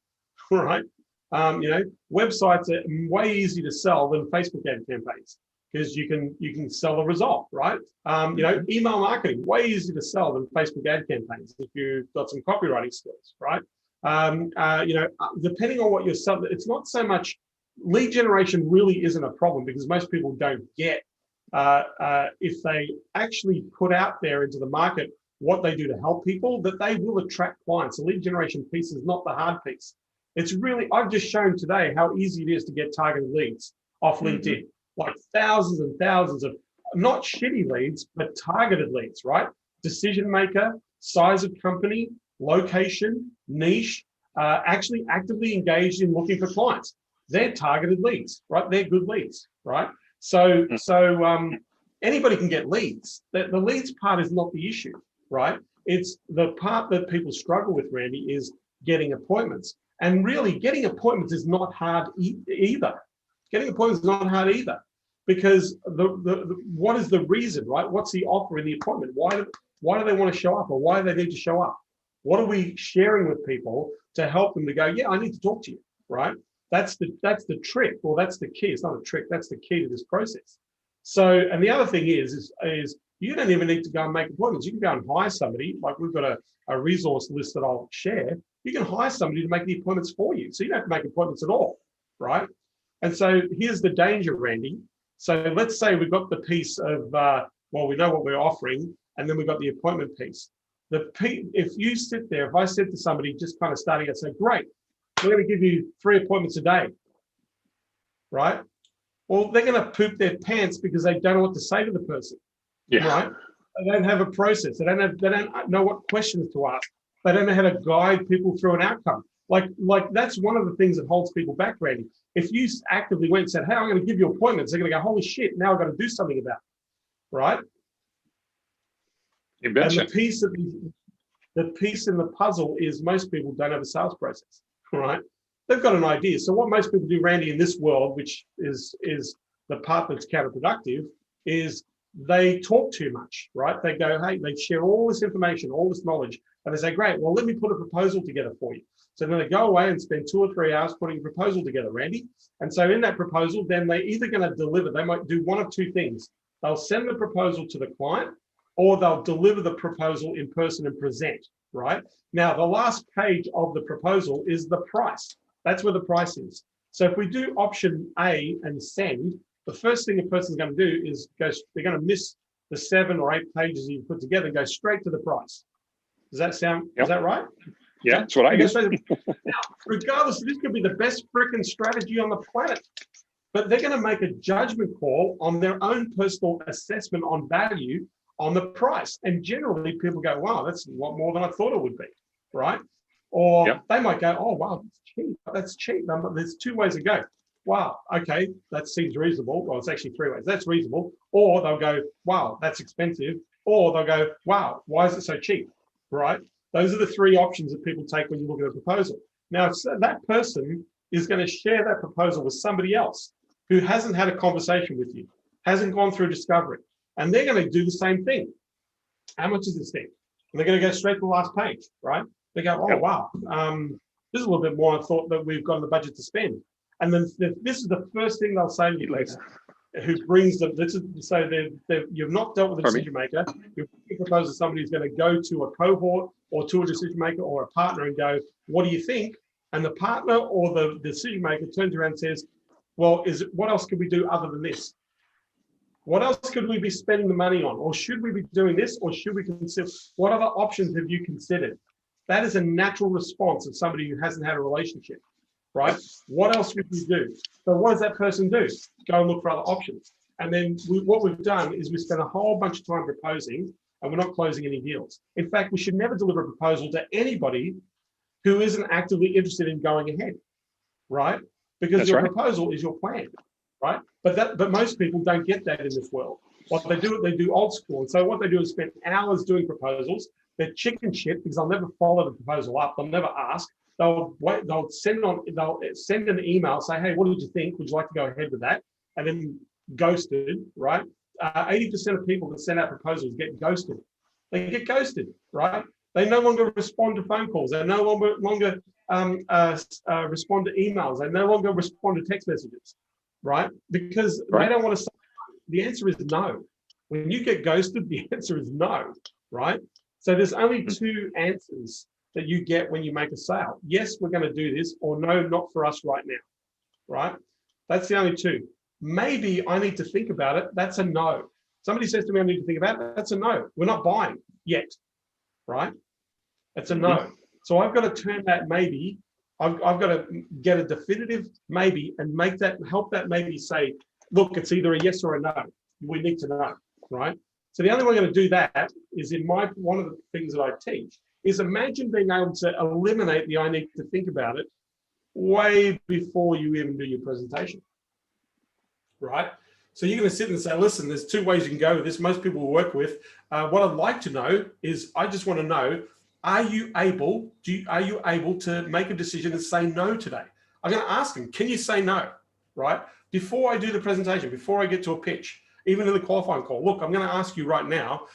right? Websites are way easier to sell than Facebook ad campaigns because you can sell the result, right? Email marketing, way easier to sell than Facebook ad campaigns if you've got some copywriting skills, right? Depending on what you're selling, it's not so much lead generation really isn't a problem because most people don't get if they actually put out there into the market what they do to help people, that they will attract clients. The lead generation piece is not the hard piece. It's really, I've just shown today how easy it is to get targeted leads off LinkedIn, like thousands and thousands of not shitty leads, but targeted leads, right? Decision maker, size of company, location, niche, actually actively engaged in looking for clients. They're targeted leads, right? They're good leads, right? So anybody can get leads. The leads part is not the issue, right? It's the part that people struggle with, Randy, is getting appointments. And really, getting appointments is not hard either. Getting appointments is not hard either, because what is the reason, right? What's the offer in the appointment? Why do they want to show up, or why do they need to show up? What are we sharing with people to help them to go, yeah, I need to talk to you, right? That's the trick, or that's the key. It's not a trick. That's the key to this process. So, and the other thing is you don't even need to go and make appointments. You can go and hire somebody. Like we've got a resource list that I'll share. You can hire somebody to make the appointments for you. So you don't have to make appointments at all, right? And so here's the danger, Randy. So let's say we've got the piece of, we know what we're offering, and then we've got the appointment piece. If you sit there, if I said to somebody just kind of starting out, say, great, we're going to give you 3 appointments a day, right? Well, they're going to poop their pants because they don't know what to say to the person, right? They don't have a process. They don't know what questions to ask. They don't know how to guide people through an outcome. Like that's one of the things that holds people back, Randy. If you actively went and said, hey, I'm going to give you appointments, they're going to go, holy shit, now I've got to do something about it, right? And the piece in the puzzle is most people don't have a sales process, right? They've got an idea. So what most people do, Randy, in this world, which is the part that's counterproductive, is they talk too much, right? They go, hey, they share all this information, all this knowledge, and they say, great, well, let me put a proposal together for you. So then they go away and spend 2 or 3 hours putting a proposal together, Randy. And so in that proposal, then they're either going to deliver, they might do one of 2 things. They'll send the proposal to the client, or they'll deliver the proposal in person and present, right? Now, the last page of the proposal is the price. That's where the price is. So if we do option A and send, the first thing a person's going to do is they're going to miss the 7 or 8 pages you put together and go straight to the price. Does that sound, Yep. is that right? Yeah, that's what I do. Now, regardless, this could be the best freaking strategy on the planet, but they're going to make a judgment call on their own personal assessment on value on the price. And generally people go, wow, that's a lot more than I thought it would be, right? Or Yep. they might go, oh, wow, that's cheap. That's cheap. There's 2 ways to go. Wow, okay, that seems reasonable. Well, it's actually 3 ways. That's reasonable. Or they'll go, wow, that's expensive. Or they'll go, wow, why is it so cheap, right? Those are the 3 options that people take when you look at a proposal. Now, if that person is going to share that proposal with somebody else who hasn't had a conversation with you, hasn't gone through discovery, and they're going to do the same thing. How much is this thing? And they're going to go straight to the last page, right? They go, oh, wow, this is a little bit more I thought that we've got in the budget to spend. And then this is the first thing they'll say to you, Lisa, who brings them. This is so you've not dealt with a decision maker. You've proposed to somebody who's going to go to a cohort or to a decision maker or a partner and go, what do you think? And the partner or the decision maker turns around and says, well, what else could we do other than this? What else could we be spending the money on? Or should we be doing this? Or should we consider, what other options have you considered? That is a natural response of somebody who hasn't had a relationship, right? What else would you do? So what does that person do? Go and look for other options. And then what we've done is we spent a whole bunch of time proposing and we're not closing any deals. In fact, we should never deliver a proposal to anybody who isn't actively interested in going ahead, right? Because That's your right. proposal is your plan, right? But most people don't get that in this world. What they do old school. And so what they do is spend hours doing proposals. They're chicken shit because they'll never follow the proposal up. They'll never ask. They'll wait. They'll send an email, say, hey, what did you think? Would you like to go ahead with that? And then ghosted, right? 80% of people that send out proposals get ghosted. They get ghosted, right? They no longer respond to phone calls. They no longer respond to emails. They no longer respond to text messages, right? Because they don't want to say, the answer is no. When you get ghosted, the answer is no, right? So there's only 2 answers that you get when you make a sale. Yes, we're going to do this, or no, not for us right now, right? That's the only 2. Maybe I need to think about it. That's a no. Somebody says to me, I need to think about it. That's a no. We're not buying yet, right? That's a no. So I've got to turn that maybe. I've got to get a definitive maybe and help that maybe say, look, it's either a yes or a no. We need to know, right? So the only way I'm going to do that is one of the things that I teach is imagine being able to eliminate the I need to think about it way before you even do your presentation, right? So you're going to sit and say, listen, there's 2 ways you can go with this. Most people will work with. What I'd like to know is I just want to know, are you able to make a decision and say no today? I'm going to ask them, can you say no, right? Before I do the presentation, before I get to a pitch, even in the qualifying call, look, I'm going to ask you right now,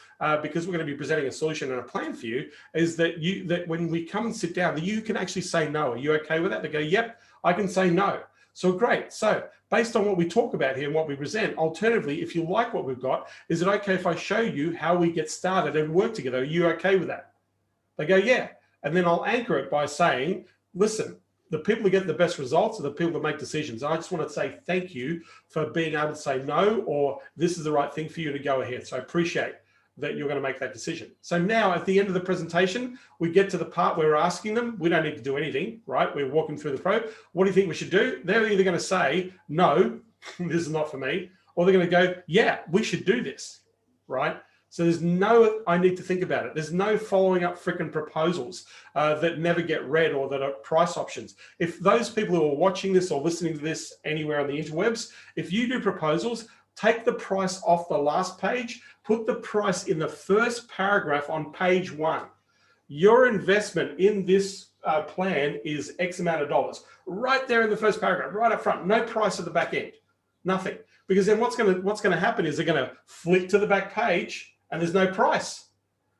because we're going to be presenting a solution and a plan for you, is that when we come and sit down, that you can actually say no. Are you okay with that? They go, yep, I can say no. So great. So based on what we talk about here and what we present, alternatively, if you like what we've got, is it okay if I show you how we get started and work together? Are you okay with that? They go, yeah. And then I'll anchor it by saying, listen, the people who get the best results are the people that make decisions. I just want to say thank you for being able to say no, or this is the right thing for you to go ahead. So I appreciate that you're going to make that decision. So now at the end of the presentation, we get to the part where we're asking them, we don't need to do anything, right? We're walking through the pro. What do you think we should do? They're either going to say, no, this is not for me, or they're going to go, yeah, we should do this, right? So there's no, I need to think about it. There's no following up freaking proposals that never get read or that are price options. If those people who are watching this or listening to this anywhere on the interwebs, if you do proposals, take the price off the last page, put the price in the first paragraph on page 1. Your investment in this plan is X amount of dollars. Right there in the first paragraph, right up front, no price at the back end, nothing. Because then what's going to happen is they're going to flick to the back page and there's no price.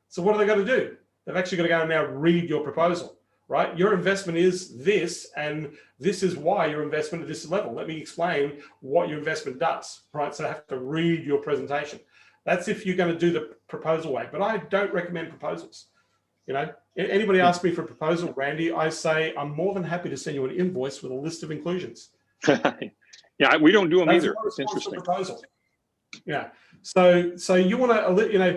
So what are they going to do? They've actually got to go and now read your proposal, right? Your investment is this, and this is why your investment at this level. Let me explain what your investment does, right? So I have to read your presentation. That's if you're going to do the proposal way, but I don't recommend proposals. You know, anybody asks me for a proposal, Randy, I say, I'm more than happy to send you an invoice with a list of inclusions. Yeah, we don't do them That's either. not a It's interesting. proposal. Yeah. So you want to, you know,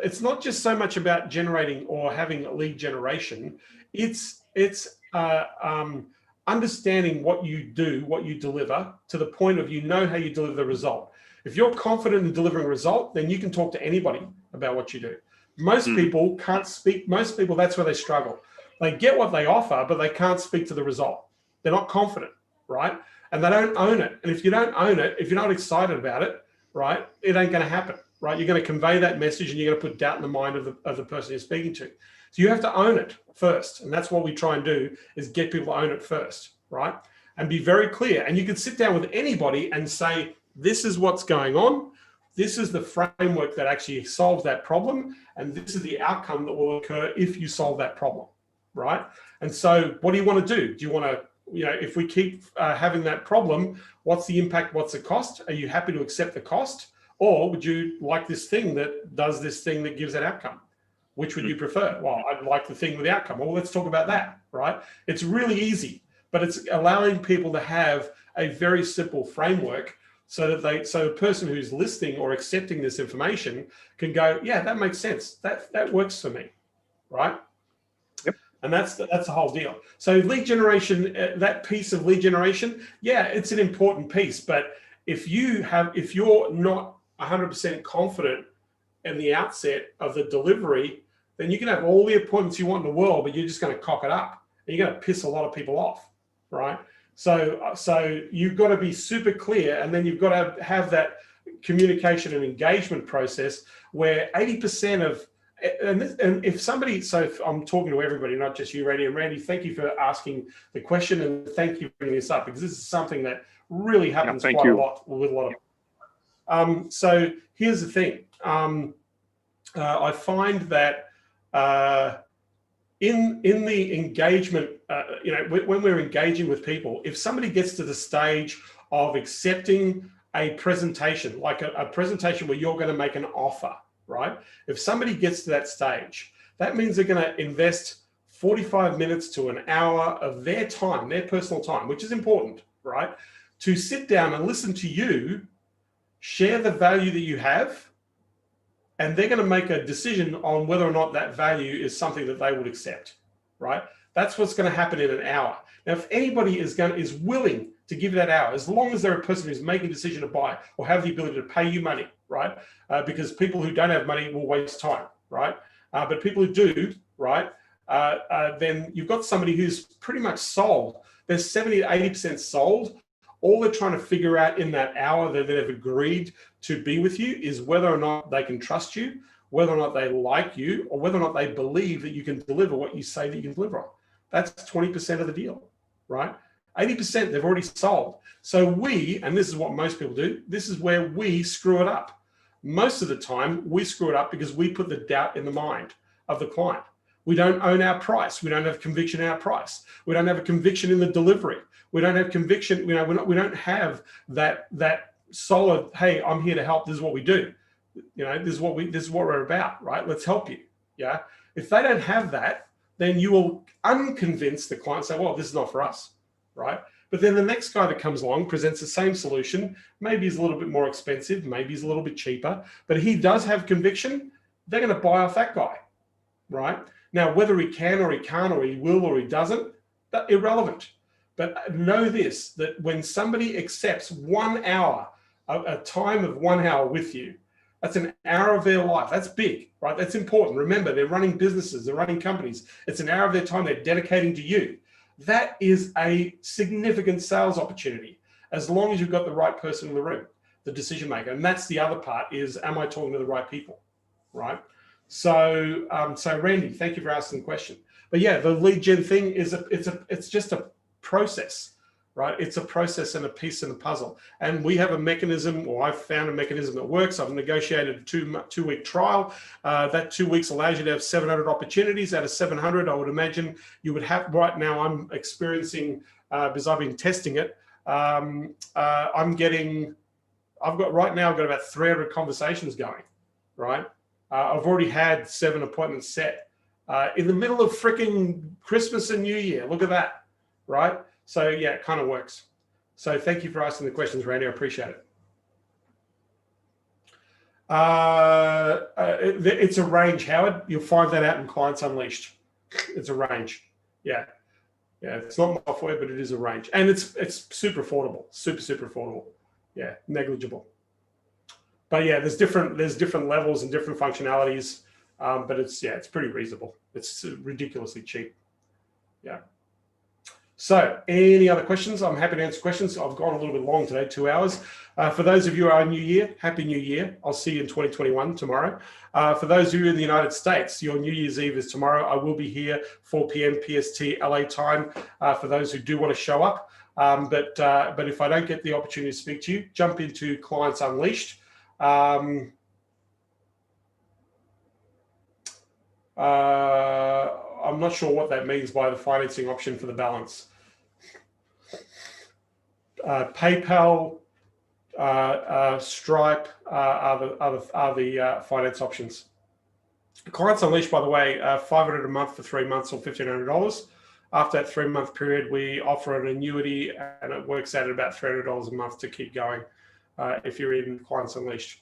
it's not just so much about generating or having lead generation. It's understanding what you do, what you deliver, to the point of you know how you deliver the result. If you're confident in delivering a result, then you can talk to anybody about what you do. Most people can't speak. Most people, that's where they struggle. They get what they offer, but they can't speak to the result. They're not confident, right? And they don't own it. And if you don't own it, if you're not excited about it, right, it ain't going to happen, right? You're going to convey that message and you're going to put doubt in the mind of the person you're speaking to. So you have to own it first. And that's what we try and do, is get people to own it first, right? And be very clear. And you can sit down with anybody and say, this is what's going on. This is the framework that actually solves that problem. And this is the outcome that will occur if you solve that problem, right? And so what do you want to do? Do you want to, you know, if we keep having that problem, what's the impact? What's the cost? Are you happy to accept the cost? Or would you like this thing that does this thing that gives that outcome? Which would you prefer? Well, I'd like the thing with the outcome. Well, let's talk about that, right? It's really easy, but it's allowing people to have a very simple framework so that the person who's listening or accepting this information can go, yeah, that makes sense. That works for me, right? Yep. And that's the whole deal. So lead generation, that piece of lead generation, yeah, it's an important piece. But if you're not 100% confident in the outset of the delivery, then you can have all the appointments you want in the world, but you're just going to cock it up and you're going to piss a lot of people off, right? So you've got to be super clear, and then you've got to have that communication and engagement process where 80% of, and if somebody, so if I'm talking to everybody, not just you, Randy, and Randy, thank you for asking the question, and thank you for bringing this up, because this is something that really happens quite a lot with a lot of. So here's the thing. I find that in the engagement, you know, when we're engaging with people, if somebody gets to the stage of accepting a presentation, like a presentation where you're going to make an offer, right? If somebody gets to that stage, that means they're going to invest 45 minutes to an hour of their time, their personal time, which is important, right? To sit down and listen to you, share the value that you have, and they're going to make a decision on whether or not that value is something that they would accept, right? That's what's going to happen in an hour. Now, if anybody is willing to give that hour, as long as they're a person who's making a decision to buy or have the ability to pay you money, right? Because people who don't have money will waste time, right? But people who do, right? Then you've got somebody who's pretty much sold. They're 70 to 80% sold. All they're trying to figure out in that hour that they've agreed to be with you is whether or not they can trust you, whether or not they like you, or whether or not they believe that you can deliver what you say that you can deliver on. That's 20% of the deal, right? 80% they've already sold. So we, and this is what most people do, this is where we screw it up. Most of the time, we screw it up because we put the doubt in the mind of the client. We don't own our price. We don't have conviction in our price. We don't have a conviction in the delivery. We don't have conviction. You know, we don't have that solid, hey, I'm here to help. This is what we do. You know, this is what we're about, right? Let's help you. Yeah. If they don't have that, then you will unconvince the client, say, well, this is not for us, right? But then the next guy that comes along presents the same solution. Maybe he's a little bit more expensive. Maybe he's a little bit cheaper, but he does have conviction. They're going to buy off that guy, right? Now, whether he can or he can't or he will or he doesn't, that's irrelevant. But know this, that when somebody accepts 1 hour, a time of 1 hour with you, that's an hour of their life. That's big, right? That's important. Remember, they're running businesses, they're running companies. It's an hour of their time they're dedicating to you. That is a significant sales opportunity, as long as you've got the right person in the room, the decision maker. And that's the other part is, am I talking to the right people, right? So, Randy, thank you for asking the question. But yeah, the lead gen thing is it's just a process, right? It's a process and a piece in the puzzle. And we have a mechanism, or I've found a mechanism that works. I've negotiated a two-week trial. That 2 weeks allows you to have 700 opportunities. Out of 700, I would imagine you would have, right now I'm experiencing, because I've been testing it, I've got about 300 conversations going, right? I've already had 7 appointments set in the middle of freaking Christmas and New Year. Look at that, right? So yeah, it kind of works. So thank you for asking the questions, Randy. I appreciate it. It's a range, Howard. You'll find that out in Clients Unleashed. It's a range. Yeah. Yeah, it's not my fault, but it is a range. And it's super affordable, super affordable. Yeah, negligible. But yeah, there's different levels and different functionalities. But it's pretty reasonable. It's ridiculously cheap. Yeah. So any other questions? I'm happy to answer questions. I've gone a little bit long today, 2 hours. For those of you who are New Year, Happy New Year. I'll see you in 2021 tomorrow. For those of you in the United States, your New Year's Eve is tomorrow. I will be here 4 p.m. PST LA time for those who do want to show up. But if I don't get the opportunity to speak to you, jump into Clients Unleashed. I'm not sure what that means by the financing option for the balance. PayPal, Stripe are the finance options. Clients Unleashed, by the way, $500 a month for 3 months or $1,500. After that 3-month period, we offer an annuity, and it works out at about $300 a month to keep going. If you're in Clients Unleashed,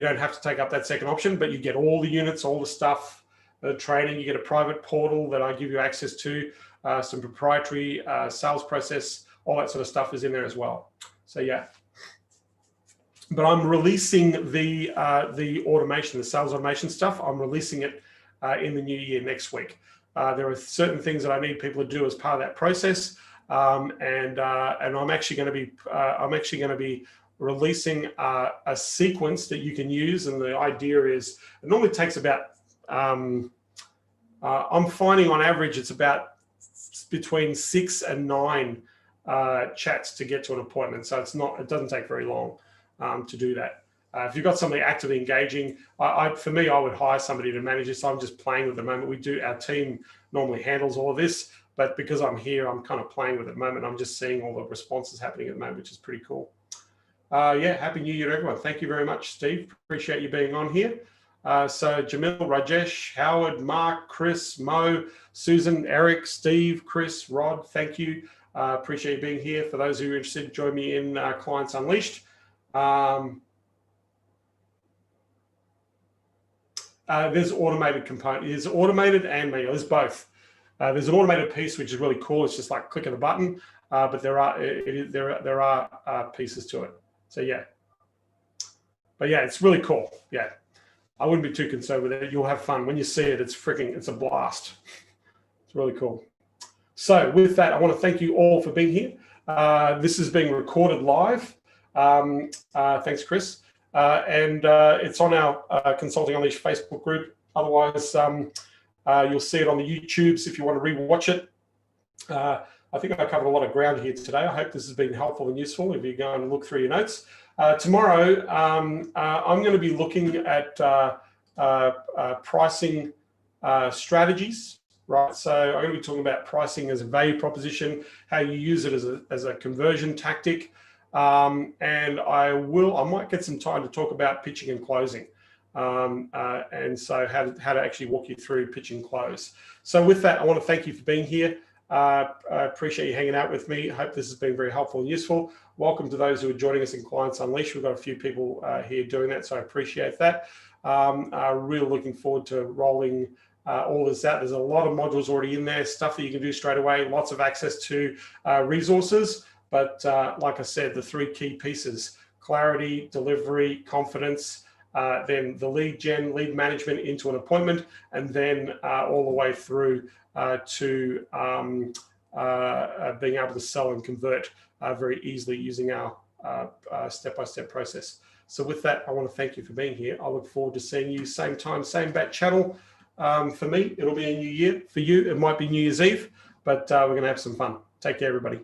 you don't have to take up that second option, but you get all the units, all the stuff, the training. You get a private portal that I give you access to, some proprietary sales process. All that sort of stuff is in there as well. So yeah, but I'm releasing the automation, the sales automation stuff. I'm releasing it in the new year next week. There are certain things that I need people to do as part of that process, and I'm actually going to be releasing a sequence that you can use. And the idea is it normally takes about I'm finding on average it's about between 6 and 9 chats to get to an appointment. So it doesn't take very long to do that. If you've got somebody actively engaging, for me, I would hire somebody to manage this. I'm just playing with it at the moment. Our team normally handles all of this, but because I'm here, I'm kind of playing with it at the moment. I'm just seeing all the responses happening at the moment, which is pretty cool. Yeah, Happy New Year, everyone. Thank you very much, Steve. Appreciate you being on here. So Jamil, Rajesh, Howard, Mark, Chris, Mo, Susan, Eric, Steve, Chris, Rod, thank you. Appreciate you being here. For those who are interested, join me in Clients Unleashed. There's automated component. There's automated and manual. There's both. There's an automated piece, which is really cool. It's just like clicking a button, but there are pieces to it. So yeah, but yeah, it's really cool. Yeah, I wouldn't be too concerned with it. You'll have fun when you see it. It's a blast. It's really cool. So with that, I want to thank you all for being here. This is being recorded live. Thanks, Chris. And it's on our Consulting Unleashed Facebook group. Otherwise, you'll see it on the YouTubes if you want to rewatch it. I think I covered a lot of ground here today. I hope this has been helpful and useful if you go and look through your notes. Tomorrow, I'm going to be looking at pricing strategies, right? So I'm going to be talking about pricing as a value proposition, how you use it as a conversion tactic. And I might get some time to talk about pitching and closing. And so how to actually walk you through pitch and close. So with that, I want to thank you for being here. I appreciate you hanging out with me. I hope this has been very helpful and useful. Welcome to those who are joining us in Clients Unleashed. We've got a few people here doing that, so I appreciate that. Really looking forward to rolling all this out. There's a lot of modules already in there, stuff that you can do straight away, lots of access to resources. But like I said, the 3 key pieces: clarity, delivery, confidence, then the lead management into an appointment, and then all the way through to being able to sell and convert very easily using our step-by-step process. So with that, I want to thank you for being here. I look forward to seeing you same time, same bat channel. For me, it'll be a new year. For you, it might be New Year's Eve, but we're going to have some fun. Take care, everybody.